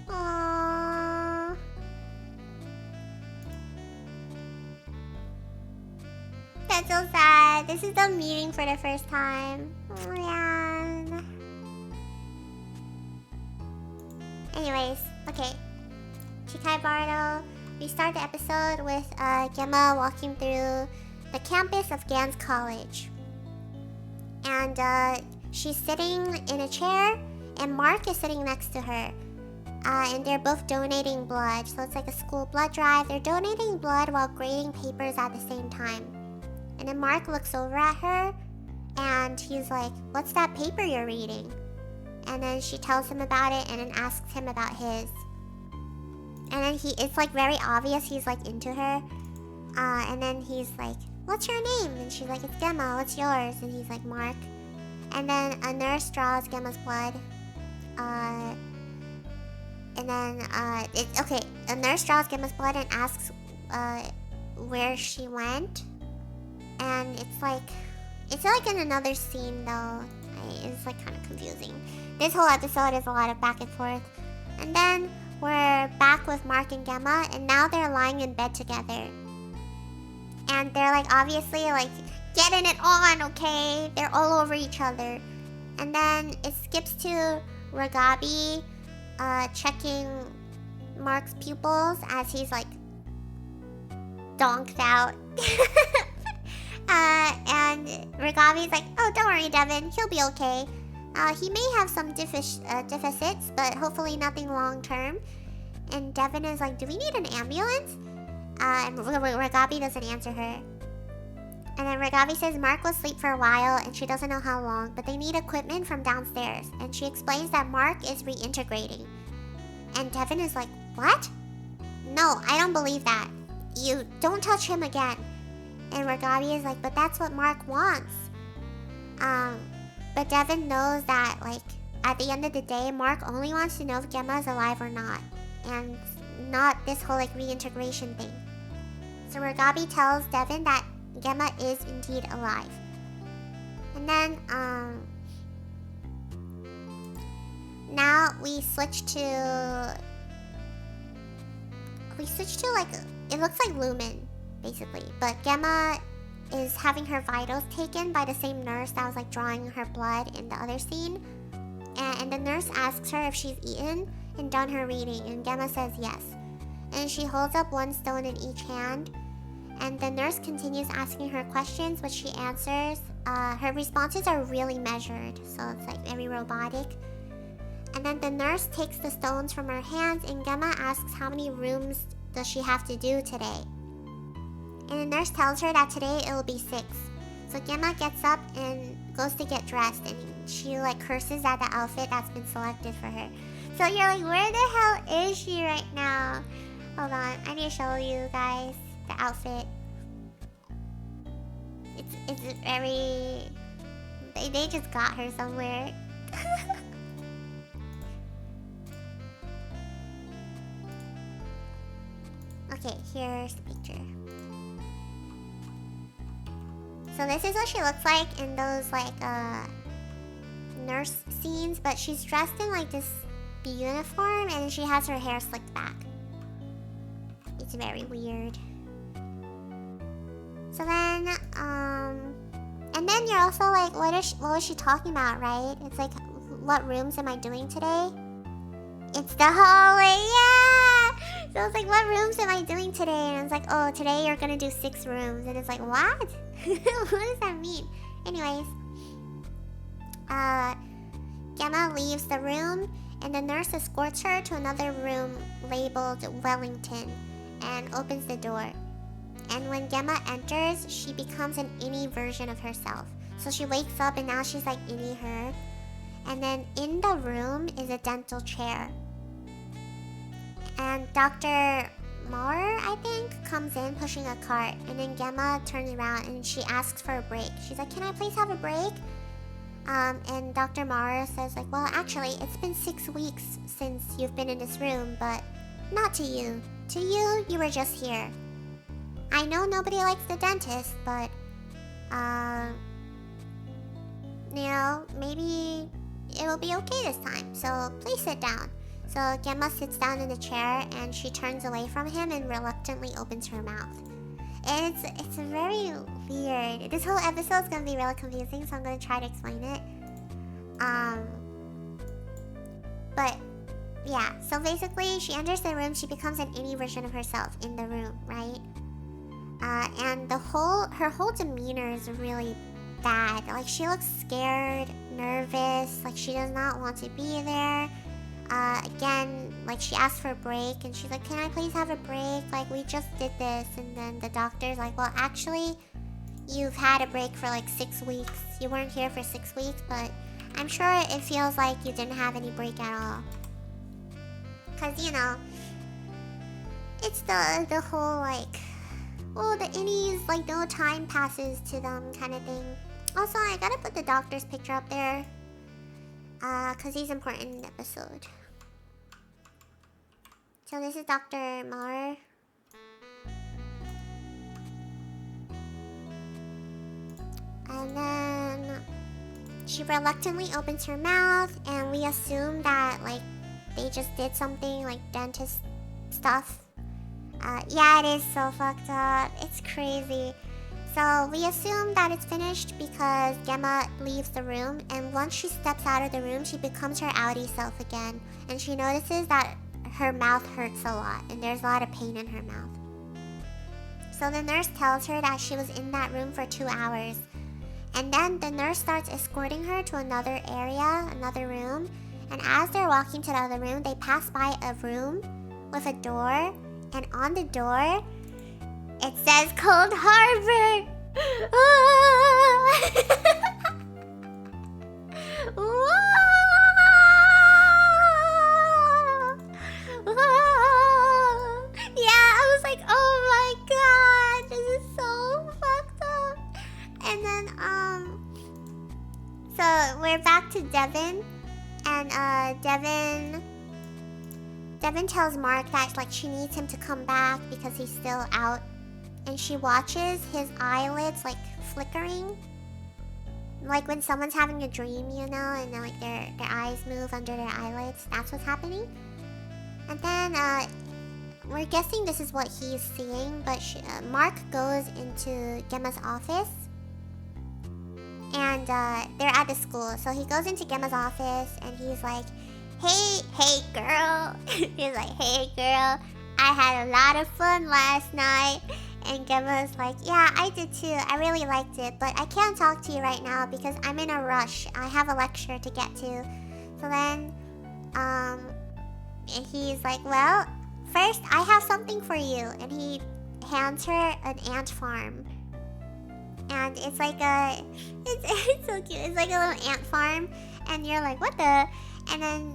Aww. That's so sad. This is them meeting for the first time. Oh, man. Anyways, okay. Chikai Bardo. We start the episode with Gemma walking through the campus of Gans College. And she's sitting in a chair, and Mark is sitting next to her. And they're both donating blood, so it's like a school blood drive. They're donating blood while grading papers at the same time. And then Mark looks over at her, and he's like, "What's that paper you're reading?" And then she tells him about it, and then asks him about his. And then it's like very obvious he's like into her. And then he's like, "What's your name?" And she's like, "It's Gemma. What's yours?" And he's like, "Mark." And then a nurse draws Gemma's blood. A nurse draws Gemma's blood and asks where she went. And it's like in another scene though. It's like kind of confusing. This whole episode is a lot of back and forth. And then we're back with Mark and Gemma, and now they're lying in bed together. And they're like obviously like getting it on, okay? They're all over each other. And then it skips to Ragabi checking Mark's pupils as he's like donked out. And Ragabi's like, "Oh, don't worry, Devin. He'll be okay. He may have some deficits, but hopefully nothing long term." And Devin is like, "Do we need an ambulance?" And Ragabi doesn't answer her. And then Ragabi says Mark will sleep for a while and she doesn't know how long, but they need equipment from downstairs. And she explains that Mark is reintegrating. And Devin is like, "What? No, I don't believe that. You don't touch him again." And Ragabi is like, "But that's what Mark wants." But Devin knows that, like, at the end of the day, Mark only wants to know if Gemma is alive or not. And not this whole, like, reintegration thing. So Ragabi tells Devin that Gemma is indeed alive. And then, now we switch to, like, it looks like Lumen, basically. But Gemma is having her vitals taken by the same nurse that was like drawing her blood in the other scene. And the nurse asks her if she's eaten and done her reading, and Gemma says yes. And she holds up one stone in each hand, and the nurse continues asking her questions, which she answers her responses are really measured, so it's like very robotic. And then the nurse takes the stones from her hands, and Gemma asks how many rooms does she have to do today. And the nurse tells her that today it will be 6. So Gemma gets up and goes to get dressed, and she like curses at the outfit that's been selected for her. So you're like, where the hell is she right now? Hold on, I need to show you guys the outfit. It's very... They just got her somewhere. Okay, here's the picture. So this is what she looks like in those like nurse scenes, but she's dressed in like this uniform and she has her hair slicked back. It's very weird. So then, and then you're also like, what was she talking about, right? It's like, what rooms am I doing today? It's the hallway, yeah! So it's like, what rooms am I doing today? And it's like, oh, today you're gonna do 6 rooms. And it's like, what? What does that mean? Anyways, Gemma leaves the room, and the nurse escorts her to another room labeled Wellington and opens the door. And when Gemma enters, she becomes an innie version of herself. So she wakes up and now she's like innie her. And then in the room is a dental chair. And Dr. Maurer, I think, comes in pushing a cart. And then Gemma turns around and she asks for a break. She's like, can I please have a break? And Dr. Maurer says like, well, actually, it's been 6 weeks since you've been in this room, but not to you. To you, you were just here. I know nobody likes the dentist, but, you know, maybe it'll be okay this time. So please sit down. So Gemma sits down in the chair and she turns away from him and reluctantly opens her mouth. And it's very weird. This whole episode is gonna be really confusing, so I'm gonna try to explain it. But yeah, so basically she enters the room, she becomes an innie version of herself in the room, right? And her whole demeanor is really bad. Like, she looks scared, nervous, like she does not want to be there. Again, like she asked for a break and she's like, can I please have a break? Like, we just did this. And then the doctor's like, well, actually, you've had a break for like 6 weeks. You weren't here for 6 weeks, but I'm sure it feels like you didn't have any break at all. Cause, you know, it's the whole like, oh, the innies, like, no time passes to them kind of thing. Also, I gotta put the doctor's picture up there. Cause he's important in the episode. So this is Dr. Maurer. And then she reluctantly opens her mouth, and we assume that, like, they just did something, like, dentist stuff. Yeah, it is so fucked up. It's crazy. So we assume that it's finished because Gemma leaves the room, and once she steps out of the room, she becomes her outie self again. And she notices that her mouth hurts a lot, and there's a lot of pain in her mouth. So the nurse tells her that she was in that room for 2 hours. And then the nurse starts escorting her to another area, another room. And as they're walking to the other room, they pass by a room with a door. And on the door, it says Cold Harbor. Yeah, I was like, oh my god, this is so fucked up. And then, so we're back to Devin. And, Devin tells Mark that, like, she needs him to come back because he's still out. And she watches his eyelids, like, flickering. Like when someone's having a dream, you know, and then, like, their eyes move under their eyelids. That's what's happening. And then, we're guessing this is what he's seeing, but Mark goes into Gemma's office. And, they're at the school. So he goes into Gemma's office and he's like, hey girl. He's like, hey girl, I had a lot of fun last night. And Gemma's like, yeah, I did too. I really liked it, but I can't talk to you right now because I'm in a rush. I have a lecture to get to. So then, and he's like, well, first I have something for you. And he hands her an ant farm. And it's like it's so cute. It's like a little ant farm. And you're like, what the? And then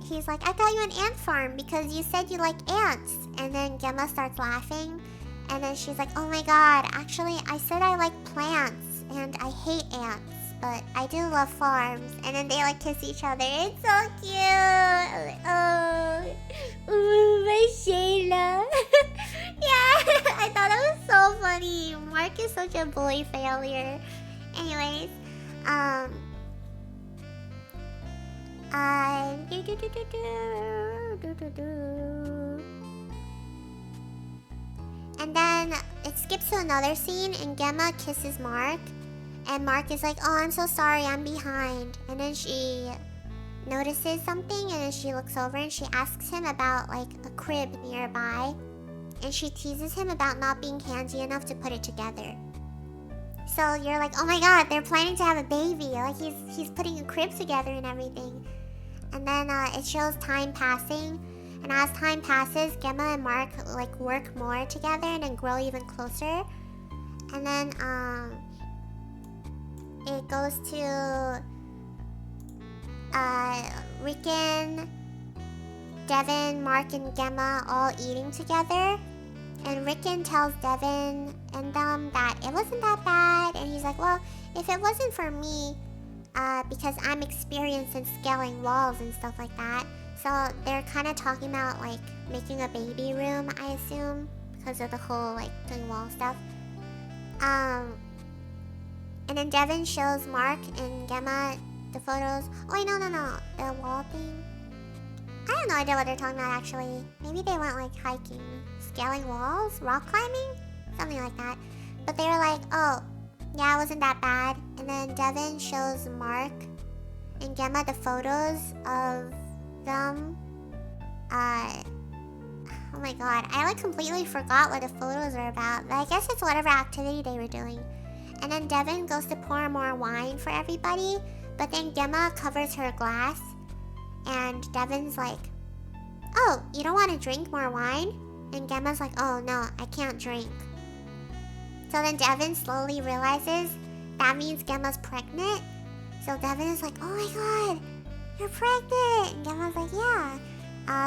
he's like, I got you an ant farm because you said you like ants. And then Gemma starts laughing. And then she's like, oh my god, actually, I said I like plants. And I hate ants. But I do love farms. And then they like kiss each other. It's so cute. Oh, my Shayla. Yeah, I thought it was so funny. Mark is such a boy failure. Anyways, and then it skips to another scene, and Gemma kisses Mark. And Mark is like, oh, I'm so sorry, I'm behind. And then she notices something, and then she looks over and she asks him about like a crib nearby. And she teases him about not being handy enough to put it together. So you're like, oh my god, they're planning to have a baby. Like he's putting a crib together and everything. And then it shows time passing. And as time passes, Gemma and Mark like work more together and then grow even closer. And then it goes to Rickon, Devin, Mark, and Gemma all eating together. And Rickon tells Devin and them that it wasn't that bad. And he's like, well, if it wasn't for me, because I'm experienced in scaling walls and stuff like that. So they're kind of talking about like making a baby room, I assume, because of the whole like doing wall stuff. And then Devin shows Mark and Gemma the photos. Oh wait, no, the wall thing. I have no idea what they're talking about actually. Maybe they went like hiking, scaling walls, rock climbing, something like that. But they were like, oh, yeah, it wasn't that bad. And then Devin shows Mark and Gemma the photos of them. Oh my god, I like completely forgot what the photos are about. But I guess it's whatever activity they were doing. And then Devin goes to pour more wine for everybody. But then Gemma covers her glass. And Devin's like, oh, you don't want to drink more wine? And Gemma's like, oh no, I can't drink. So then Devin slowly realizes that means Gemma's pregnant. So Devin is like, oh my god, you're pregnant. And Gemma's like, yeah.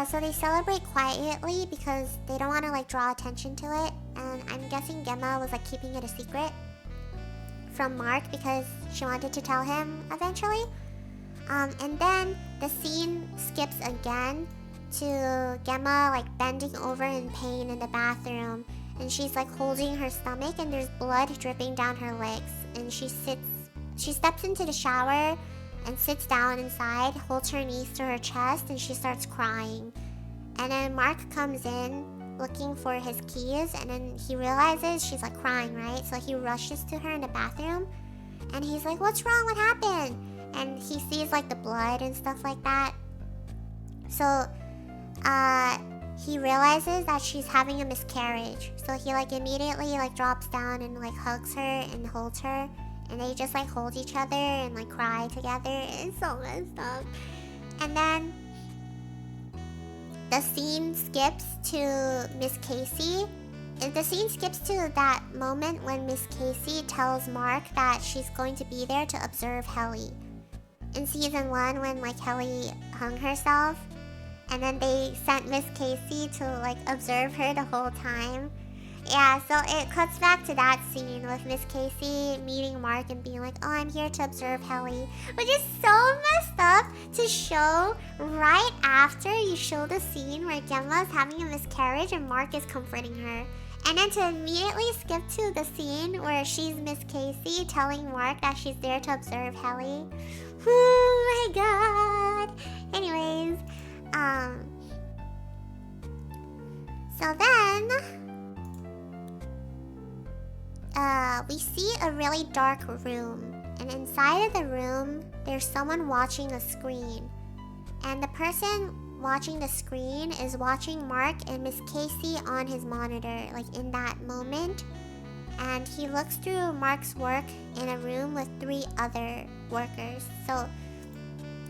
So they celebrate quietly because they don't want to like draw attention to it. And I'm guessing Gemma was like keeping it a secret from Mark because she wanted to tell him eventually. And then the scene skips again to Gemma like bending over in pain in the bathroom. And she's like holding her stomach and there's blood dripping down her legs. And she steps into the shower and sits down inside, holds her knees to her chest, and she starts crying. And then Mark comes in looking for his keys, and then he realizes she's like crying, right? So he rushes to her in the bathroom, and he's like, what's wrong? What happened? And he sees like the blood and stuff like that. So he realizes that she's having a miscarriage. So he like immediately like drops down and like hugs her and holds her. And they just like hold each other and like cry together. It's so messed up. And then the scene skips to Miss Casey. And the scene skips to that moment when Miss Casey tells Mark that she's going to be there to observe Helly. In season 1 when like Helly hung herself. And then they sent Miss Casey to like observe her the whole time. Yeah, so it cuts back to that scene with Miss Casey meeting Mark and being like, oh, I'm here to observe Helly. Which is so messed up to show right after you show the scene where Gemma's having a miscarriage and Mark is comforting her. And then to immediately skip to the scene where she's Miss Casey telling Mark that she's there to observe Helly. Oh my god. Anyways, so then we see a really dark room, and inside of the room there's someone watching a screen, and the person watching the screen is watching Mark and Miss Casey on his monitor, like in that moment. And he looks through Mark's work in a room with 3 other workers. So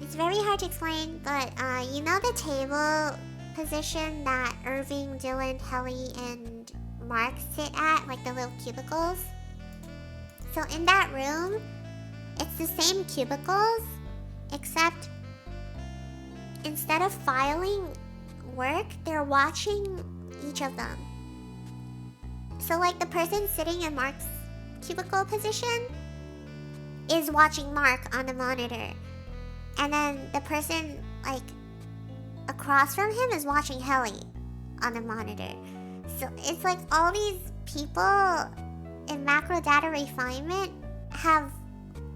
it's very hard to explain, but you know the table position that Irving, Dylan, Helly, and Mark sit at, like the little cubicles? So in that room, it's the same cubicles, except instead of filing work, they're watching each of them. So like the person sitting in Mark's cubicle position is watching Mark on the monitor. And then the person like across from him is watching Helly on the monitor. So it's like all these people in macro data refinement have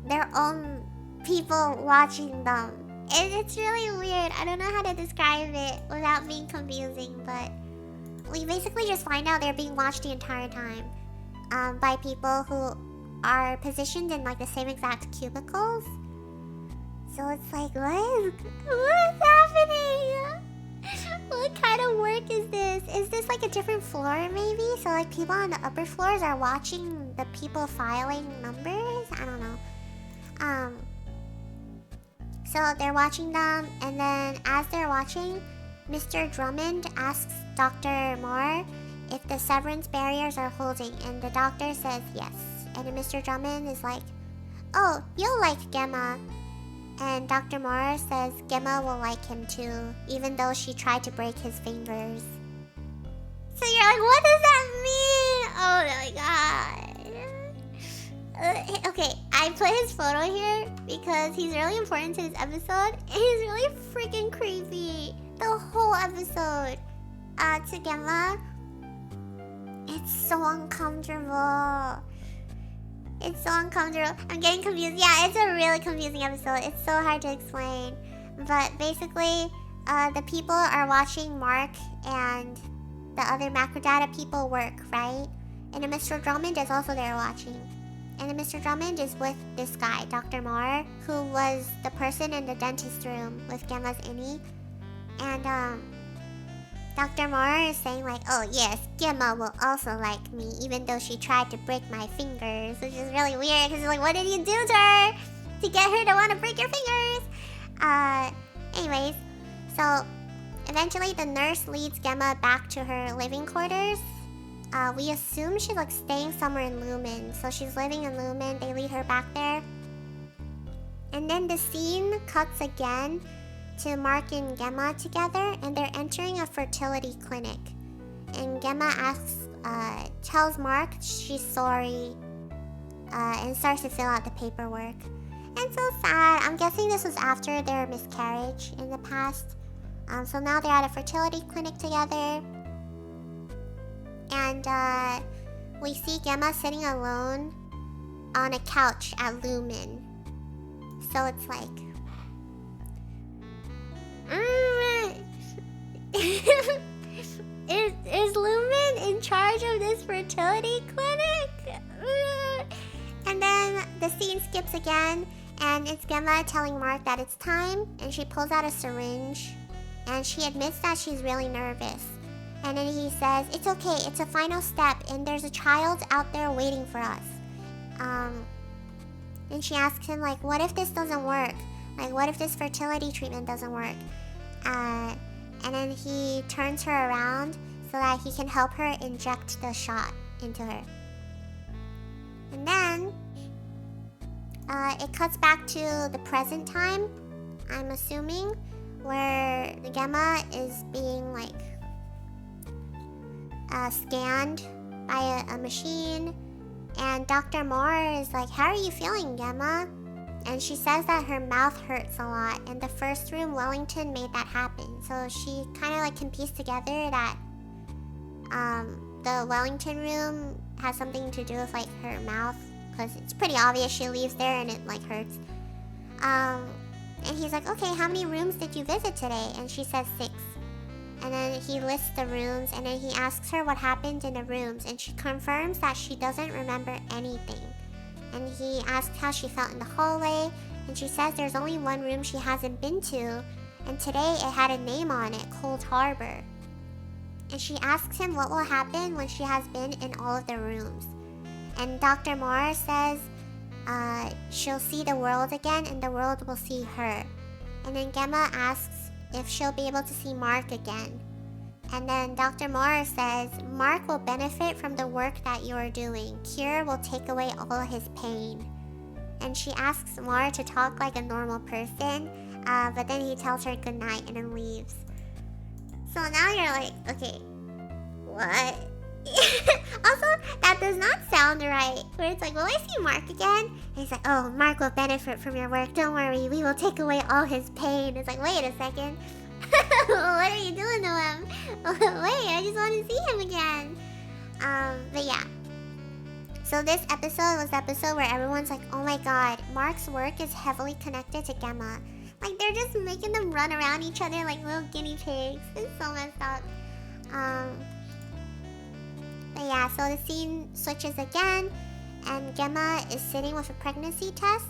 their own people watching them. It's really weird. I don't know how to describe it without being confusing, but we basically just find out they're being watched the entire time by people who are positioned in like the same exact cubicles. So it's like, what's happening? What kind of work is this? Is this like a different floor maybe? So like people on the upper floors are watching the people filing numbers? I don't know. So they're watching them, and then as they're watching, Mr. Drummond asks Dr. Moore if the severance barriers are holding, and the doctor says yes. And then Mr. Drummond is like, oh, you'll like Gemma. And Dr. Moore says Gemma will like him too, even though she tried to break his fingers. So you're like, what does that mean? Oh my god. Okay, I put his photo here because he's really important to this episode, and he's really freaking creepy. The whole episode. To Gemma, it's so uncomfortable. It's so uncomfortable. I'm getting confused. Yeah, it's a really confusing episode. It's so hard to explain. But basically, the people are watching Mark and the other macrodata people work, right? And then Mr. Drummond is also there watching. And then Mr. Drummond is with this guy, Dr. Moore, who was the person in the dentist room with Gemma's innie. And Dr. Moore is saying like, oh yes, Gemma will also like me, even though she tried to break my fingers, which is really weird, because like, what did you do to her to get her to want to break your fingers? Anyways, so eventually the nurse leads Gemma back to her living quarters. We assume she's like staying somewhere in Lumen, so she's living in Lumen, they lead her back there. And then the scene cuts again to Mark and Gemma together, and they're entering a fertility clinic. And Gemma tells Mark she's sorry, and starts to fill out the paperwork. And so sad. I'm guessing this was after their miscarriage in the past. So now they're at a fertility clinic together. And we see Gemma sitting alone on a couch at Lumen. So it's like, is Lumen in charge of this fertility clinic? And then the scene skips again, and it's Gemma telling Mark that it's time, and she pulls out a syringe, and she admits that she's really nervous. And then he says, it's okay, it's a final step, and there's a child out there waiting for us. And she asks him, like, what if this doesn't work? Like, what if this fertility treatment doesn't work? And then he turns her around so that he can help her inject the shot into her. And then it cuts back to the present time, I'm assuming, where the Gemma is being like scanned by a machine. And Dr. Moore is like, how are you feeling, Gemma? And she says that her mouth hurts a lot, and the first room, Wellington, made that happen. So she kind of like can piece together that the Wellington room has something to do with like her mouth, because it's pretty obvious she leaves there and it like hurts. And he's like, okay, how many rooms did you visit today? And she says 6. And then he lists the rooms, and then he asks her what happened in the rooms, and she confirms that she doesn't remember anything. And he asks how she felt in the hallway, and she says there's only one room she hasn't been to, and today it had a name on it, Cold Harbor. And she asks him what will happen when she has been in all of the rooms. And Dr. Moore says she'll see the world again and the world will see her. And then Gemma asks if she'll be able to see Mark again. And then Dr. Moore says Mark will benefit from the work that you are doing. Cure will take away all his pain. And she asks Moore to talk like a normal person, but then he tells her goodnight and then leaves. So now you're like, okay, what? Also, that does not sound right. Where it's like, will I see Mark again? And he's like, oh, Mark will benefit from your work. Don't worry, we will take away all his pain. It's like, wait a second. What are you doing to him? Wait, I just want to see him again. But yeah. So this episode was the episode where everyone's like, oh my god, Mark's work is heavily connected to Gemma. Like, they're just making them run around each other like little guinea pigs. It's so messed up. But yeah, so the scene switches again, and Gemma is sitting with a pregnancy test,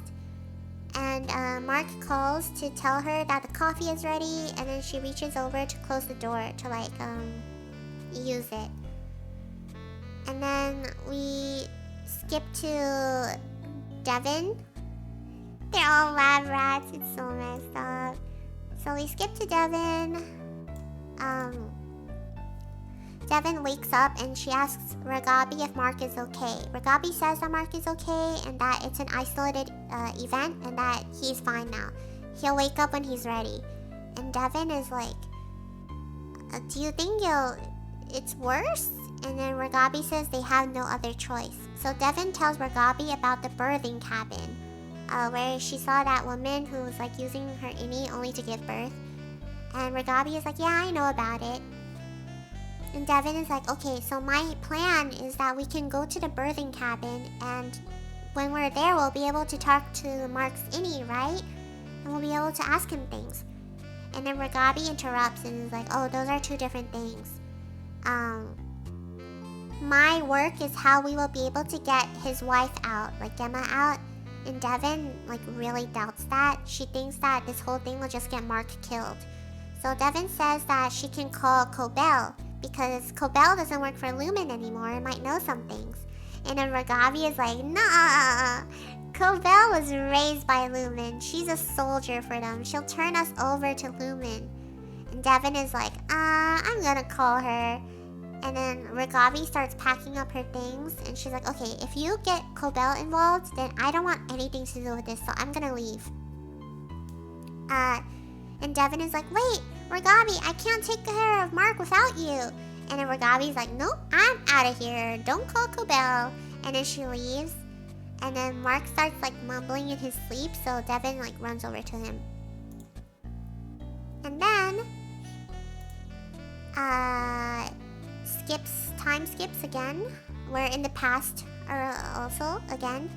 and Mark calls to tell her that the coffee is ready, and then she reaches over to close the door to like use it. And then we skip to Devin. They're all lab rats. It's so messed up. So we skip to Devin. Devin wakes up and she asks Ragabi if Mark is okay. Ragabi says that Mark is okay and that it's an isolated event and that he's fine now. He'll wake up when he's ready. And Devin is like, do you think it's worse? And then Ragabi says they have no other choice. So Devin tells Ragabi about the birthing cabin, where she saw that woman who was like using her innie only to give birth. And Ragabi is like, yeah, I know about it. And Devin is like, okay, so my plan is that we can go to the birthing cabin, and when we're there, we'll be able to talk to Mark's innie, right? And we'll be able to ask him things. And then Ragabi interrupts and is like, oh, those are two different things. My work is how we will be able to get his wife out, like Gemma out. And Devin, like, really doubts that. She thinks that this whole thing will just get Mark killed. So Devin says that she can call Cobell, because Cobell doesn't work for Lumen anymore and might know some things. And then Ragavi is like, nah, Cobell was raised by Lumen. She's a soldier for them. She'll turn us over to Lumen. And Devin is like, I'm gonna call her. And then Ragavi starts packing up her things, and she's like, okay, if you get Cobell involved, then I don't want anything to do with this, so I'm gonna leave. And Devin is like, wait, Ragavi, I can't take care of Mark without you. And then Ragavi's like, nope, I'm out of here. Don't call Cobell. And then she leaves. And then Mark starts like mumbling in his sleep, so Devin like runs over to him. And then time skips again. We're in the past also again.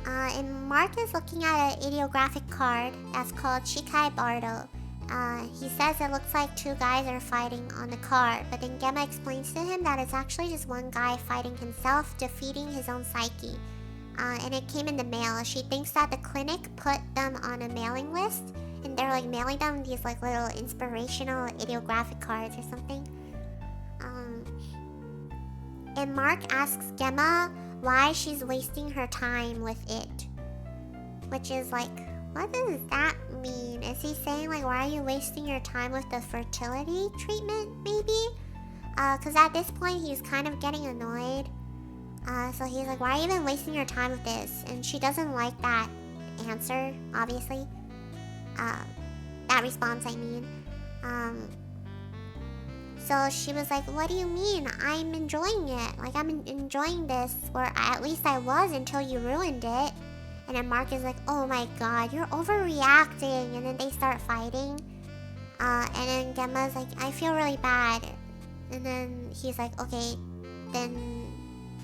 And Mark is looking at an ideographic card that's called Shikai Bardo. He says it looks like two guys are fighting on the card, but then Gemma explains to him that it's actually just one guy fighting himself, defeating his own psyche. And it came in the mail. She thinks that the clinic put them on a mailing list, and they're like mailing them these like little inspirational ideographic cards or something. And Mark asks Gemma why she's wasting her time with it. Which is like, what does that mean? Is he saying like, why are you wasting your time with the fertility treatment maybe? Because at this point he's kind of getting annoyed. So he's like, why are you even wasting your time with this? And she doesn't like that answer, obviously. That response, I mean. So she was like, what do you mean? I'm enjoying it. Like, I'm enjoying this. Or at least I was until you ruined it. And then Mark is like, oh my god, you're overreacting. And then they start fighting. And then Gemma's like, I feel really bad. And then he's like, okay, then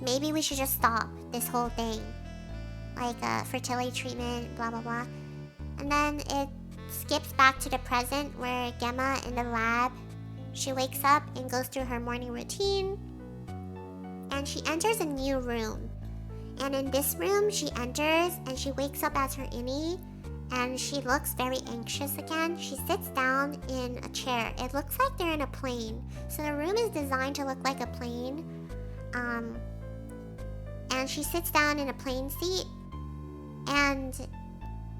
maybe we should just stop this whole thing. Like, fertility treatment, blah, blah, blah. And then it skips back to the present where Gemma in the lab, she wakes up and goes through her morning routine. And she enters a new room. And in this room, she enters and she wakes up as her innie. and she looks very anxious again. She sits down in a chair. It looks like they're in a plane. So the room is designed to look like a plane. And she sits down in a plane seat, and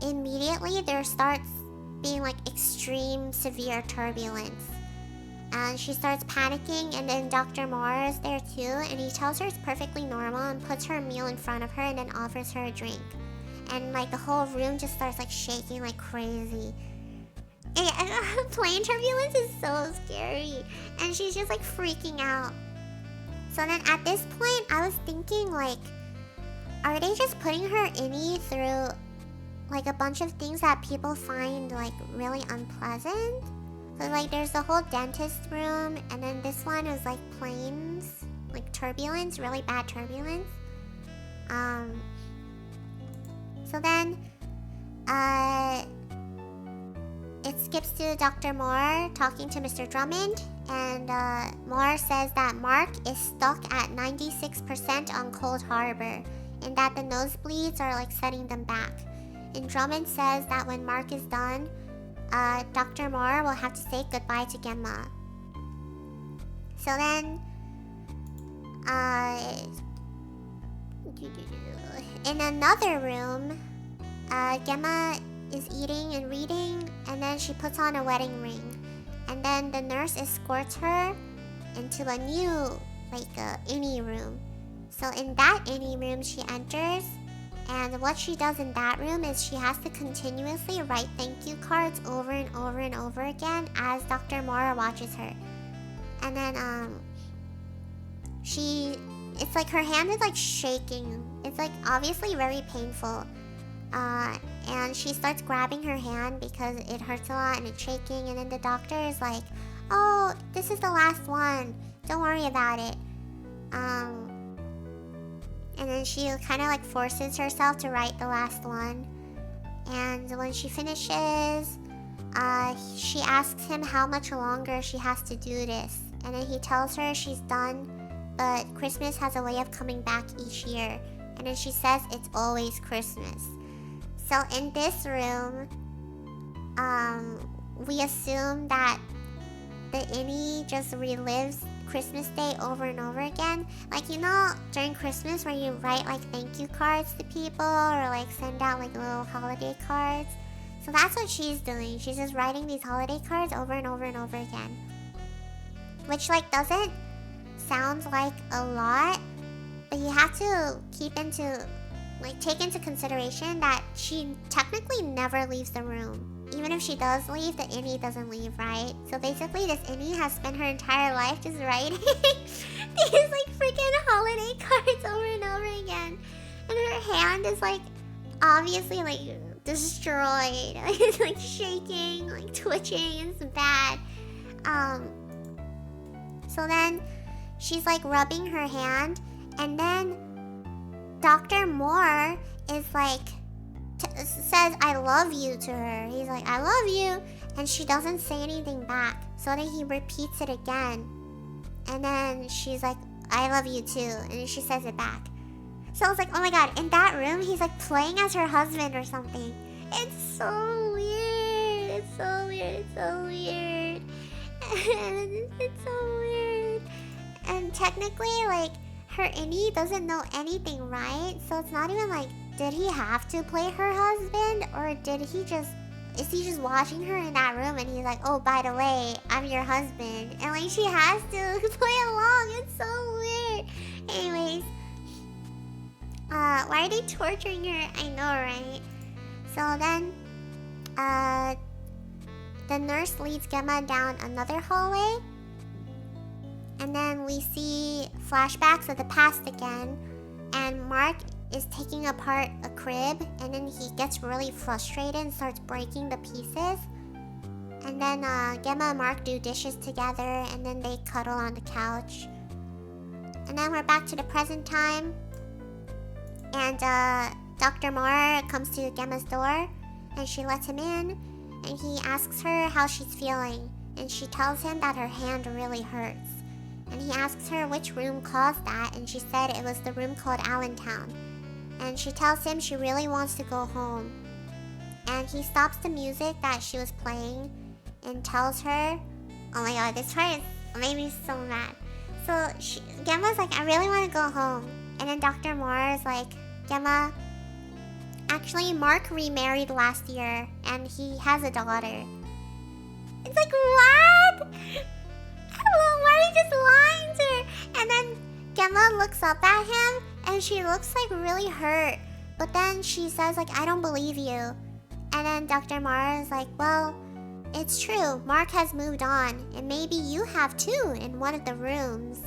immediately there starts being like extreme severe turbulence. And she starts panicking, and then Dr. Moore is there too, and he tells her it's perfectly normal and puts her meal in front of her and then offers her a drink. And like the whole room just starts like shaking like crazy. And plane turbulence is so scary, and she's just like freaking out. So then at this point I was thinking, like, are they just putting her innie through like a bunch of things that people find like really unpleasant? So like there's the whole dentist room, and then this one is like planes, like turbulence, really bad turbulence. So then it skips to Dr. Moore talking to Mr. Drummond, and Moore says that Mark is stuck at 96% on Cold Harbor, and that the nosebleeds are like setting them back. And Drummond says that when Mark is done, Dr. Moore will have to say goodbye to Gemma. So then, in another room, Gemma is eating and reading, and then she puts on a wedding ring. And then the nurse escorts her into a new, like, innie room. So in that innie room she enters, and what she does in that room is she has to continuously write thank you cards over and over and over again as Dr. Moore watches her. And then, it's like her hand is like shaking. It's like obviously very painful. And she starts grabbing her hand because it hurts a lot and it's shaking. And then the doctor is like, oh, this is the last one. Don't worry about it. And then she kind of like forces herself to write the last one. And when she finishes, she asks him how much longer she has to do this. And then he tells her she's done, but Christmas has a way of coming back each year. And then she says it's always Christmas. So in this room, we assume that the innie just relives Christmas Day over and over again. Like, you know, during Christmas where you write like thank you cards to people or like send out like little holiday cards. So that's what she's doing. She's just writing these holiday cards over and over and over again. Which like doesn't sound like a lot, but you have to take into consideration that she technically never leaves the room. Even if she does leave, the innie doesn't leave, right? So basically this innie has spent her entire life just writing these like freaking holiday cards over and over again. And her hand is like obviously like destroyed. It's like shaking, like twitching, it's bad. So then she's like rubbing her hand, and then Dr. Moore is like says I love you to her. He's like, I love you, and she doesn't say anything back. So then he repeats it again, and then she's like, I love you too, and then she says it back. So I was like, oh my god, in that room he's like playing as her husband or something. It's so weird. It's so weird. It's so weird. It's so weird. And technically, like, her innie doesn't know anything, right? So it's not even like, did he have to play her husband, or is he just watching her in that room and he's like, oh, by the way, I'm your husband, and like she has to play along. It's so weird. Anyways, why are they torturing her? I know, right? So then the nurse leads Gemma down another hallway, and then we see flashbacks of the past again, and Mark is taking apart a crib, and then he gets really frustrated and starts breaking the pieces. And then Gemma and Mark do dishes together, and then they cuddle on the couch. And then we're back to the present time, and Dr. Moore comes to Gemma's door, and she lets him in, and he asks her how she's feeling, and she tells him that her hand really hurts. And he asks her which room caused that, and she said it was the room called Allentown. And she tells him she really wants to go home. and he stops the music that she was playing and tells her, oh my god, this part made me so mad. So Gemma's like, I really want to go home. And then Dr. Moore is like, Gemma, actually Mark remarried last year and he has a daughter. It's like, what? Hello, why are you just lying to her? And then Gemma looks up at him and she looks like really hurt. But then she says like, I don't believe you. And then Dr. Mara is like, well, it's true. Mark has moved on. And maybe you have too in one of the rooms.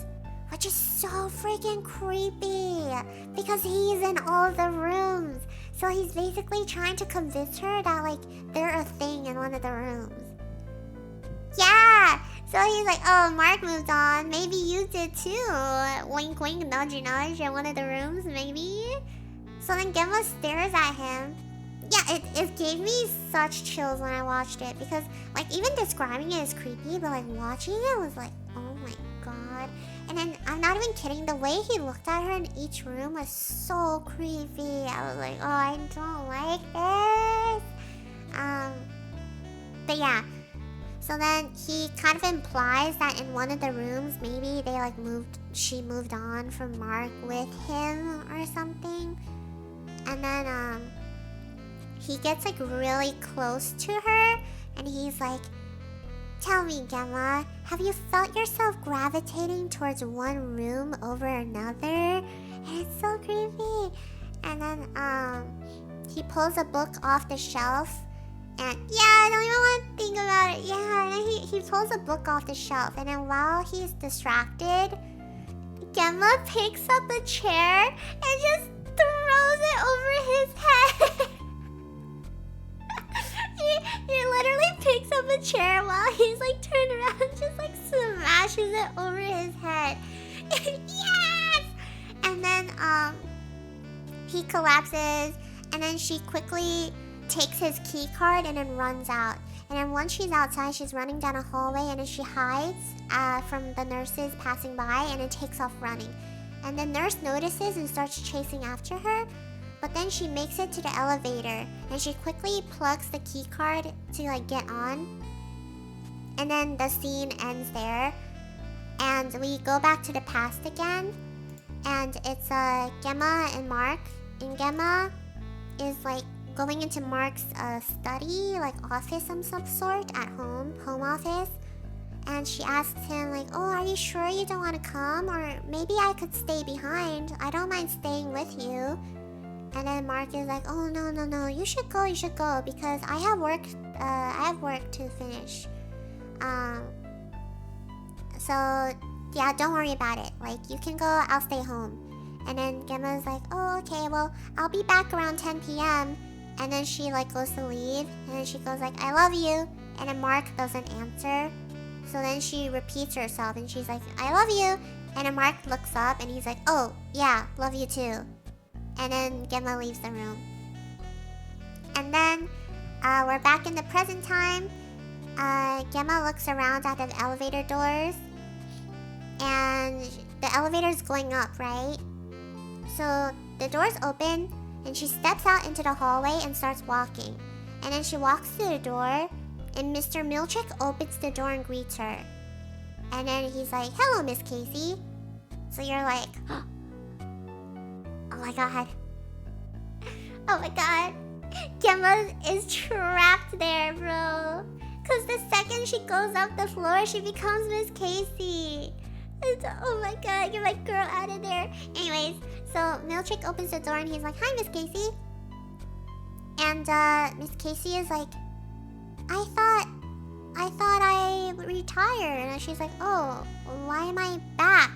Which is so freaking creepy. Because he's in all the rooms. So he's basically trying to convince her that like they're a thing in one of the rooms. Yeah. So he's like, oh, Mark moved on. Maybe you did too. Wink, wink, nudge, nudge in one of the rooms, maybe. So then Gemma stares at him. Yeah, it gave me such chills when I watched it. Because, like, even describing it is creepy. But, like, watching it was like, oh my god. And then, I'm not even kidding. The way he looked at her in each room was so creepy. I was like, oh, I don't like this. But yeah. So then he kind of implies that in one of the rooms, maybe they like she moved on from Mark with him or something. And then he gets like really close to her and he's like, tell me, Gemma, have you felt yourself gravitating towards one room over another? And it's so creepy. And then he pulls a book off the shelf. And yeah, I don't even want to think about it. Yeah, and he pulls a book off the shelf. And then while he's distracted, Gemma picks up a chair and just throws it over his head. he literally picks up a chair while he's like turned around and just like smashes it over his head. Yes! And then he collapses and then she quickly takes his key card and then runs out. And then once she's outside, she's running down a hallway and then she hides from the nurses passing by and then takes off running. And the nurse notices and starts chasing after her. But then she makes it to the elevator and she quickly plugs the key card to like get on. And then the scene ends there. And we go back to the past again. And it's Gemma and Mark. And Gemma is like going into Mark's study, like office of some sort at home office. And she asks him like, oh, are you sure you don't want to come? Or maybe I could stay behind. I don't mind staying with you. And then Mark is like, oh, no, you should go, because I have work to finish. So yeah, don't worry about it. Like, you can go, I'll stay home. And then Gemma's like, oh, okay, well, I'll be back around 10 p.m. And then she like goes to leave. And then she goes like, I love you. And then Mark doesn't answer. So then she repeats herself and she's like, I love you. And then Mark looks up and he's like, oh, yeah, love you too. And then Gemma leaves the room. And then we're back in the present time. Gemma looks around at the elevator doors. And the elevator's going up, right? So the doors open and she steps out into the hallway and starts walking. And then she walks through the door and Mr. Milchick opens the door and greets her. And then he's like, hello, Miss Casey. So you're like, oh my god. Oh my god. Gemma is trapped there, bro. Because the second she goes up the floor, she becomes Miss Casey. Oh my god, get my girl out of there. Anyways, so Milchick opens the door and he's like, hi, Miss Casey. And Miss Casey is like, I thought I retired. And she's like, oh, why am I back?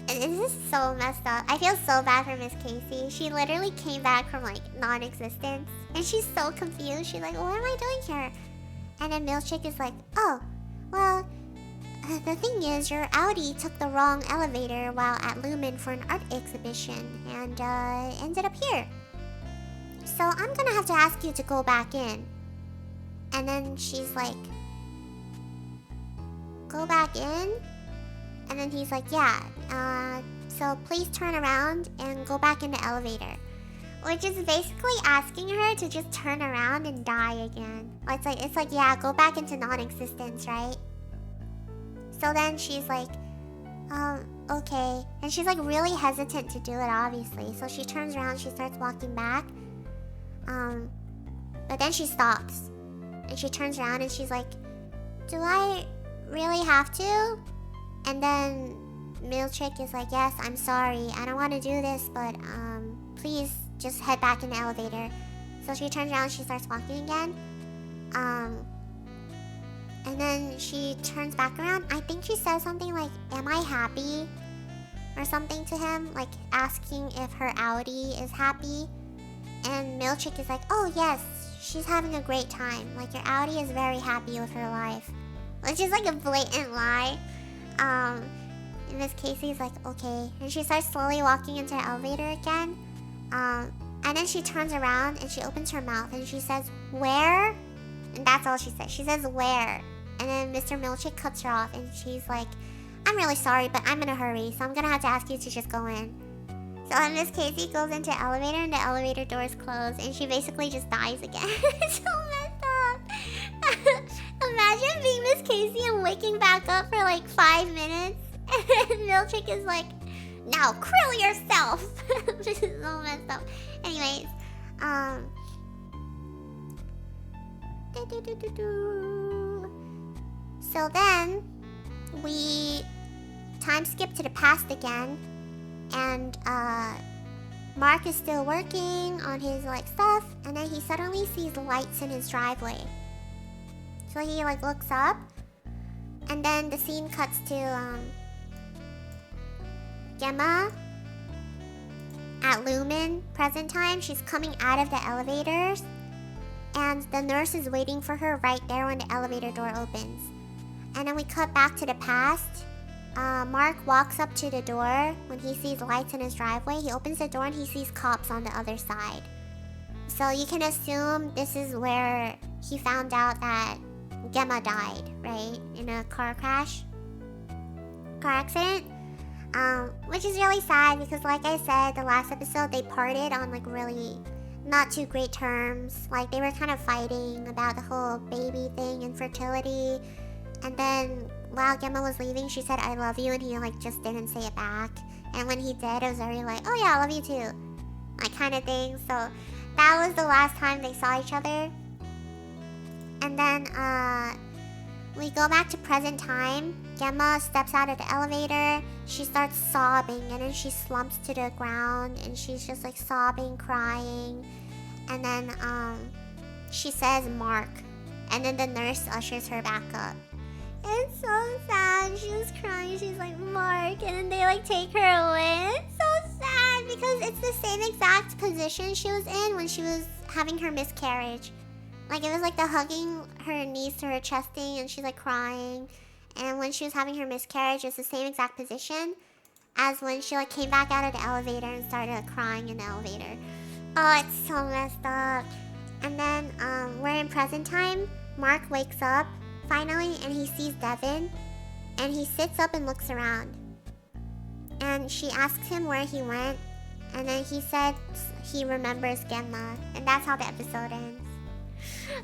And this is so messed up. I feel so bad for Miss Casey. She literally came back from like non-existence. And she's so confused. She's like, what am I doing here? And then Milchick is like, oh, well, the thing is, your Audi took the wrong elevator while at Lumen for an art exhibition and ended up here. So I'm gonna have to ask you to go back in. And then she's like, go back in? And then he's like, yeah, so please turn around and go back in the elevator. Which is basically asking her to just turn around and die again. It's like, yeah, go back into non-existence, right? So then she's like, okay. And she's like really hesitant to do it, obviously. So she turns around, she starts walking back. But then she stops. And she turns around and she's like, do I really have to? And then Milchick is like, yes, I'm sorry. I don't want to do this, but please just head back in the elevator. So she turns around and she starts walking again. And then she turns back around. I think she says something like, am I happy? Or something to him, like asking if her Audi is happy. And Milchick is like, oh yes, she's having a great time. Like your Audi is very happy with her life. Which is like a blatant lie. And Miss Casey's like, okay. And she starts slowly walking into the elevator again. And then she turns around and she opens her mouth and she says, where? And that's all she says. She says, where? And then Mr. Milchick cuts her off and she's like, I'm really sorry, but I'm in a hurry, so I'm gonna have to ask you to just go in. So then Miss Casey goes into the elevator and the elevator doors close and she basically just dies again. It's so messed up. Imagine being Miss Casey and waking back up for like 5 minutes. And Milchick is like, now krill yourself. Which is so messed up. Anyways, so then we time skip to the past again, and Mark is still working on his like stuff, and then he suddenly sees lights in his driveway. So he like looks up, and then the scene cuts to Gemma at Lumen, present time. She's coming out of the elevators, and the nurse is waiting for her right there when the elevator door opens. And then we cut back to the past. Mark walks up to the door when he sees lights in his driveway. He opens the door and he sees cops on the other side. So you can assume this is where he found out that Gemma died, right? In a car accident. Which is really sad because like I said, the last episode they parted on like really not too great terms. Like they were kind of fighting about the whole baby thing and fertility. And then while Gemma was leaving, she said, I love you, and he like just didn't say it back. And when he did, it was very like, oh yeah, I love you too. Like kind of thing. So that was the last time they saw each other. And then we go back to present time. Gemma steps out of the elevator. She starts sobbing, and then she slumps to the ground, and she's just like sobbing, crying. And then she says Mark. And then the nurse ushers her back up. It's so sad. She was crying. She's like, Mark. And then they like take her away. It's so sad because it's the same exact position she was in when she was having her miscarriage. Like it was like the hugging her knees to her chest thing, and she's like crying. And when she was having her miscarriage, it's the same exact position as when she like came back out of the elevator and started like, crying in the elevator. Oh, it's so messed up. And then we're in present time. Mark wakes up finally, and he sees Devin, and he sits up and looks around. And she asks him where he went, and then he said he remembers Gemma, and that's how the episode ends.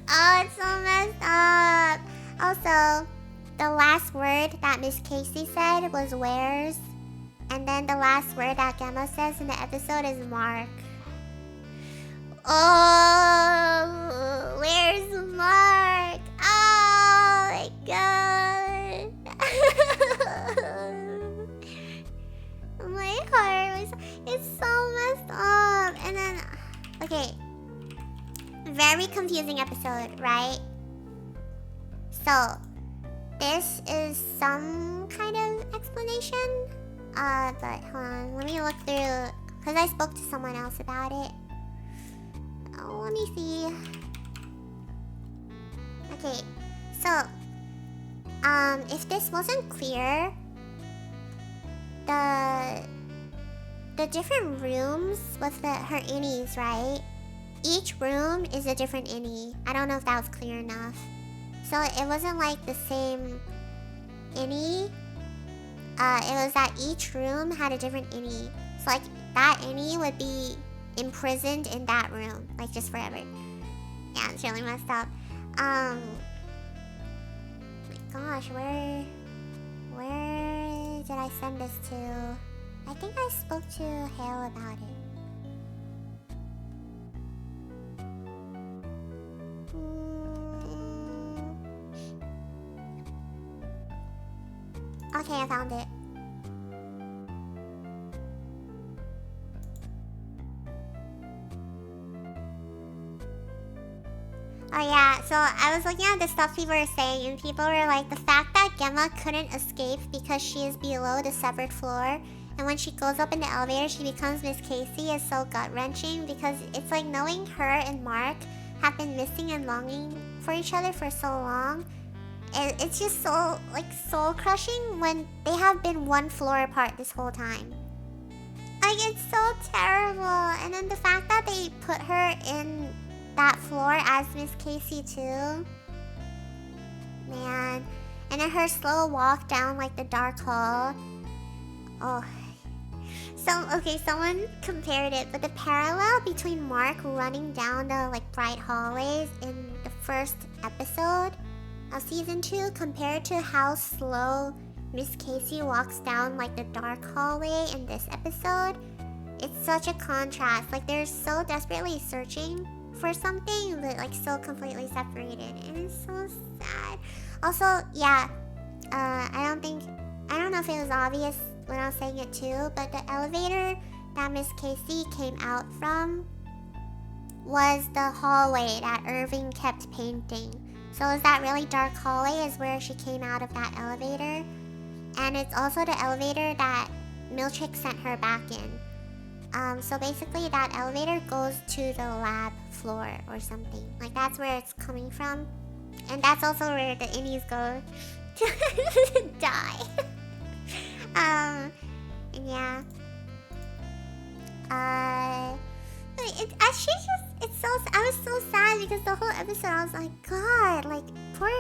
Oh, it's so messed up. Also, the last word that Miss Casey said was where's, and then the last word that Gemma says in the episode is Mark. Oh, where's Mark? Oh my god. My heart was, it's so messed up. And then, okay, very confusing episode, right? So, this is some kind of explanation. But hold on, let me look through, because I spoke to someone else about it. Oh, let me see. Okay, so if this wasn't clear, the different rooms with her innies, right? Each room is a different innie. I don't know if that was clear enough. So it wasn't like the same innie. It was that each room had a different innie. So like that innie would be imprisoned in that room, like just forever. Yeah, it's really messed up. My gosh, where did I send this to? I think I spoke to Hale about it. Okay, I found it. Oh yeah, so I was looking at the stuff people were saying, and people were like, the fact that Gemma couldn't escape because she is below the severed floor, and when she goes up in the elevator she becomes Miss Casey is so gut-wrenching, because it's like knowing her and Mark have been missing and longing for each other for so long. It's just so, like, soul-crushing when they have been one floor apart this whole time. Like, it's so terrible. And then the fact that they put her in that floor as Miss Casey too. Man. And then her slow walk down, like, the dark hall. Oh. Okay, someone compared it, but the parallel between Mark running down the, like, bright hallways in the first episode of season 2 compared to how slow Miss Casey walks down like the dark hallway in this episode. It's such a contrast. Like they're so desperately searching for something, but like so completely separated. And it's so sad. Also, yeah, I don't know if it was obvious when I was saying it too, but the elevator that Miss Casey came out from was the hallway that Irving kept painting. So is that really dark hallway is where she came out of that elevator. And it's also the elevator that Milchick sent her back in. So basically that elevator goes to the lab floor or something. Like that's where it's coming from. And that's also where the innies go to die. And yeah. It's actually just, I was so sad because the whole episode I was like, God, like, poor,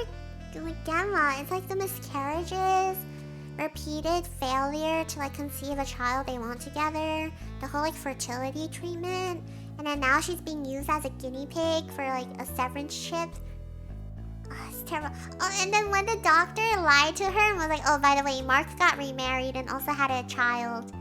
like, Gemma. It's like the miscarriages, repeated failure to, like, conceive a child they want together, the whole, like, fertility treatment, and then now she's being used as a guinea pig for, like, a severance chip. Oh, it's terrible. Oh, and then when the doctor lied to her and was like, oh, by the way, Mark got remarried and also had a child.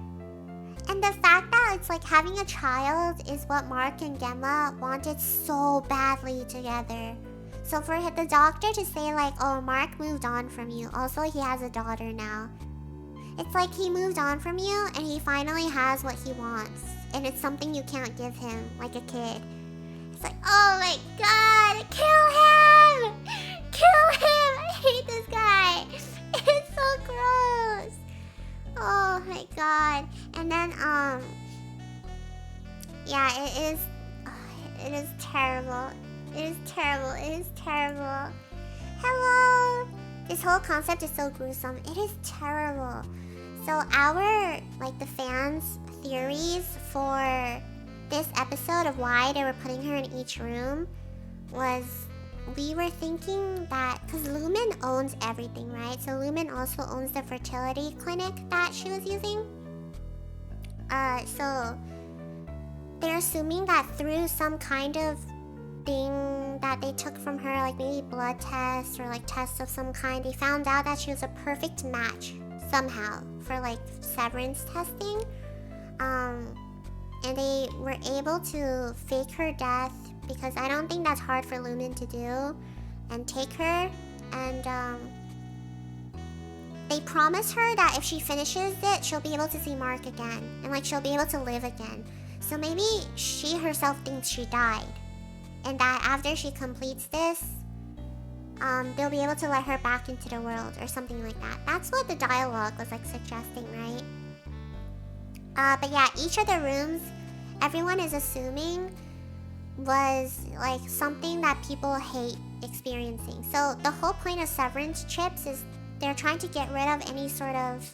And the fact that it's like having a child is what Mark and Gemma wanted so badly together. So for the doctor to say like, oh, Mark moved on from you. Also, he has a daughter now. It's like he moved on from you and he finally has what he wants. And it's something you can't give him, like a kid. It's like, oh my God, kill him! Kill him! I hate this guy. It's so gross. Oh my God. And then, yeah, it is terrible. It is terrible. It is terrible. Hello! This whole concept is so gruesome. It is terrible. So our, like, the fans' theories for this episode of why they were putting her in each room was, we were thinking that, because Lumen owns everything, right? So Lumen also owns the fertility clinic that she was using. So they're assuming that through some kind of thing that they took from her, like maybe blood tests or like tests of some kind, they found out that she was a perfect match somehow for like severance testing. And they were able to fake her death, because I don't think that's hard for Lumen to do, and take her, and they promise her that if she finishes it, she'll be able to see Mark again, and like she'll be able to live again. So maybe she herself thinks she died, and that after she completes this, they'll be able to let her back into the world or something like that. That's what the dialogue was like suggesting, right? But yeah, each of the rooms, everyone is assuming was like something that people hate experiencing. So the whole point of severance chips is they're trying to get rid of any sort of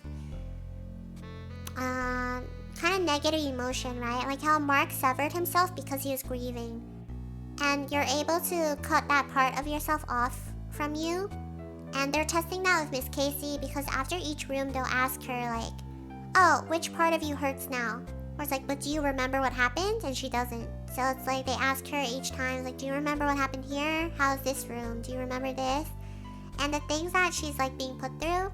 kind of negative emotion, right? Like how Mark severed himself because he was grieving, and you're able to cut that part of yourself off from you. And they're testing that with Miss Casey, because after each room they'll ask her like, oh, which part of you hurts now? Where it's like, but do you remember what happened? And she doesn't. So it's like they ask her each time, like, do you remember what happened here? How's this room? Do you remember this? And the things that she's like being put through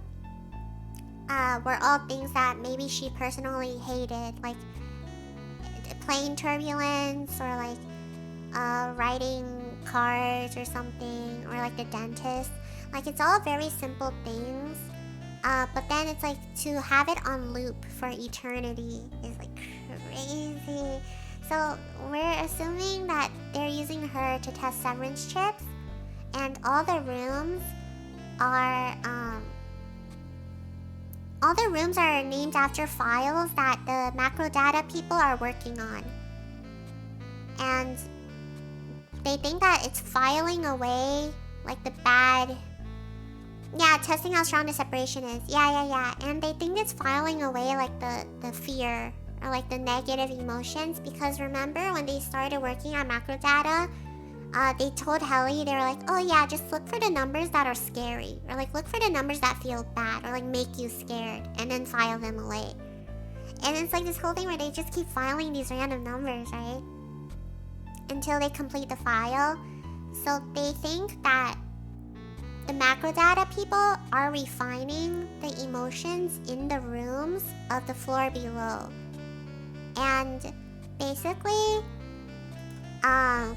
were all things that maybe she personally hated, like plane turbulence or like riding cars or something, or like the dentist. Like it's all very simple things. But then it's like to have it on loop for eternity is like crazy. So we're assuming that they're using her to test Severance chips, and all the rooms are named after files that the macro data people are working on. And they think that it's filing away like the bad. Yeah, testing how strong the separation is. Yeah. And they think it's filing away like the fear or like the negative emotions, because remember when they started working on macro data, they told Helly, they were like, oh yeah, just look for the numbers that are scary, or like look for the numbers that feel bad or like make you scared, and then file them away. And it's like this whole thing where they just keep filing these random numbers, right? Until they complete the file. So they think that the macro data people are refining the emotions in the rooms of the floor below. And basically,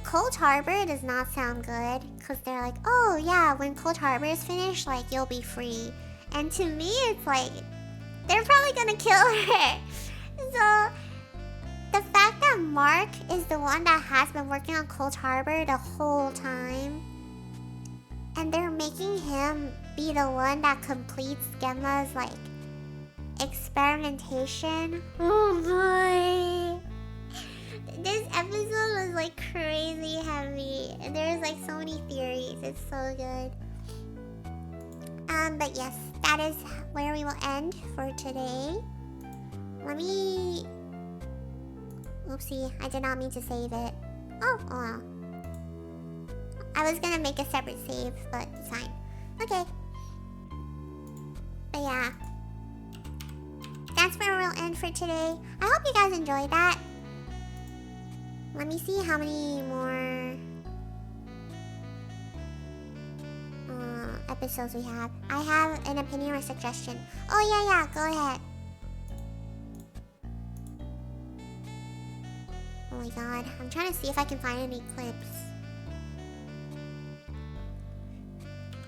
Cold Harbor does not sound good, because they're like, oh yeah, when Cold Harbor is finished, like, you'll be free. And to me, it's like, they're probably gonna kill her. So, the fact that Mark is the one that has been working on Cold Harbor the whole time, and they're making him be the one that completes Gemma's, like, experimentation. Oh boy. This episode was, like, crazy heavy. And there's, like, so many theories. It's so good. But yes, that is where we will end for today. Let me... Oopsie, I did not mean to save it. Oh well. I was gonna make a separate save, but it's fine. Okay. But yeah. That's where we'll end for today. I hope you guys enjoyed that. Let me see how many more episodes we have. I have an opinion or suggestion. Oh yeah, go ahead. Oh my god, I'm trying to see if I can find any clips.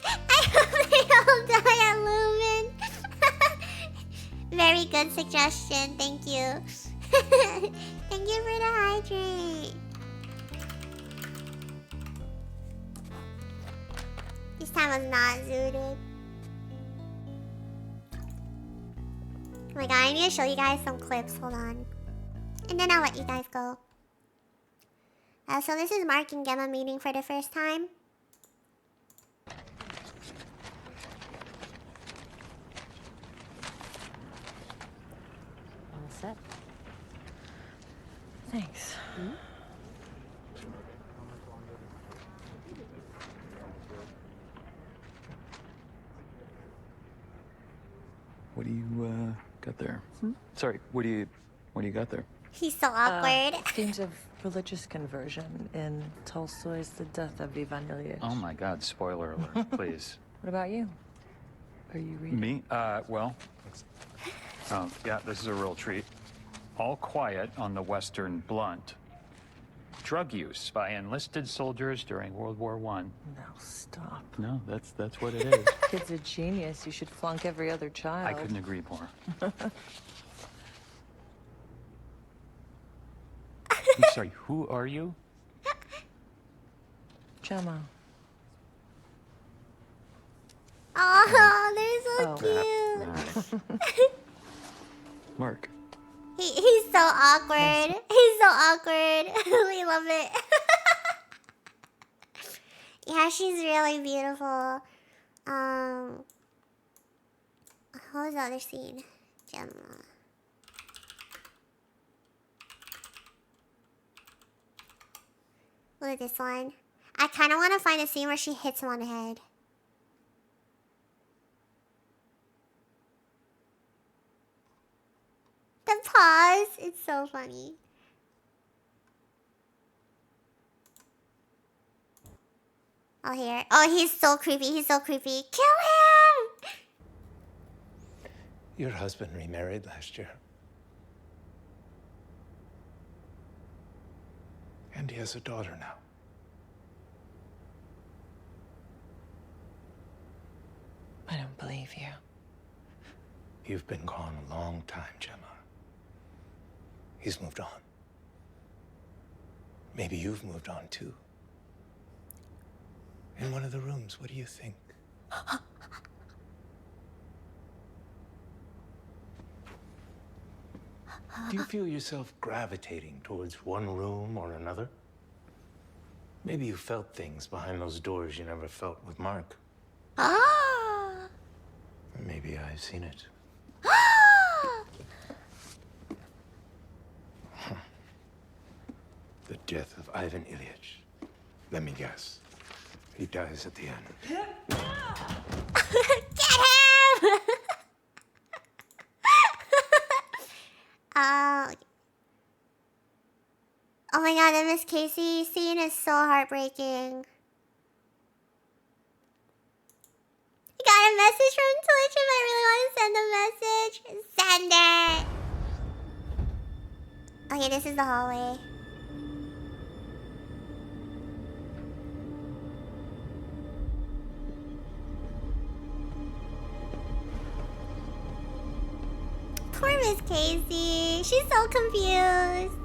I hope they all die at Lumen. Very good suggestion, thank you. Thank you for the hydrate. This time was not zooted. Oh my god, I need to show you guys some clips, hold on. And then I'll let you guys go. So this is Mark and Gemma meeting for the first time. All set. Thanks. What do you got there? Sorry, what do you got there? He's so awkward. Themes of religious conversion in Tolstoy's The Death of Ivan Ilyich. Oh my God! Spoiler alert, please. What about you? Are you reading? Me? Well. Oh yeah, this is a real treat. All Quiet on the Western Blunt. Drug use by enlisted soldiers during World War I. No, stop. No, that's what it is. Kid's a genius. You should flunk every other child. I couldn't agree more. I'm sorry, who are you? Gemma. Oh, they're so cute. Mark. He's so awkward. He's so awkward. We love it. Yeah, she's really beautiful. What was the other scene? Gemma. Look at this one. I kind of want to find a scene where she hits him on the head. The pause. It's so funny. Oh, here. Oh, he's so creepy. He's so creepy. Kill him! Your husband remarried last year. And he has a daughter now. I don't believe you. You've been gone a long time, Gemma. He's moved on. Maybe you've moved on too. In one of the rooms, what do you think? Do you feel yourself gravitating towards one room or another? Maybe you felt things behind those doors you never felt with Mark. Ah! Or maybe I've seen it. The death of Ivan Ilyich. Let me guess. He dies at the end. Get him! Oh my god, the Miss Casey scene is so heartbreaking. I got a message from Twitch if I really want to send a message. Send it! Okay, this is the hallway. Poor Miss Casey. She's so confused.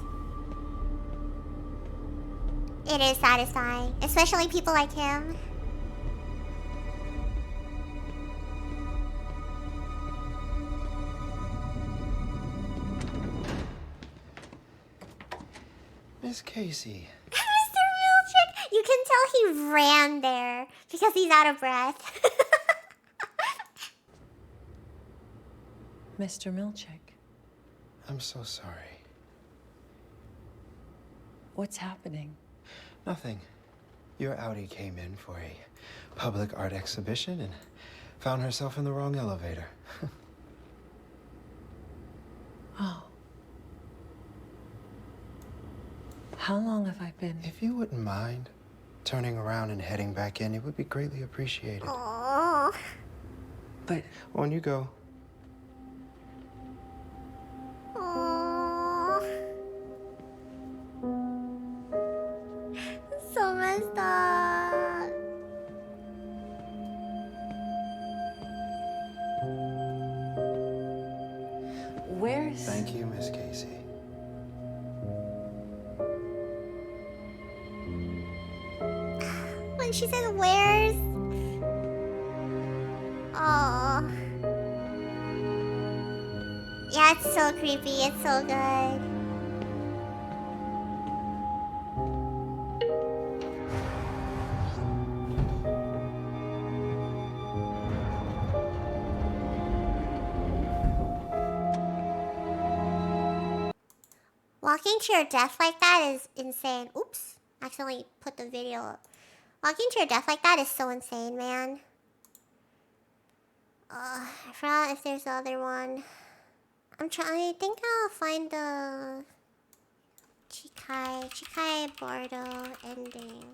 It is satisfying, especially people like him. Miss Casey. Mr. Milchick! You can tell he ran there because he's out of breath. Mr. Milchick, I'm so sorry. what's happening? Nothing. Your Audi came in for a public art exhibition and found herself in the wrong elevator. Oh. How long have I been? If you wouldn't mind turning around and heading back in, it would be greatly appreciated. Oh. But On you go. Oh. So messed up. where's... Thank you, Miss Casey. When she said where's... Oh. Yeah, it's so creepy. It's so good. Walking to your death like that is insane. Oops. Accidentally put the video up. Walking to your death like that is so insane, man. I forgot if there's the other one. I think I'll find the Chikai Bardo ending.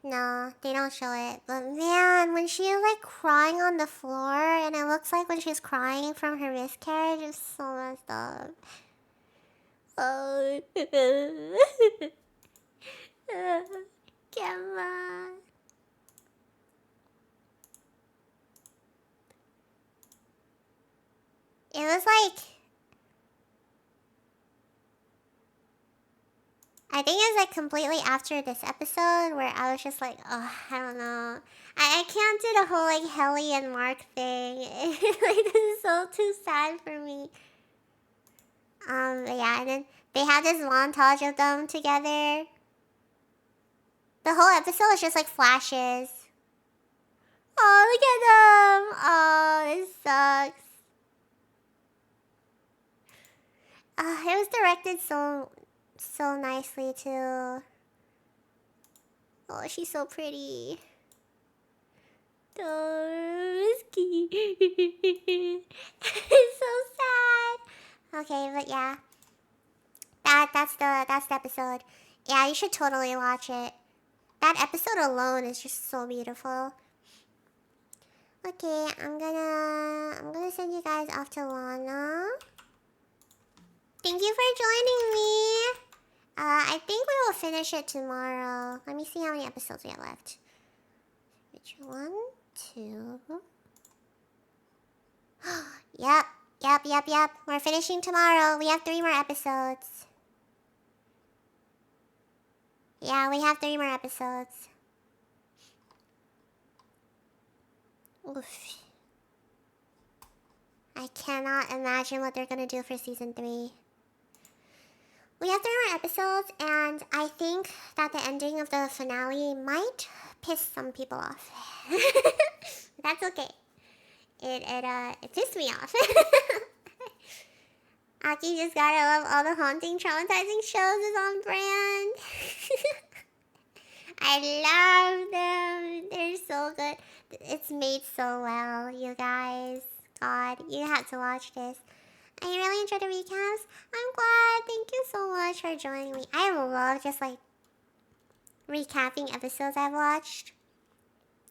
No, they don't show it. But man, when she was like crying on the floor, and it looks like when she's crying from her miscarriage, it's so messed up. Oh. Gemma. It was like... I think it was like completely after this episode where I was just like, oh, I don't know. I can't do the whole like Helly and Mark thing. Like, this is so too sad for me. But yeah, and then they have this montage of them together. The whole episode is just like flashes. Oh, look at them. Oh, this sucks. It was directed so nicely too. Oh, she's so pretty. Oh, it's so sad. Okay, but yeah, that's the episode. Yeah, you should totally watch it. That episode alone is just so beautiful. Okay, I'm gonna send you guys off to Lana. Thank you for joining me. I think we will finish it tomorrow. Let me see how many episodes we have left. Which one, two? Yep. We're finishing tomorrow. We have 3 more episodes. Yeah, we have 3 more episodes. Oof. I cannot imagine what they're gonna do for season 3. We have 3 more episodes, and I think that the ending of the finale might piss some people off. That's okay. It pissed me off. Aki just gotta love all the haunting, traumatizing shows is on brand. I love them. They're so good. It's made so well, you guys. God, you have to watch this. I really enjoyed the recaps. I'm glad. Thank you so much for joining me. I love just like recapping episodes I've watched.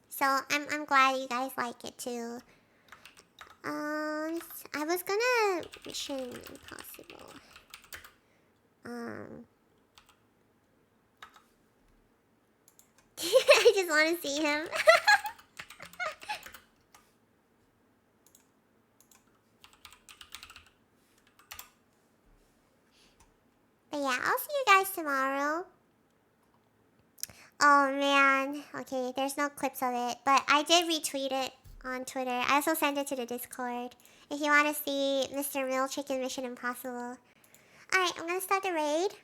So I'm glad you guys like it too. I was gonna Mission Impossible. I just want to see him. But yeah, I'll see you guys tomorrow. Oh man. Okay, there's no clips of it, but I did retweet it on Twitter. I also sent it to the Discord. If you want to see Mr. Real Chicken Mission Impossible. Alright, I'm gonna start the raid.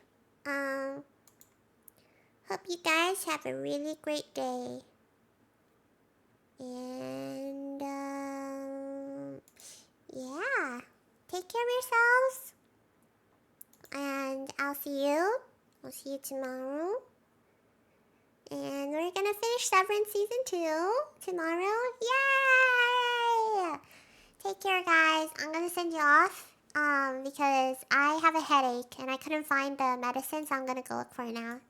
Hope you guys have a really great day. And yeah. Take care of yourselves. And I'll see you. I'll see you tomorrow. And we're gonna finish Severance Season 2 tomorrow. Yay! Take care, guys. I'm gonna send you off because I have a headache and I couldn't find the medicine, so I'm gonna go look for it now.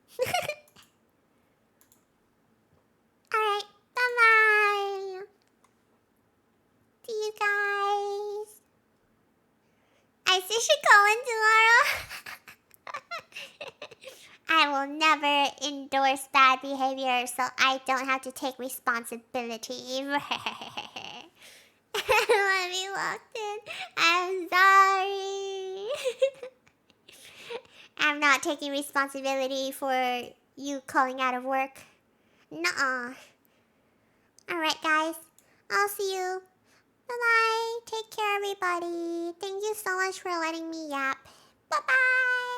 Alright, bye-bye. See you guys. I still should call in tomorrow. I will never endorse bad behavior, so I don't have to take responsibility. Let me locked in. I'm sorry. I'm not taking responsibility for you calling out of work. Nuh-uh. Alright, guys. I'll see you. Bye-bye. Take care, everybody. Thank you so much for letting me yap. Bye-bye.